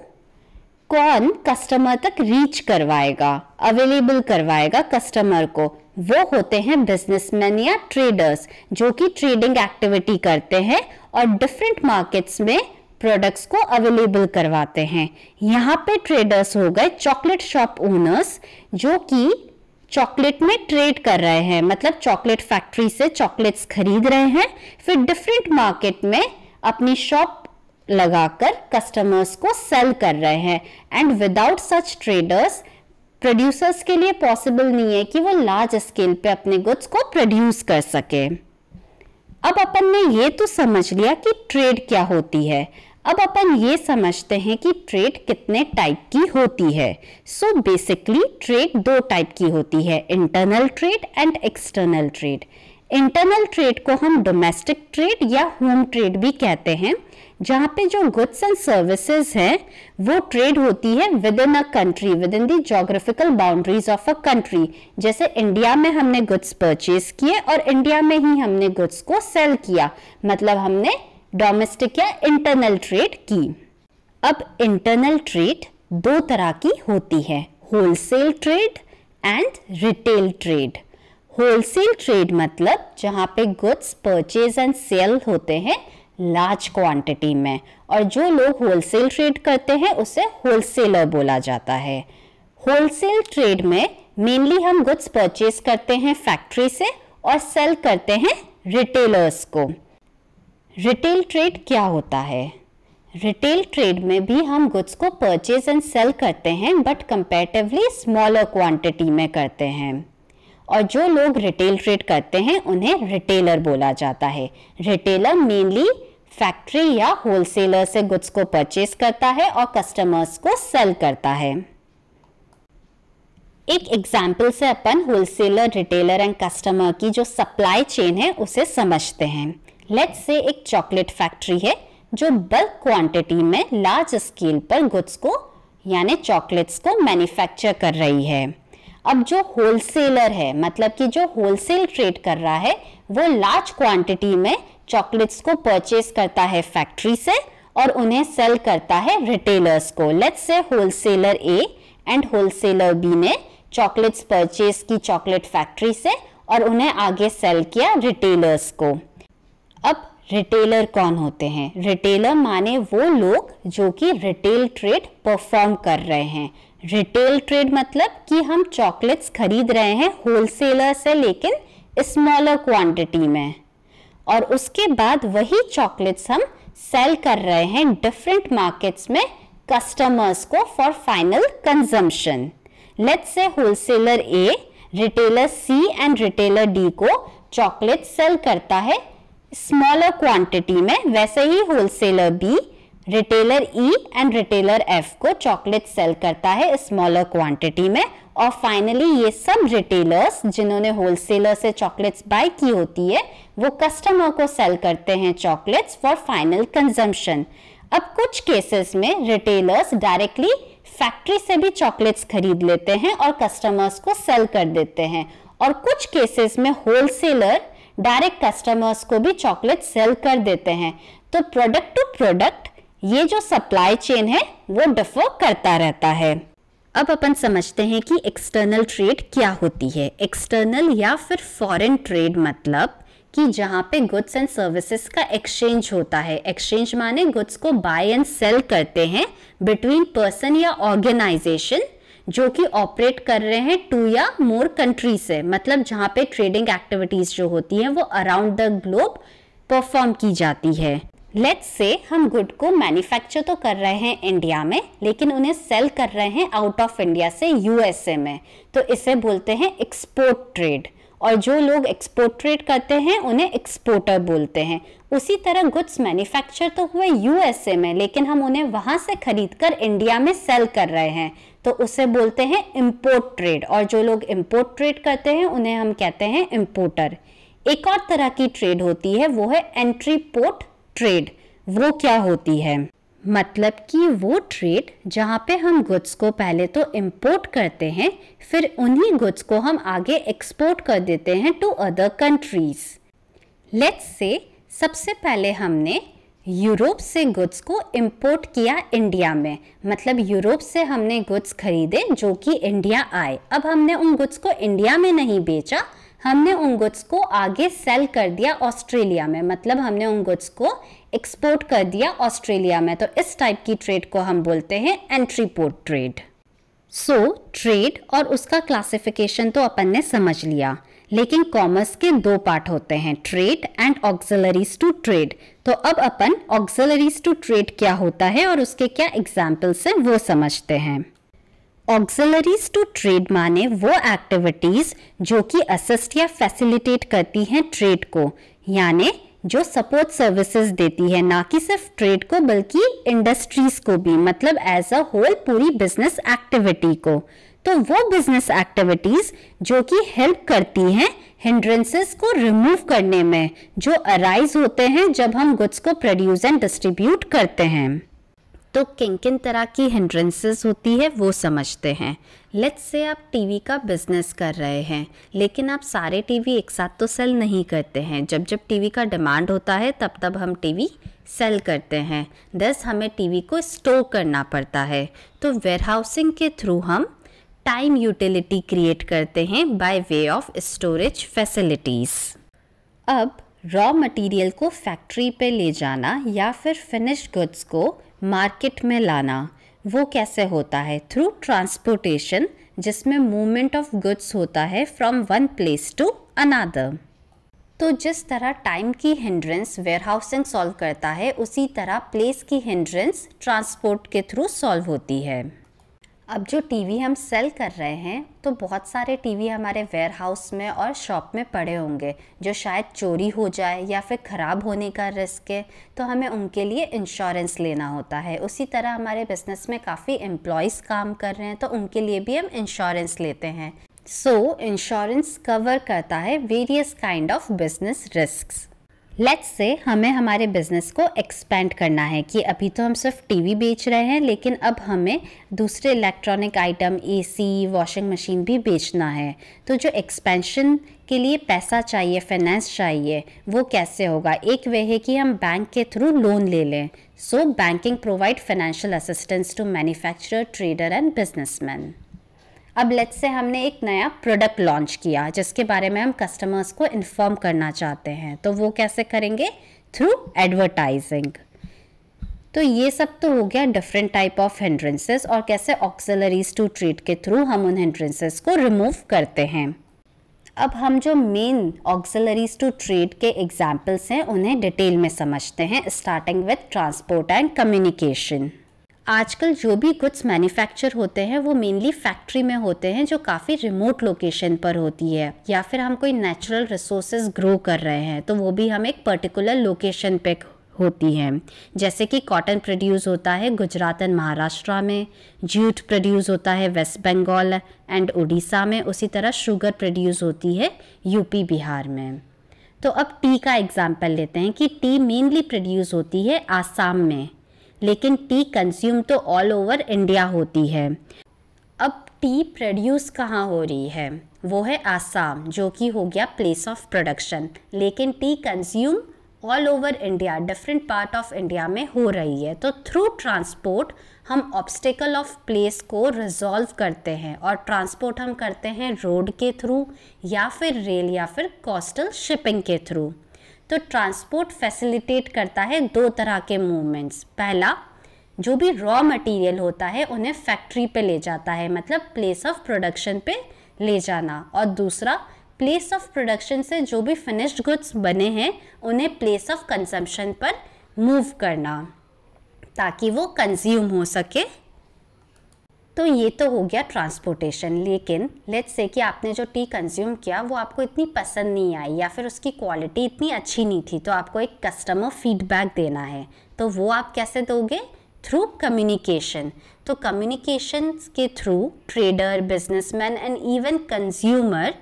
कौन कस्टमर तक रीच करवाएगा, अवेलेबल करवाएगा कस्टमर को? वो होते हैं बिजनेसमैन या ट्रेडर्स जो कि ट्रेडिंग एक्टिविटी करते हैं और डिफरेंट मार्केट्स में प्रोडक्ट्स को अवेलेबल करवाते हैं। यहाँ पे ट्रेडर्स हो गए चॉकलेट शॉप ओनर्स जो कि चॉकलेट में ट्रेड कर रहे हैं, मतलब चॉकलेट फैक्ट्री से चॉकलेट्स खरीद रहे हैं, फिर डिफरेंट मार्केट में अपनी शॉप लगाकर कस्टमर्स को सेल कर रहे हैं। And without such traders producers के लिए पॉसिबल नहीं है कि वो लार्ज स्केल पे अपने गुड्स को प्रोड्यूस कर सके। अब अपन ने ये तो समझ लिया कि ट्रेड क्या होती है। अब अपन ये समझते हैं कि ट्रेड कितने टाइप की होती है। सो बेसिकली ट्रेड दो टाइप की होती है, internal trade and external trade. Internal trade को हम डोमेस्टिक ट्रेड या होम ट्रेड भी कहते हैं, जहाँ पे जो गुड्स एंड सर्विसेज हैं वो ट्रेड होती है with in a country, with in the geographical boundaries of a country. जैसे इंडिया में हमने गुड्स परचेज किए और इंडिया में ही हमने गुड्स को सेल किया, मतलब हमने डोमेस्टिक या इंटरनल ट्रेड की। अब इंटरनल ट्रेड दो तरह की होती है, wholesale trade and retail trade. Wholesale trade मतलब जहाँ पे गुड्स परचेज एंड सेल होते हैं लार्ज क्वांटिटी में, और जो लोग होलसेल ट्रेड करते हैं उसे होलसेलर बोला जाता है। होलसेल ट्रेड में मेनली हम गुड्स परचेज करते हैं फैक्ट्री से और सेल करते हैं रिटेलर्स को। रिटेल ट्रेड क्या होता है? रिटेल ट्रेड में भी हम गुड्स को परचेज एंड सेल करते हैं बट कंपैरेटिवली स्मॉलर क्वांटिटी में करते हैं, और जो लोग रिटेल ट्रेड करते हैं उन्हें रिटेलर बोला जाता है। रिटेलर मेनली फैक्ट्री या होलसेलर से गुड्स को परचेज करता है और कस्टमर्स को सेल करता है। एक एग्जाम्पल से अपन होलसेलर, रिटेलर एंड कस्टमर की जो सप्लाई चेन है उसे समझते हैं। लेट्स से एक चॉकलेट फैक्ट्री है जो बल्क क्वांटिटी में लार्ज स्केल पर गुड्स को यानी चॉकलेट्स को मैन्युफैक्चर कर रही है। अब जो होलसेलर है, मतलब कि जो होलसेल ट्रेड कर रहा है, वो लार्ज क्वांटिटी में चॉकलेट्स को परचेज करता है फैक्ट्री से और उन्हें सेल करता है रिटेलर्स को। Let's say wholesaler A and wholesaler B ने चॉकलेट्स परचेज की चॉकलेट फैक्ट्री से और उन्हें आगे सेल किया रिटेलर्स को। अब रिटेलर कौन होते हैं? रिटेलर माने वो लोग जो कि रिटेल ट्रेड परफॉर्म कर रहे हैं। रिटेल ट्रेड मतलब कि हम चॉकलेट्स खरीद रहे हैं होलसेलर से लेकिन स्मॉलर क्वांटिटी में, और उसके बाद वही चॉकलेट्स हम सेल कर रहे हैं डिफरेंट मार्केट्स में कस्टमर्स को for final consumption. Let's say wholesaler A retailer C and retailer D को चॉकलेट सेल करता है स्मॉलर क्वांटिटी में, वैसे ही wholesaler B retailer E and retailer F को चॉकलेट सेल करता है स्मॉलर क्वांटिटी में, और फाइनली ये सब रिटेलर्स जिन्होंने होलसेलर से चॉकलेट्स बाय की होती है वो कस्टमर को सेल करते हैं चॉकलेट्स फॉर फाइनल कंजम्पशन। अब कुछ केसेस में रिटेलर्स डायरेक्टली फैक्ट्री से भी चॉकलेट्स खरीद लेते हैं और कस्टमर्स को सेल कर देते हैं, और कुछ केसेस में होलसेलर डायरेक्ट कस्टमर्स को भी चॉकलेट सेल कर देते हैं। तो प्रोडक्ट टू प्रोडक्ट ये जो सप्लाई चेन है वो डिफर करता रहता है। अब अपन समझते हैं कि एक्सटर्नल ट्रेड क्या होती है। एक्सटर्नल या फिर फॉरेन ट्रेड मतलब कि जहाँ पे गुड्स एंड सर्विसेज का एक्सचेंज होता है। एक्सचेंज माने गुड्स को बाय एंड सेल करते हैं बिटवीन पर्सन या ऑर्गेनाइजेशन जो कि ऑपरेट कर रहे हैं 2 या मोर कंट्री से, मतलब जहाँ पे ट्रेडिंग एक्टिविटीज जो होती है वो अराउंड द ग्लोब परफॉर्म की जाती है। लेट्स से हम गुड को मैन्युफैक्चर तो कर रहे हैं इंडिया में लेकिन उन्हें सेल कर रहे हैं आउट ऑफ इंडिया से यूएसए में, तो इसे बोलते हैं एक्सपोर्ट ट्रेड। और जो लोग एक्सपोर्ट ट्रेड करते हैं उन्हें एक्सपोर्टर बोलते हैं। उसी तरह गुड्स मैन्युफैक्चर तो हुए यूएसए में, लेकिन हम उन्हें वहां से खरीदकर इंडिया में सेल कर रहे हैं, तो उसे बोलते हैं इंपोर्ट ट्रेड। और जो लोग इंपोर्ट ट्रेड करते हैं उन्हें हम कहते हैं इंपोर्टर। एक और तरह की ट्रेड होती है, वो है एंट्री पोर्ट ट्रेड। वो क्या होती है? मतलब कि वो ट्रेड जहाँ पे हम गुड्स को पहले तो इंपोर्ट करते हैं, फिर उन्हीं गुड्स को हम आगे एक्सपोर्ट कर देते हैं to other countries. Let's say सबसे पहले हमने यूरोप से गुड्स को इंपोर्ट किया इंडिया में, मतलब यूरोप से हमने गुड्स खरीदे जो कि इंडिया आए। अब हमने उन गुड्स को इंडिया में नहीं बेचा, हमने उन गुड्स को आगे सेल कर दिया ऑस्ट्रेलिया में, मतलब हमने उन गुड्स को एक्सपोर्ट कर दिया ऑस्ट्रेलिया में। तो इस टाइप की ट्रेड को हम बोलते हैं entry port trade. So trade और उसका क्लासिफिकेशन तो अपन ने समझ लिया, लेकिन कॉमर्स के दो पार्ट होते हैं, trade and auxiliaries to trade. तो अब अपन ऑक्सिलरीज टू ट्रेड क्या होता है और उसके क्या एग्जाम्पल्स हैं वो समझते हैं। ऑक्सिलरीज टू ट्रेड माने वो एक्टिविटीज जो कि असिस्ट या फैसिलिटेट करती हैं ट्रेड को, यानी जो सपोर्ट सर्विसेज देती है, ना कि सिर्फ ट्रेड को बल्कि इंडस्ट्रीज को भी, मतलब एज अ होल पूरी बिजनेस एक्टिविटी को। तो वो बिजनेस एक्टिविटीज जो कि हेल्प करती हैं हिंड्रेंसेस को रिमूव करने में, जो अराइज होते हैं जब हम गुड्स को प्रोड्यूस एंड डिस्ट्रीब्यूट करते हैं। तो किन किन तरह की हिंड्रेंसेस होती है वो समझते हैं। लेट्स से आप टीवी का बिजनेस कर रहे हैं, लेकिन आप सारे टीवी एक साथ तो सेल नहीं करते हैं। जब जब टीवी का डिमांड होता है तब तब हम टीवी सेल करते हैं। दस हमें टीवी को स्टोर करना पड़ता है, तो वेयरहाउसिंग के थ्रू हम टाइम यूटिलिटी क्रिएट करते हैं by way of storage facilities. अब रॉ मटेरियल को फैक्ट्री पे ले जाना या फिर फिनिश्ड गुड्स को मार्केट में लाना, वो कैसे होता है? थ्रू ट्रांसपोर्टेशन, जिसमें मूवमेंट ऑफ गुड्स होता है from one place to another. तो जिस तरह टाइम की हिंड्रेंस वेयरहाउसिंग सॉल्व करता है, उसी तरह प्लेस की हिंड्रेंस ट्रांसपोर्ट के थ्रू सॉल्व होती है। अब जो टीवी हम सेल कर रहे हैं, तो बहुत सारे टीवी हमारे वेयरहाउस में और शॉप में पड़े होंगे जो शायद चोरी हो जाए या फिर ख़राब होने का रिस्क है, तो हमें उनके लिए इंश्योरेंस लेना होता है। उसी तरह हमारे बिजनेस में काफ़ी एम्प्लॉयज़ काम कर रहे हैं, तो उनके लिए भी हम इंश्योरेंस लेते हैं। सो इंश्योरेंस कवर करता है various kind of business risks. Let's say हमें हमारे बिजनेस को एक्सपेंड करना है कि अभी तो हम सिर्फ टीवी बेच रहे हैं, लेकिन अब हमें दूसरे electronic item, AC, washing machine भी बेचना है। तो जो एक्सपेंशन के लिए पैसा चाहिए, फाइनेंस चाहिए, वो कैसे होगा? एक वे है कि हम बैंक के थ्रू लोन ले लें। So banking provide financial assistance to manufacturer, trader and businessman. अब लेट्स से हमने एक नया प्रोडक्ट लॉन्च किया जिसके बारे में हम कस्टमर्स को इन्फॉर्म करना चाहते हैं, तो वो कैसे करेंगे? Through advertising. तो ये सब तो हो गया डिफरेंट टाइप ऑफ हिंड्रेंसेस और कैसे ऑक्सिलरीज टू ट्रेड के थ्रू हम उन हिंड्रेंसेस को रिमूव करते हैं। अब हम जो मेन ऑक्सिलरीज टू ट्रेड के एग्जाम्पल्स हैं उन्हें डिटेल में समझते हैं, starting with transport and communication. आजकल जो भी गुड्स मैन्युफैक्चर होते हैं वो मेनली फैक्ट्री में होते हैं जो काफ़ी रिमोट लोकेशन पर होती है, या फिर हम कोई नेचुरल रिसोर्सेज ग्रो कर रहे हैं तो वो भी हम एक पर्टिकुलर लोकेशन पे होती हैं। जैसे कि कॉटन प्रोड्यूस होता है गुजरात एंड महाराष्ट्र में, जूट प्रोड्यूस होता है वेस्ट बंगाल एंड उड़ीसा में, उसी तरह शुगर प्रोड्यूस होती है यूपी बिहार में। तो अब टी का एग्जाम्पल लेते हैं कि टी मेनली प्रोड्यूस होती है आसाम में, लेकिन टी कंज्यूम तो ऑल ओवर इंडिया होती है। अब टी प्रोड्यूस कहाँ हो रही है? वो है आसाम, जो कि हो गया प्लेस ऑफ प्रोडक्शन, लेकिन T consume all over India, different part of India में हो रही है। तो थ्रू ट्रांसपोर्ट हम ऑब्स्टिकल ऑफ प्लेस को रिजॉल्व करते हैं, और ट्रांसपोर्ट हम करते हैं रोड के थ्रू या फिर रेल या फिर कोस्टल शिपिंग के थ्रू। तो ट्रांसपोर्ट फैसिलिटेट करता है दो तरह के मूवमेंट्स। पहला, जो भी रॉ मटेरियल होता है उन्हें फैक्ट्री पे ले जाता है, मतलब प्लेस ऑफ प्रोडक्शन पे ले जाना, और दूसरा प्लेस ऑफ प्रोडक्शन से जो भी फिनिश्ड गुड्स बने हैं उन्हें प्लेस ऑफ कंजम्पशन पर मूव करना ताकि वो कंज्यूम हो सके। तो ये तो हो गया ट्रांसपोर्टेशन, लेकिन लेट्स से कि आपने जो टी कंज्यूम किया वो आपको इतनी पसंद नहीं आई या फिर उसकी क्वालिटी इतनी अच्छी नहीं थी, तो आपको एक कस्टमर फीडबैक देना है। तो वो आप कैसे दोगे? Through communication. तो कम्युनिकेशन के through trader, businessman and even consumer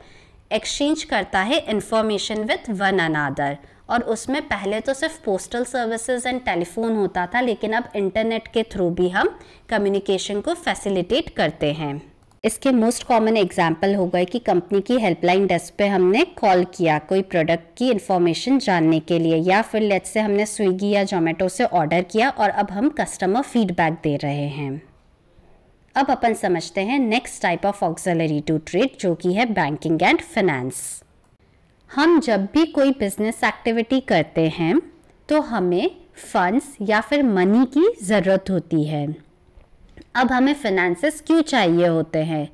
exchange करता है इंफॉर्मेशन विथ वन अनदर। और उसमें पहले तो सिर्फ पोस्टल सर्विसेज एंड टेलीफोन होता था, लेकिन अब इंटरनेट के थ्रू भी हम कम्युनिकेशन को फैसिलिटेट करते हैं। इसके मोस्ट कॉमन एग्जाम्पल हो गए कि कंपनी की हेल्पलाइन डेस्क पे हमने कॉल किया कोई प्रोडक्ट की इंफॉर्मेशन जानने के लिए, या फिर लेट्स से हमने स्विगी या जोमेटो से ऑर्डर किया और अब हम कस्टमर फीडबैक दे रहे हैं। अब अपन समझते हैं next type of auxiliary to trade, जो कि है बैंकिंग एंड फाइनेंस। हम जब भी कोई बिजनेस एक्टिविटी करते हैं तो हमें फंड्स या फिर मनी की ज़रूरत होती है। अब हमें फाइनेंसेस क्यों चाहिए होते हैं?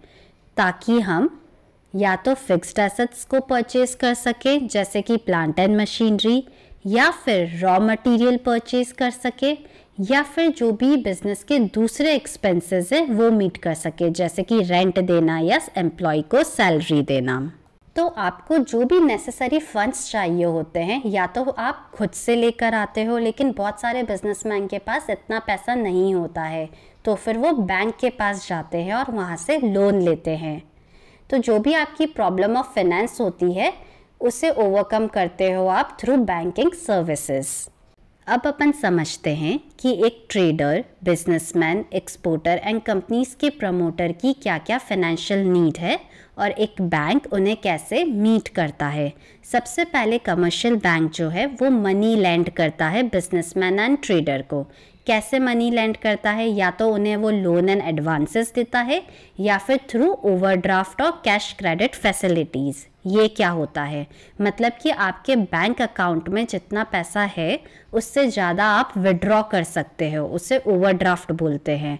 ताकि हम या तो फिक्स्ड एसेट्स को परचेज कर सकें, जैसे कि प्लांट एंड मशीनरी, या फिर रॉ मटेरियल परचेज कर सके, या फिर जो भी बिजनेस के दूसरे एक्सपेंसेस है वो मीट कर सके, जैसे कि रेंट देना या एम्प्लॉय को सैलरी देना। तो आपको जो भी नेसेसरी फंड्स चाहिए होते हैं या तो आप खुद से लेकर आते हो, लेकिन बहुत सारे बिजनेसमैन के पास इतना पैसा नहीं होता है, तो फिर वो बैंक के पास जाते हैं और वहाँ से लोन लेते हैं। तो जो भी आपकी प्रॉब्लम ऑफ फाइनेंस होती है उसे ओवरकम करते हो आप थ्रू बैंकिंग सर्विसेज। अब अपन समझते हैं कि एक trader, businessman, exporter and companies के प्रमोटर की क्या क्या फाइनेंशियल नीड है और एक बैंक उन्हें कैसे मीट करता है। सबसे पहले कमर्शियल बैंक जो है वो मनी लैंड करता है बिजनेसमैन एंड ट्रेडर को। कैसे मनी लैंड करता है? या तो उन्हें वो लोन एंड एडवांसेस देता है या फिर थ्रू ओवरड्राफ्ट और कैश क्रेडिट फैसिलिटीज़। ये क्या होता है? मतलब कि आपके बैंक अकाउंट में जितना पैसा है उससे ज़्यादा आप विड्रॉ कर सकते हो, उसे ओवरड्राफ्ट बोलते हैं।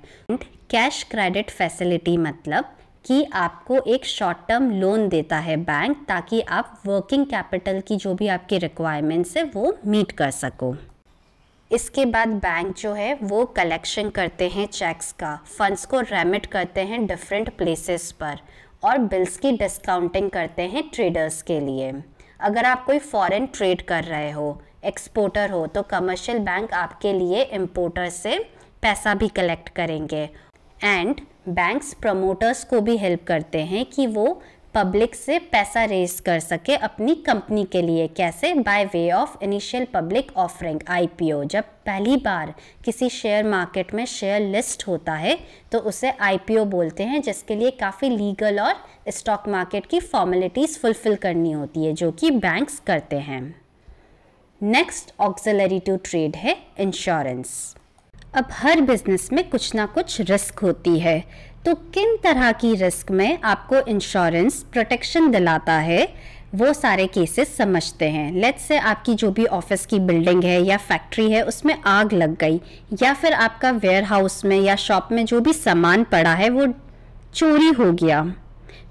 कैश क्रेडिट फैसिलिटी मतलब कि आपको एक शॉर्ट टर्म लोन देता है बैंक, ताकि आप वर्किंग कैपिटल की जो भी आपकी रिक्वायरमेंट्स है वो मीट कर सको। इसके बाद बैंक जो है वो कलेक्शन करते हैं चेक्स का, फंड्स को रेमिट करते हैं डिफरेंट प्लेसेस पर और बिल्स की डिस्काउंटिंग करते हैं ट्रेडर्स के लिए। अगर आप कोई फॉरेन ट्रेड कर रहे हो, एक्सपोर्टर हो, तो कमर्शियल बैंक आपके लिए इम्पोर्टर से पैसा भी कलेक्ट करेंगे। एंड बैंक्स प्रमोटर्स को भी हेल्प करते हैं कि वो पब्लिक से पैसा रेज कर सके अपनी कंपनी के लिए। कैसे? By way of initial public offering, IPO। जब पहली बार किसी शेयर मार्केट में शेयर लिस्ट होता है तो उसे IPO बोलते हैं, जिसके लिए काफ़ी लीगल और स्टॉक मार्केट की फॉर्मेलिटीज़ फुलफिल करनी होती है, जो कि बैंक्स करते हैं। नेक्स्ट ऑक्सिलरी टू ट्रेड है इंश्योरेंस। अब हर बिजनेस में कुछ ना कुछ रिस्क होती है, तो किन तरह की रिस्क में आपको इंश्योरेंस प्रोटेक्शन दिलाता है वो सारे केसेस समझते हैं। लेट्स से आपकी जो भी ऑफिस की बिल्डिंग है या फैक्ट्री है उसमें आग लग गई, या फिर आपका वेयर हाउस में या शॉप में जो भी सामान पड़ा है वो चोरी हो गया,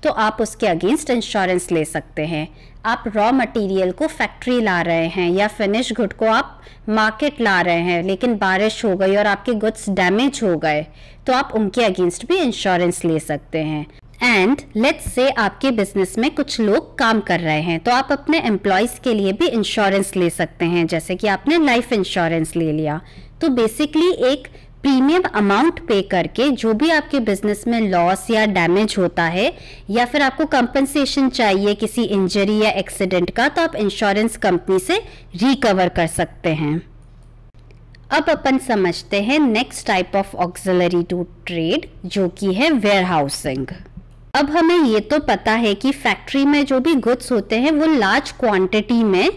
तो आप उसके अगेंस्ट इंश्योरेंस ले सकते हैं। आप रॉ मटेरियल को फैक्ट्री ला रहे हैं या फिनिश गुड को आप मार्केट ला रहे हैं, लेकिन बारिश हो गई और आपके गुड्स डैमेज हो गए, तो आप उनके अगेंस्ट भी इंश्योरेंस ले सकते हैं। एंड लेट्स से आपके बिजनेस में कुछ लोग काम कर रहे हैं, तो आप अपने एम्प्लॉयज़ के लिए भी इंश्योरेंस ले सकते हैं, जैसे कि आपने लाइफ इंश्योरेंस ले लिया। तो बेसिकली एक प्रीमियम अमाउंट पे करके जो भी आपके बिजनेस में लॉस या डैमेज होता है या फिर आपको कंपनसेशन चाहिए किसी इंजरी या एक्सीडेंट का, तो आप इंश्योरेंस कंपनी से रिकवर कर सकते हैं। अब अपन समझते हैं next type of auxiliary to trade, जो कि है वेयर हाउसिंग। अब हमें ये तो पता है कि फैक्ट्री में जो भी गुड्स होते हैं वो लार्ज क्वांटिटी में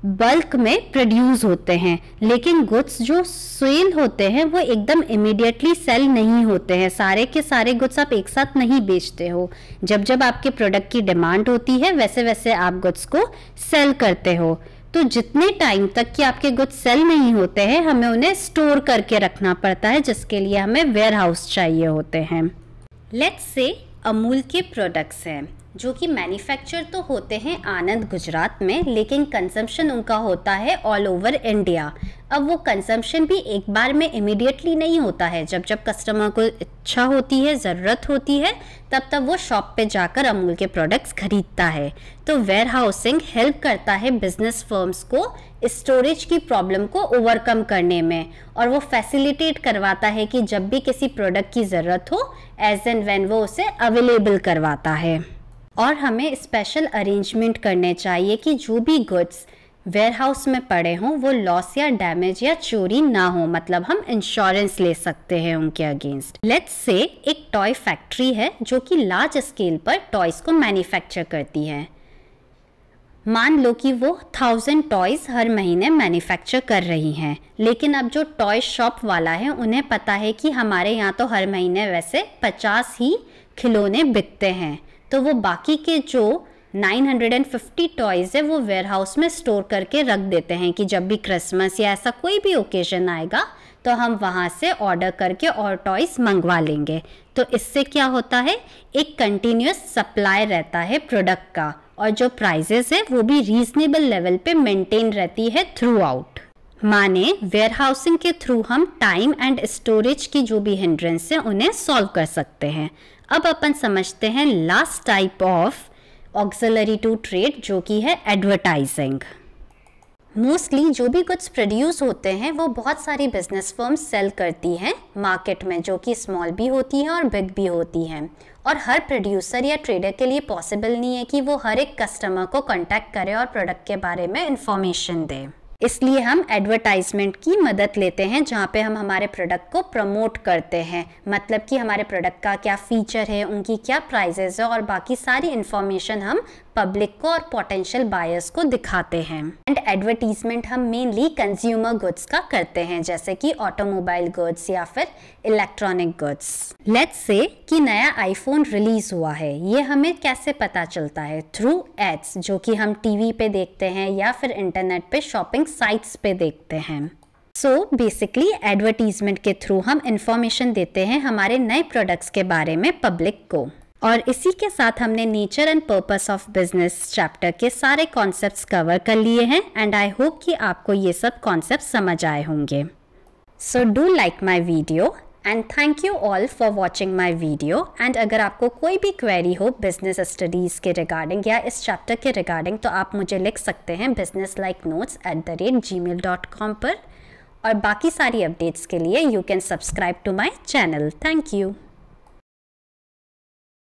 बल्क में प्रोड्यूस होते हैं, लेकिन गुड्स जो सेल होते हैं वो एकदम इमीडिएटली सेल नहीं होते हैं। सारे के सारे गुड्स आप एक साथ नहीं बेचते हो। जब जब आपके प्रोडक्ट की डिमांड होती है वैसे वैसे आप गुड्स को सेल करते हो। तो जितने टाइम तक कि आपके गुड्स सेल नहीं होते हैं हमें उन्हें स्टोर करके रखना पड़ता है, जिसके लिए हमें वेयर हाउस चाहिए होते हैं। लेट्स से अमूल के प्रोडक्ट्स हैं जो कि मैन्युफैक्चर तो होते हैं आनंद गुजरात में, लेकिन कंजम्पशन उनका होता है ऑल ओवर इंडिया। अब वो कंजम्पशन भी एक बार में इमीडिएटली नहीं होता है, जब जब कस्टमर को इच्छा होती है, ज़रूरत होती है, तब तब वो शॉप पे जाकर अमूल के प्रोडक्ट्स खरीदता है। तो वेयर हाउसिंग हेल्प करता है बिजनेस फर्म्स को स्टोरेज की प्रॉब्लम को ओवरकम करने में, और वो फैसिलिटेट करवाता है कि जब भी किसी प्रोडक्ट की ज़रूरत हो एज एंड व्हेन वो उसे अवेलेबल करवाता है। और हमें स्पेशल अरेंजमेंट करने चाहिए कि जो भी गुड्स वेयर हाउस में पड़े हों वो लॉस या डैमेज या चोरी ना हो, मतलब हम इंश्योरेंस ले सकते हैं उनके अगेंस्ट। लेट्स से एक टॉय फैक्ट्री है जो कि लार्ज स्केल पर टॉयज़ को मैन्युफैक्चर करती है। मान लो कि वो 1000 टॉयज़ हर महीने मैन्युफैक्चर कर रही हैं, लेकिन अब जो टॉय शॉप वाला है उन्हें पता है कि हमारे यहाँ तो हर महीने वैसे 50 ही खिलौने बिकते हैं, तो वो बाकी के जो 950 टॉयज़ है वो वेयर हाउस में स्टोर करके रख देते हैं कि जब भी क्रिसमस या ऐसा कोई भी ओकेजन आएगा तो हम वहाँ से ऑर्डर करके और टॉयज़ मंगवा लेंगे। तो इससे क्या होता है, एक कंटिन्यूस सप्लाई रहता है प्रोडक्ट का, और जो प्राइजेस है वो भी रीजनेबल लेवल पे मेंटेन रहती है थ्रू आउट। माने वेयर हाउसिंग के थ्रू हम टाइम एंड स्टोरेज की जो भी हिंड्रेंस है उन्हें सॉल्व कर सकते हैं। अब अपन समझते हैं last type of auxiliary to trade, जो कि है एडवर्टाइजिंग। मोस्टली जो भी गुड्स प्रोड्यूस होते हैं वो बहुत सारी बिजनेस फर्म्स सेल करती हैं मार्केट में, जो कि स्मॉल भी होती हैं और बिग भी होती हैं। और हर प्रोड्यूसर या ट्रेडर के लिए पॉसिबल नहीं है कि वो हर एक कस्टमर को कांटेक्ट करे और प्रोडक्ट के बारे में इंफॉर्मेशन दे। इसलिए हम एडवर्टाइजमेंट की मदद लेते हैं, जहाँ पे हम हमारे प्रोडक्ट को प्रमोट करते हैं, मतलब कि हमारे प्रोडक्ट का क्या फीचर है, उनकी क्या प्राइजेस है, और बाकी सारी इन्फॉर्मेशन हम पब्लिक को और पोटेंशियल बायर्स को दिखाते हैं। एंड एडवर्टीजमेंट हम मेनली कंज्यूमर गुड्स का करते हैं, जैसे कि ऑटोमोबाइल गुड्स या फिर इलेक्ट्रॉनिक गुड्स। लेट्स से कि नया आईफोन रिलीज हुआ है, ये हमें कैसे पता चलता है? थ्रू एड्स, जो कि हम टीवी पे देखते हैं या फिर इंटरनेट पे शॉपिंग साइट्स पे देखते हैं। सो बेसिकली एडवर्टीजमेंट के थ्रू हम इंफॉर्मेशन देते हैं हमारे नए प्रोडक्ट्स के बारे में पब्लिक को। और इसी के साथ हमने nature and purpose of business chapter के सारे कॉन्सेप्ट्स कवर कर लिए हैं, एंड आई होप कि आपको ये सब कॉन्सेप्ट समझ आए होंगे। So do like my video and thank you all for watching my video. And अगर आपको कोई भी क्वेरी हो बिजनेस स्टडीज़ के रिगार्डिंग या इस चैप्टर के रिगार्डिंग, तो आप मुझे लिख सकते हैं businesslikeNotes@gmail.com पर। और बाकी सारी अपडेट्स के लिए you can subscribe to my channel. Thank you.